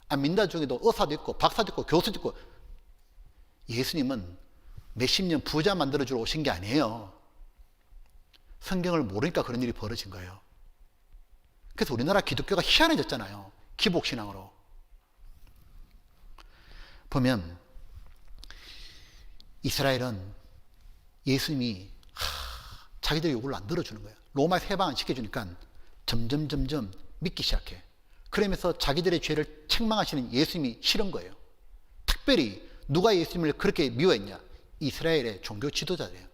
안 믿는 중에도 의사도 있고 박사도 있고 교수도 있고. 예수님은 몇십 년 부자 만들어주러 오신 게 아니에요. 성경을 모르니까 그런 일이 벌어진 거예요. 그래서 우리나라 기독교가 희한해졌잖아요. 기복신앙으로. 보면 이스라엘은 예수님이 자기들의 요구를 안 들어주는 거예요. 로마에서 해방 안 시켜주니까 점점 믿기 시작해. 그러면서 자기들의 죄를 책망하시는 예수님이 싫은 거예요. 특별히 누가 예수님을 그렇게 미워했냐? 이스라엘의 종교 지도자들이에요.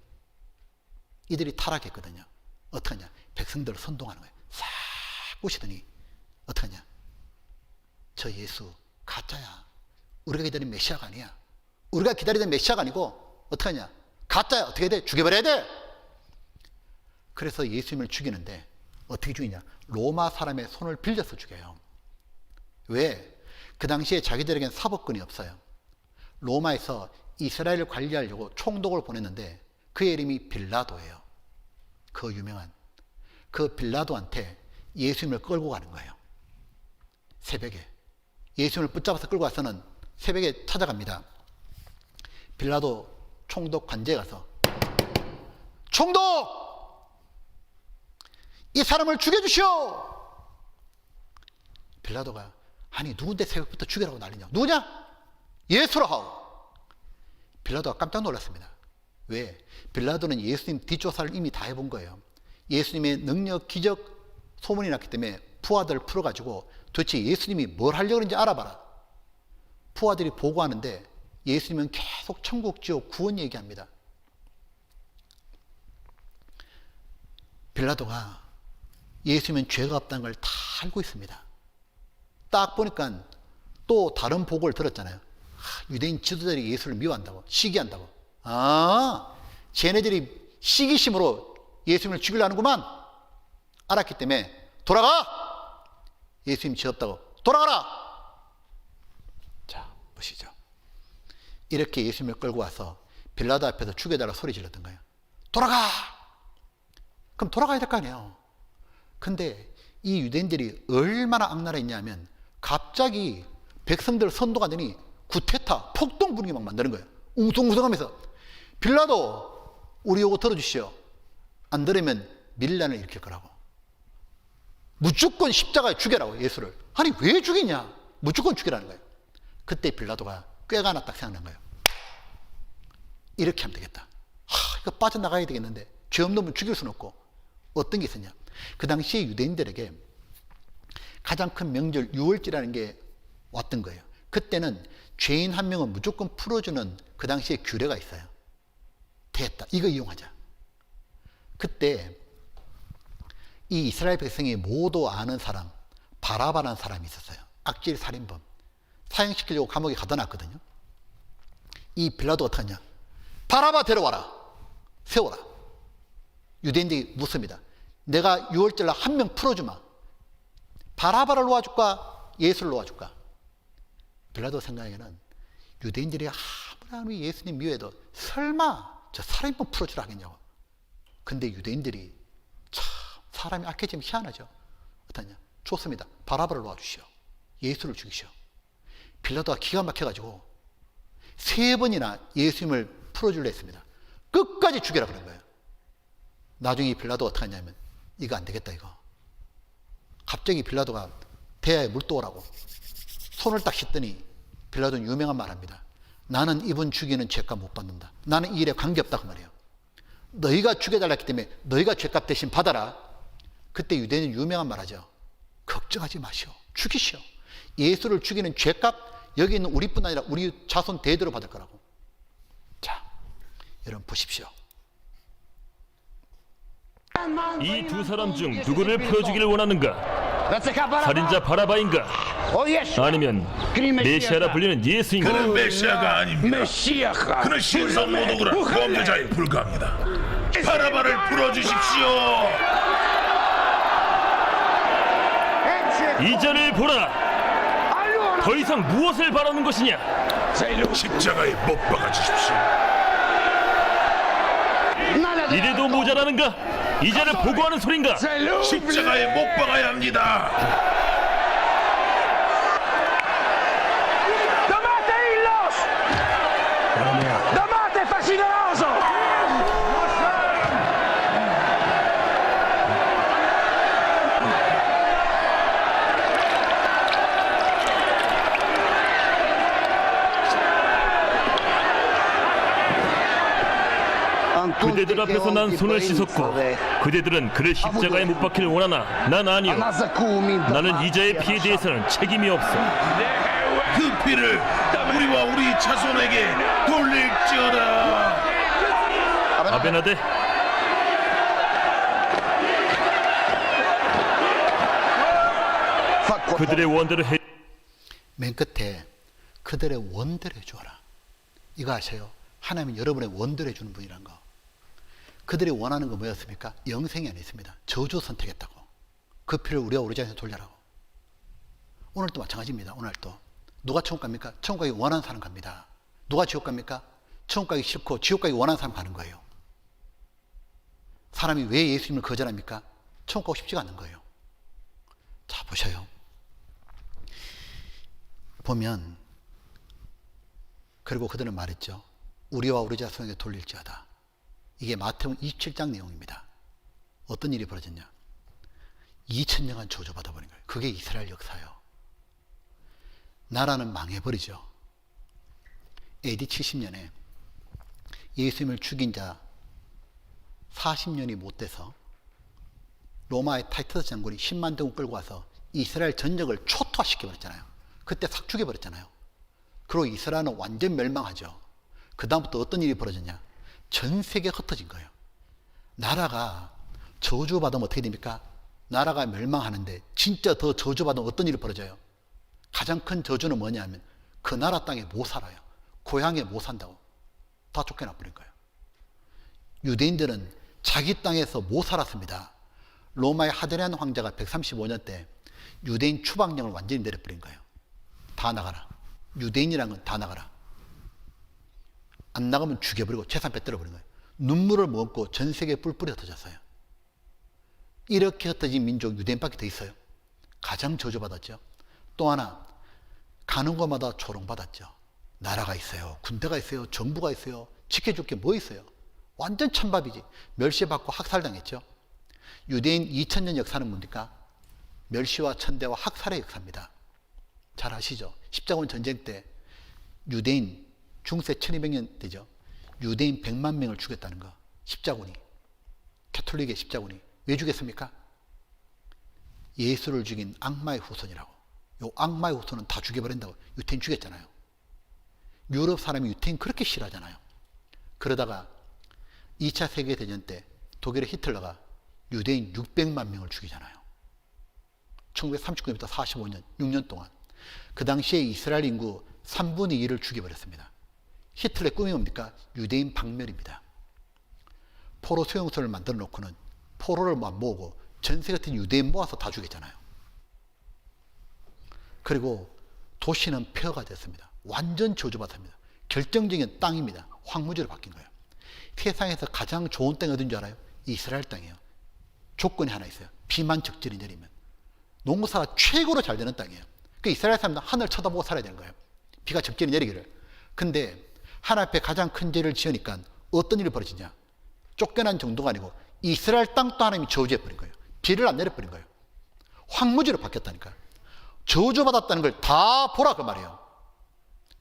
이들이 타락했거든요. 어떡하냐? 백성들을 선동하는 거예요. 싹 꼬시더니 어떡하냐? 저 예수 가짜야. 우리가 기다린 메시아가 아니야. 우리가 기다리던 메시아가 아니고 어떡하냐? 가짜야. 어떻게 해야 돼? 죽여버려야 돼. 그래서 예수님을 죽이는데 어떻게 죽이냐? 로마 사람의 손을 빌려서 죽여요. 왜? 그 당시에 자기들에겐 사법권이 없어요. 로마에서 이스라엘을 관리하려고 총독을 보냈는데 그의 이름이 빌라도예요. 그 유명한 그 빌라도한테 예수님을 끌고 가는 거예요. 새벽에 예수님을 붙잡아서 끌고 가서는 새벽에 찾아갑니다. 빌라도 총독 관제에 가서 총독! 이 사람을 죽여주시오! 빌라도가 아니 누군데 새벽부터 죽이라고 난리냐? 누구냐? 예수라 하오. 빌라도가 깜짝 놀랐습니다. 왜? 빌라도는 예수님 뒷조사를 이미 다 해본 거예요. 예수님의 능력, 기적, 소문이 났기 때문에 부하들을 풀어가지고 도대체 예수님이 뭘 하려고 하는지 알아봐라. 부하들이 보고하는데 예수님은 계속 천국, 지옥, 구원 얘기합니다. 빌라도가 예수님은 죄가 없다는 걸 다 알고 있습니다. 딱 보니까 또 다른 보고를 들었잖아요. 유대인 지도자들이 예수를 미워한다고, 시기한다고. 아, 쟤네들이 시기심으로 예수님을 죽이려는구만. 알았기 때문에 돌아가! 예수님 죄 없다고 돌아가라! 자, 보시죠. 이렇게 예수님을 끌고 와서 빌라도 앞에서 죽여달라 소리 질렀던 거예요. 돌아가! 그럼 돌아가야 될 거 아니에요. 근데 이 유대인들이 얼마나 악랄했냐면 갑자기 백성들 선동가 되니 구테타, 폭동 분위기 막 만드는 거예요. 웅성웅성하면서 빌라도 우리 요구 들어주시오. 안 들으면 밀란을 일으킬 거라고. 무조건 십자가에 죽여라고, 예수를. 아니 왜 죽이냐? 무조건 죽이라는 거예요. 그때 빌라도가 꾀가 하나 딱 생각난 거예요. 이렇게 하면 되겠다. 이거 빠져나가야 되겠는데 죄 없는 분 죽일 수는 없고. 어떤 게 있었냐? 그 당시에 유대인들에게 가장 큰 명절 유월절이라는 게 왔던 거예요. 그때는 죄인 한 명은 무조건 풀어주는 그 당시에 규례가 있어요. 됐다. 이거 이용하자. 그때 이 이스라엘 백성이 모두 아는 사람, 바라바라는 사람이 있었어요. 악질 살인범. 사형시키려고 감옥에 가둬 놨거든요. 이 빌라도 어떡하냐? 바라바 데려와라. 세워라. 유대인들이 묻습니다. 내가 유월절날 한 명 풀어주마. 바라바를 놓아줄까? 예수를 놓아줄까? 빌라도 생각에는 유대인들이 아무리 예수님 미워해도 설마 저 살인범 풀어주라 하겠냐고. 근데 유대인들이 참 사람이 악해지면 희한하죠. 어떠냐? 좋습니다. 바라바를 놓아주시오. 예수를 죽이시오. 빌라도가 기가 막혀가지고 3번이나 예수님을 풀어주려 했습니다. 끝까지 죽여라 그런 거예요. 나중에 빌라도 어떻게 하냐면 이거 안 되겠다 이거. 갑자기 빌라도가 대야에 물 떠오라고 손을 딱 씻더니 빌라도는 유명한 말 합니다. 나는 이분 죽이는 죄값 못 받는다. 나는 이 일에 관계없다 그 말이에요. 너희가 죽여달랐기 때문에 너희가 죄값 대신 받아라. 그때 유대인은 유명한 말 하죠. 걱정하지 마시오. 죽이시오. 예수를 죽이는 죄값 여기 있는 우리뿐 아니라 우리 자손 대대로 받을 거라고. 자, 여러분 보십시오. 이 두 사람 중 누구를 풀어주기를 원하는가? 살인자 바라바인가? 아니면 메시아라 불리는 예수인가? 그는 메시아가 아닙니다. 그는 신성모독으로 범죄자에 불과합니다. 바라바를 풀어주십시오. 이 자를 보라. 더 이상 무엇을 바라는 것이냐? 십자가에 못 박아 주십시오. 이래도 모자라는가? 이 자를 보고하는 소린가? 십자가에 못 박아야 합니다. Damate fascineroso! 그대들 앞에서 난 손을 씻었고 그대들은 그를 십자가에 못 박기를 원하나 난 아니오. 나는 이 자의 피에 대해서는 책임이 없어. 그 피를 우리와 우리 자손에게 돌릴지어다. 아베나데, 그들의 원대로 해. 맨 끝에 그들의 원대로 해주어라. 이거 아세요? 하나님은 여러분의 원대로 해주는 분이란 거. 그들이 원하는 거 뭐였습니까? 영생이 아니었습니다. 저주 선택했다고. 그 피를 우리가 우리 자신에 돌려라고. 오늘도 마찬가지입니다. 오늘도 누가 천국 갑니까? 천국 가기 원하는 사람 갑니다. 누가 지옥 갑니까? 천국 가기 싫고 지옥 가기 원하는 사람 가는 거예요. 사람이 왜 예수님을 거절합니까? 천국 가고 싶지가 않은 거예요. 자, 보셔요. 보면 그리고 그들은 말했죠. 우리와 우리 자손에게 돌릴지어다. 이게 마태복음 27장 내용입니다. 어떤 일이 벌어졌냐? 2000년간 저주받아 버린 거예요. 그게 이스라엘 역사예요. 나라는 망해버리죠. AD 70년에 예수님을 죽인 자 40년이 못 돼서 로마의 타이터스 장군이 10만 대군 끌고 와서 이스라엘 전역을 초토화시켜버렸잖아요. 그때 싹 죽여버렸잖아요. 그리고 이스라엘은 완전 멸망하죠. 그 다음부터 어떤 일이 벌어졌냐? 전 세계가 흩어진 거예요. 나라가 저주받으면 어떻게 됩니까? 나라가 멸망하는데 진짜 더 저주받으면 어떤 일이 벌어져요? 가장 큰 저주는 뭐냐면 그 나라 땅에 못 살아요. 고향에 못 산다고. 다 쫓겨나 버린 거예요. 유대인들은 자기 땅에서 못 살았습니다. 로마의 하드리안 황제가 135년 때 유대인 추방령을 완전히 내려버린 거예요. 다 나가라. 유대인이란 건 다 나가라. 안 나가면 죽여버리고 재산 빼들어버린 거예요. 눈물을 먹고 전 세계에 뿔뿔이 흩어졌어요. 이렇게 흩어진 민족 유대인밖에 더 있어요. 가장 저주받았죠. 또 하나, 가는 곳마다 조롱받았죠. 나라가 있어요. 군대가 있어요. 정부가 있어요. 지켜줄 게 뭐 있어요. 완전 찬밥이지. 멸시받고 학살당했죠. 유대인 2000년 역사는 뭡니까? 멸시와 천대와 학살의 역사입니다. 잘 아시죠? 십자군 전쟁 때 유대인 중세 1200년 되죠. 유대인 100만 명을 죽였다는 거. 십자군이. 캐톨릭의 십자군이. 왜 죽였습니까? 예수를 죽인 악마의 후손이라고. 요 악마의 후손은 다 죽여버린다고. 유태인 죽였잖아요. 유럽 사람이 유태인 그렇게 싫어하잖아요. 그러다가 2차 세계대전 때 독일의 히틀러가 유대인 600만 명을 죽이잖아요. 1939년부터 45년, 6년 동안. 그 당시에 이스라엘 인구 3분의 1을 죽여버렸습니다. 히틀러의 꿈이 뭡니까? 유대인 박멸입니다. 포로 수용소를 만들어 놓고는 포로를 모으고 전세 같은 유대인 모아서 다 죽였잖아요. 그리고 도시는 폐허가 됐습니다. 완전 저주받습니다. 결정적인 땅입니다. 황무지로 바뀐 거예요. 세상에서 가장 좋은 땅이 어딘 줄 알아요? 이스라엘 땅이에요. 조건이 하나 있어요. 비만 적절히 내리면. 농사가 최고로 잘 되는 땅이에요. 그 이스라엘 사람들은 하늘 쳐다보고 살아야 되는 거예요. 비가 적절히 내리기를. 근데 하나님 앞에 가장 큰 죄를 지으니까 어떤 일이 벌어지냐? 쫓겨난 정도가 아니고 이스라엘 땅도 하나님이 저주해버린 거예요. 비를 안 내려버린 거예요. 황무지로 바뀌었다니까. 저주받았다는 걸 다 보라 그 말이에요.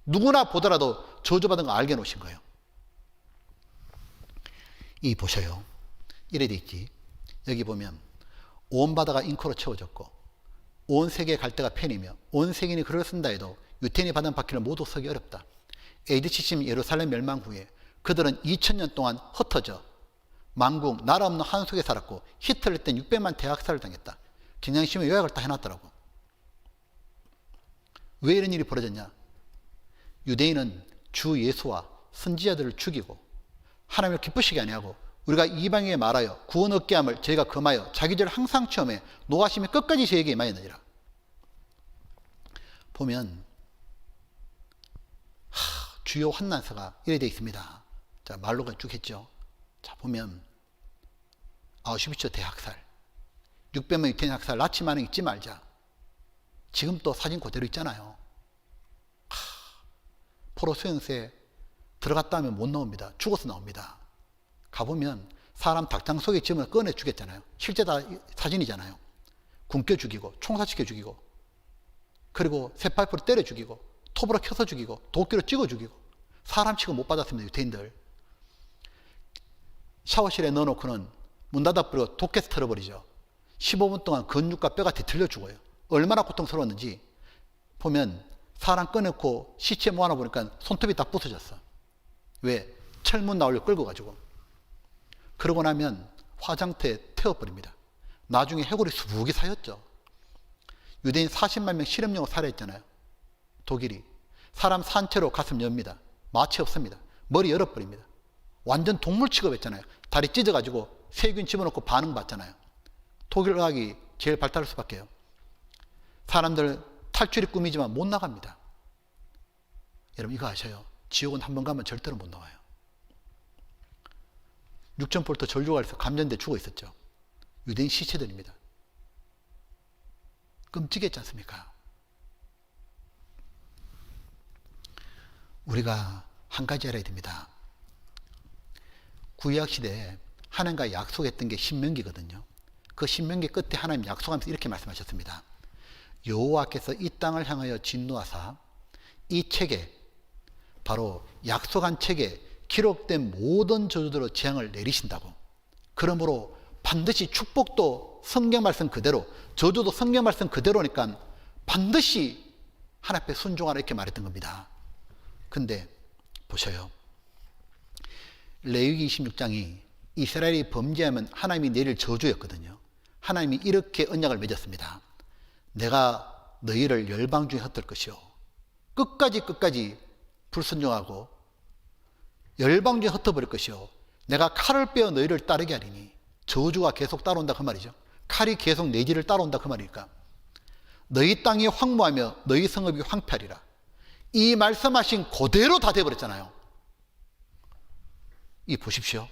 누구나 보더라도 저주받은 거 알게 놓으신 거예요. 이 보셔요. 이래 돼 있지. 여기 보면 온 바다가 잉코로 채워졌고 온 세계의 갈대가 팬이며 온 세계인이 글을 쓴다 해도 유태인이 받은 바퀴를 모두 서기 어렵다. AD 70 예루살렘 멸망 후에 그들은 2000년 동안 흩어져 만국 나라 없는 한 속에 살았고 히틀러 때 600만 대학살을 당했다. 경향신문 요약을 다 해놨더라고. 왜 이런 일이 벌어졌냐? 유대인은 주 예수와 선지자들을 죽이고 하나님을 기쁘시게 아니하고 우리가 이방인에게 말하여 구원 얻게 함을 저희가 금하여 자기 죄를 항상 체험해 노하심이 끝까지 저에게 임하였느니라. 보면 주요 환난서가 이래 되어 있습니다. 자, 말로가 쭉 했죠. 자, 보면 아우슈비츠 대학살, 600만 유태인 학살, 나치만은 잊지 말자. 지금 또 사진 그대로 있잖아요. 포로 수용소에 들어갔다 하면 못 나옵니다. 죽어서 나옵니다. 가보면 사람 닭장 속에 집을 꺼내 죽였잖아요. 실제 다 사진이잖아요. 굶겨 죽이고 총살시켜 죽이고 그리고 쇠파이프로 때려 죽이고 톱으로 켜서 죽이고 도끼로 찍어 죽이고 사람 취급 못 받았습니다. 유태인들. 샤워실에 넣어놓고는 문 닫아버리고 도끼에서 털어버리죠. 15분 동안 근육과 뼈가 뒤틀려 죽어요. 얼마나 고통스러웠는지 보면 사람 꺼내고 시체 모아놔 보니까 손톱이 다 부서졌어. 왜? 철문 나올려 끌고 가지고. 그러고 나면 화장터에 태워버립니다. 나중에 해골이 수북이 사였죠. 유대인 40만 명 실험용으로 살해했잖아요. 독일이. 사람 산채로 가슴 엽니다. 마취 없습니다. 머리 열어버립니다. 완전 동물 취급했잖아요. 다리 찢어가지고 세균 집어넣고 반응 받잖아요. 독일 의학이 제일 발달할 수밖에요. 사람들 탈출이 꿈이지만 못 나갑니다. 여러분 이거 아셔요? 지옥은 한 번 가면 절대로 못 나와요. 6,000볼트 전류관에서 감전돼 죽어 있었죠. 유대인 시체들입니다. 끔찍했지 않습니까? 우리가 한 가지 알아야 됩니다. 구약 시대에 하나님과 약속했던 게 신명기거든요. 그 신명기 끝에 하나님 약속하면서 이렇게 말씀하셨습니다. 여호와께서 이 땅을 향하여 진노하사 이 책에 바로 약속한 책에 기록된 모든 저주대로 재앙을 내리신다고. 그러므로 반드시 축복도 성경 말씀 그대로, 저주도 성경 말씀 그대로니까 반드시 하나님 앞에 순종하라 이렇게 말했던 겁니다. 근데 보셔요. 레위기 26장이 이스라엘이 범죄하면 하나님이 내릴 저주였거든요. 하나님이 이렇게 언약을 맺었습니다. 내가 너희를 열방 중에 흩을 것이요, 끝까지 불순종하고 열방 중에 흩어버릴 것이요, 내가 칼을 빼어 너희를 따르게 하리니. 저주가 계속 따라온다 그 말이죠. 칼이 계속 내 뒤를 따라온다 그 말이니까 너희 땅이 황무하며 너희 성읍이 황폐하리라. 이 말씀하신 그대로 다 돼버렸잖아요. 이 보십시오.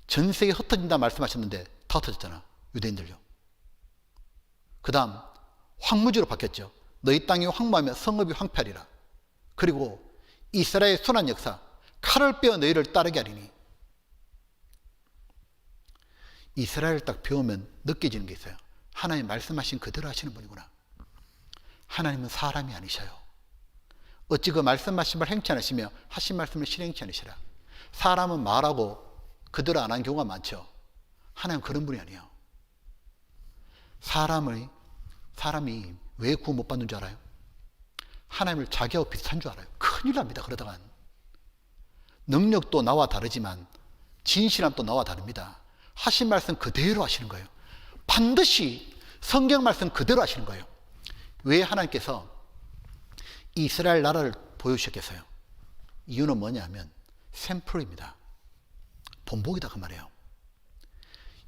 전 세계 흩어진다 말씀하셨는데 다 흩어졌잖아, 유대인들요. 그 다음 황무지로 바뀌었죠. 너희 땅이 황무하며 성읍이 황폐하리라. 그리고 이스라엘의 순한 역사, 칼을 빼어 너희를 따르게 하리니. 이스라엘을 딱 배우면 느껴지는 게 있어요. 하나님 말씀하신 그대로 하시는 분이구나. 하나님은 사람이 아니셔요. 어찌 그 말씀하신 말 행치 않으시며 하신 말씀을 실행치 않으시라. 사람은 말하고 그대로 안 한 경우가 많죠. 하나님은 그런 분이 아니에요. 사람이 왜 구원 못 받는 줄 알아요? 하나님을 자기하고 비슷한 줄 알아요. 큰일 납니다, 그러다간. 능력도 나와 다르지만 진실함도 나와 다릅니다. 하신 말씀 그대로 하시는 거예요. 반드시 성경 말씀 그대로 하시는 거예요. 왜 하나님께서 이스라엘 나라를 보여주셨겠어요? 이유는 뭐냐면 샘플입니다. 본보기다 그 말이에요.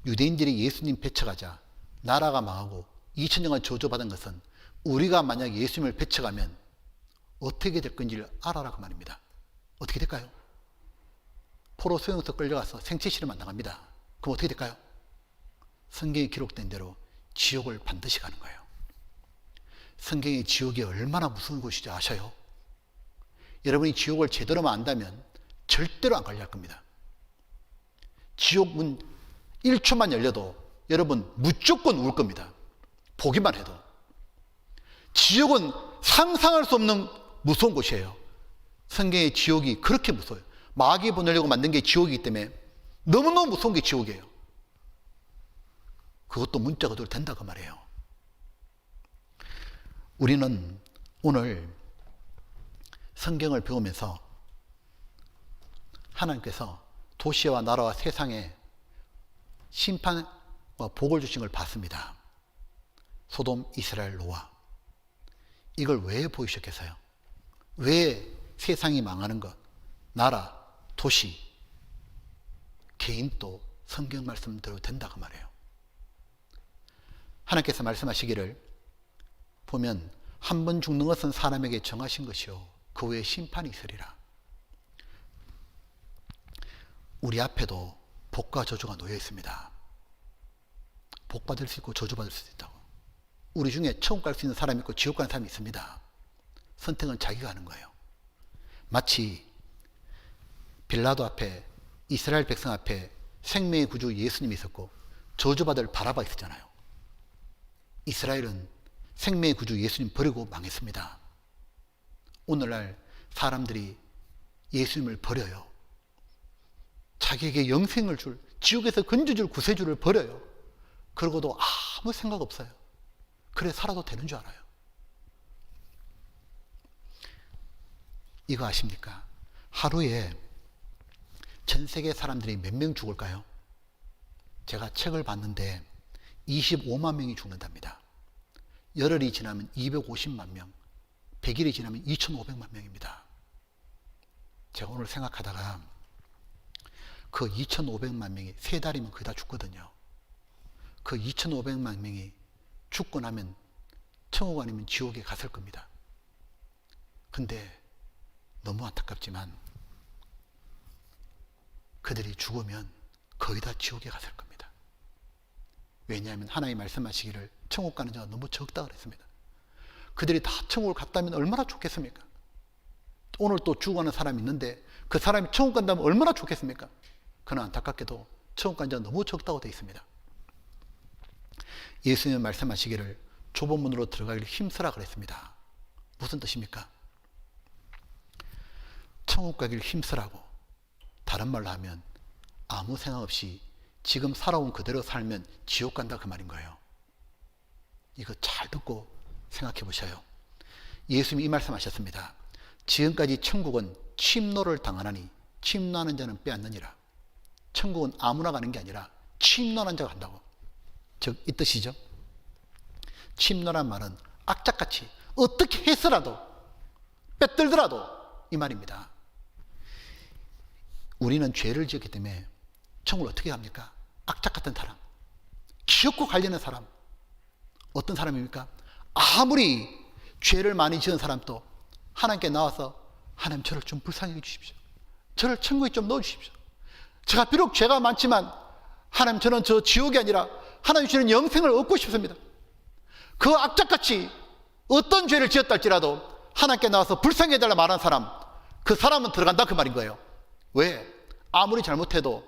유대인들이 예수님 배척하자 나라가 망하고 2000년간 저주받은 것은 우리가 만약 예수님을 배척하면 어떻게 될 건지를 알아라 그 말입니다. 어떻게 될까요? 포로 수용소 끌려가서 생체실험만 나갑니다. 그럼 어떻게 될까요? 성경에 기록된 대로 지옥을 반드시 가는 거예요. 성경의 지옥이 얼마나 무서운 곳인지 아셔요? 여러분이 지옥을 제대로만 안다면 절대로 안 걸릴 겁니다. 지옥 문 1초만 열려도 여러분 무조건 울 겁니다. 보기만 해도. 지옥은 상상할 수 없는 무서운 곳이에요. 성경의 지옥이 그렇게 무서워요. 마귀 보내려고 만든 게 지옥이기 때문에 너무너무 무서운 게 지옥이에요. 그것도 문자 그대로 된다 그 말이에요. 우리는 오늘 성경을 배우면서 하나님께서 도시와 나라와 세상에 심판과 복을 주신 걸 봤습니다. 소돔, 이스라엘, 노아. 이걸 왜 보이셨겠어요? 왜 세상이 망하는 것, 나라, 도시, 개인도 성경 말씀대로 된다 그 말이에요. 하나님께서 말씀하시기를 보면 한 번 죽는 것은 사람에게 정하신 것이요 그 후에 심판이 있으리라. 우리 앞에도 복과 저주가 놓여 있습니다. 복 받을 수 있고 저주 받을 수도 있다고. 우리 중에 천국 갈 수 있는 사람이 있고 지옥 가는 사람이 있습니다. 선택은 자기가 하는 거예요. 마치 빌라도 앞에 이스라엘 백성 앞에 생명의 구주 예수님이 있었고 저주받을 바라바 있었잖아요. 이스라엘은 생명의 구주 예수님 버리고 망했습니다. 오늘날 사람들이 예수님을 버려요. 자기에게 영생을 줄, 지옥에서 건져줄 구세주를 버려요. 그러고도 아무 생각 없어요. 그래 살아도 되는 줄 알아요. 이거 아십니까? 하루에 전 세계 사람들이 몇 명 죽을까요? 제가 책을 봤는데 25만 명이 죽는답니다. 열흘이 지나면 250만 명, 100일이 지나면 2,500만 명입니다. 제가 오늘 생각하다가 그 2,500만 명이 3달이면 거의 다 죽거든요. 그 2,500만 명이 죽고 나면 천국 아니면 지옥에 갔을 겁니다. 근데 너무 안타깝지만 그들이 죽으면 거의 다 지옥에 갔을 겁니다. 왜냐하면 하나님 말씀하시기를 천국 가는 자가 너무 적다 그랬습니다. 그들이 다 천국을 갔다면 얼마나 좋겠습니까? 오늘 또 죽어가는 사람이 있는데 그 사람이 천국 간다면 얼마나 좋겠습니까? 그러나 안타깝게도 천국 가는 자가 너무 적다고 되어 있습니다. 예수님은 말씀하시기를 좁은 문으로 들어가기를 힘쓰라 그랬습니다. 무슨 뜻입니까? 천국 가기를 힘쓰라고. 다른 말로 하면 아무 생각 없이 지금 살아온 그대로 살면 지옥 간다 그 말인 거예요. 이거 잘 듣고 생각해 보셔요. 예수님이 이 말씀하셨습니다. 지금까지 천국은 침노를 당하나니 침노하는 자는 빼앗느니라. 천국은 아무나 가는 게 아니라 침노하는 자가 간다고. 즉 이 뜻이죠. 침노란 말은 악착같이 어떻게 해서라도 빼들더라도 이 말입니다. 우리는 죄를 지었기 때문에 천국을 어떻게 갑니까? 악착 같은 사람, 기어코 가려는 사람. 어떤 사람입니까? 아무리 죄를 많이 지은 사람도 하나님께 나와서 하나님 저를 좀 불쌍히 해주십시오. 저를 천국에 좀 넣어주십시오. 제가 비록 죄가 많지만 하나님 저는 저 지옥이 아니라 하나님 주시는 영생을 얻고 싶습니다. 그 악착같이 어떤 죄를 지었다 할지라도 하나님께 나와서 불쌍히 해달라 말하는 사람, 그 사람은 들어간다 그 말인 거예요. 왜? 아무리 잘못해도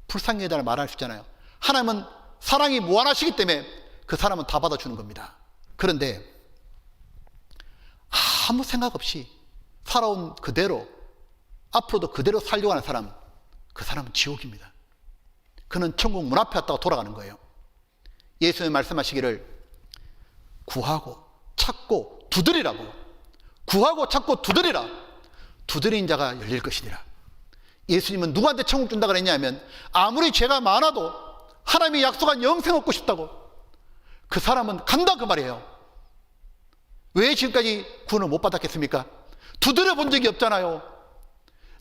불쌍히 해달라 말할 수 있잖아요. 하나님은 사랑이 무한하시기 때문에 그 사람은 다 받아주는 겁니다. 그런데 아무 생각 없이 살아온 그대로 앞으로도 그대로 살려고 하는 사람, 그 사람은 지옥입니다. 그는 천국 문 앞에 왔다가 돌아가는 거예요. 예수님이 말씀하시기를 구하고 찾고 두드리라고. 구하고 찾고 두드리라. 두드린 자가 열릴 것이니라. 예수님은 누구한테 천국 준다 그랬냐면 아무리 죄가 많아도 하나님이 약속한 영생 얻고 싶다고 그 사람은 간다 그 말이에요. 왜 지금까지 구원을 못 받았겠습니까? 두드려 본 적이 없잖아요.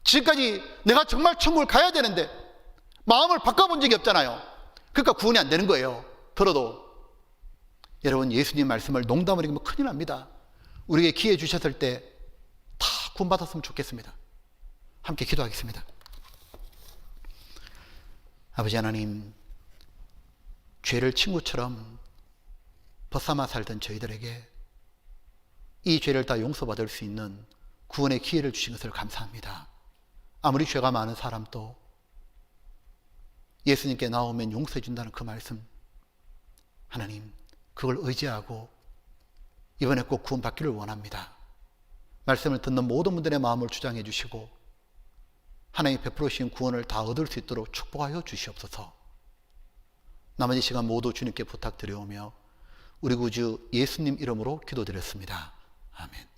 지금까지 내가 정말 천국을 가야 되는데 마음을 바꿔본 적이 없잖아요. 그러니까 구원이 안 되는 거예요. 들어도 여러분 예수님 말씀을 농담으로 얘기하면 큰일 납니다. 우리에게 기회 주셨을 때 다 구원받았으면 좋겠습니다. 함께 기도하겠습니다. 아버지 하나님, 죄를 친구처럼 벗삼아 살던 저희들에게 이 죄를 다 용서받을 수 있는 구원의 기회를 주신 것을 감사합니다. 아무리 죄가 많은 사람도 예수님께 나오면 용서해 준다는 그 말씀, 하나님 그걸 의지하고 이번에 꼭 구원받기를 원합니다. 말씀을 듣는 모든 분들의 마음을 주장해 주시고 하나님이 베풀어 주신 구원을 다 얻을 수 있도록 축복하여 주시옵소서. 나머지 시간 모두 주님께 부탁드려오며 우리 구주 예수님 이름으로 기도드렸습니다. 아멘.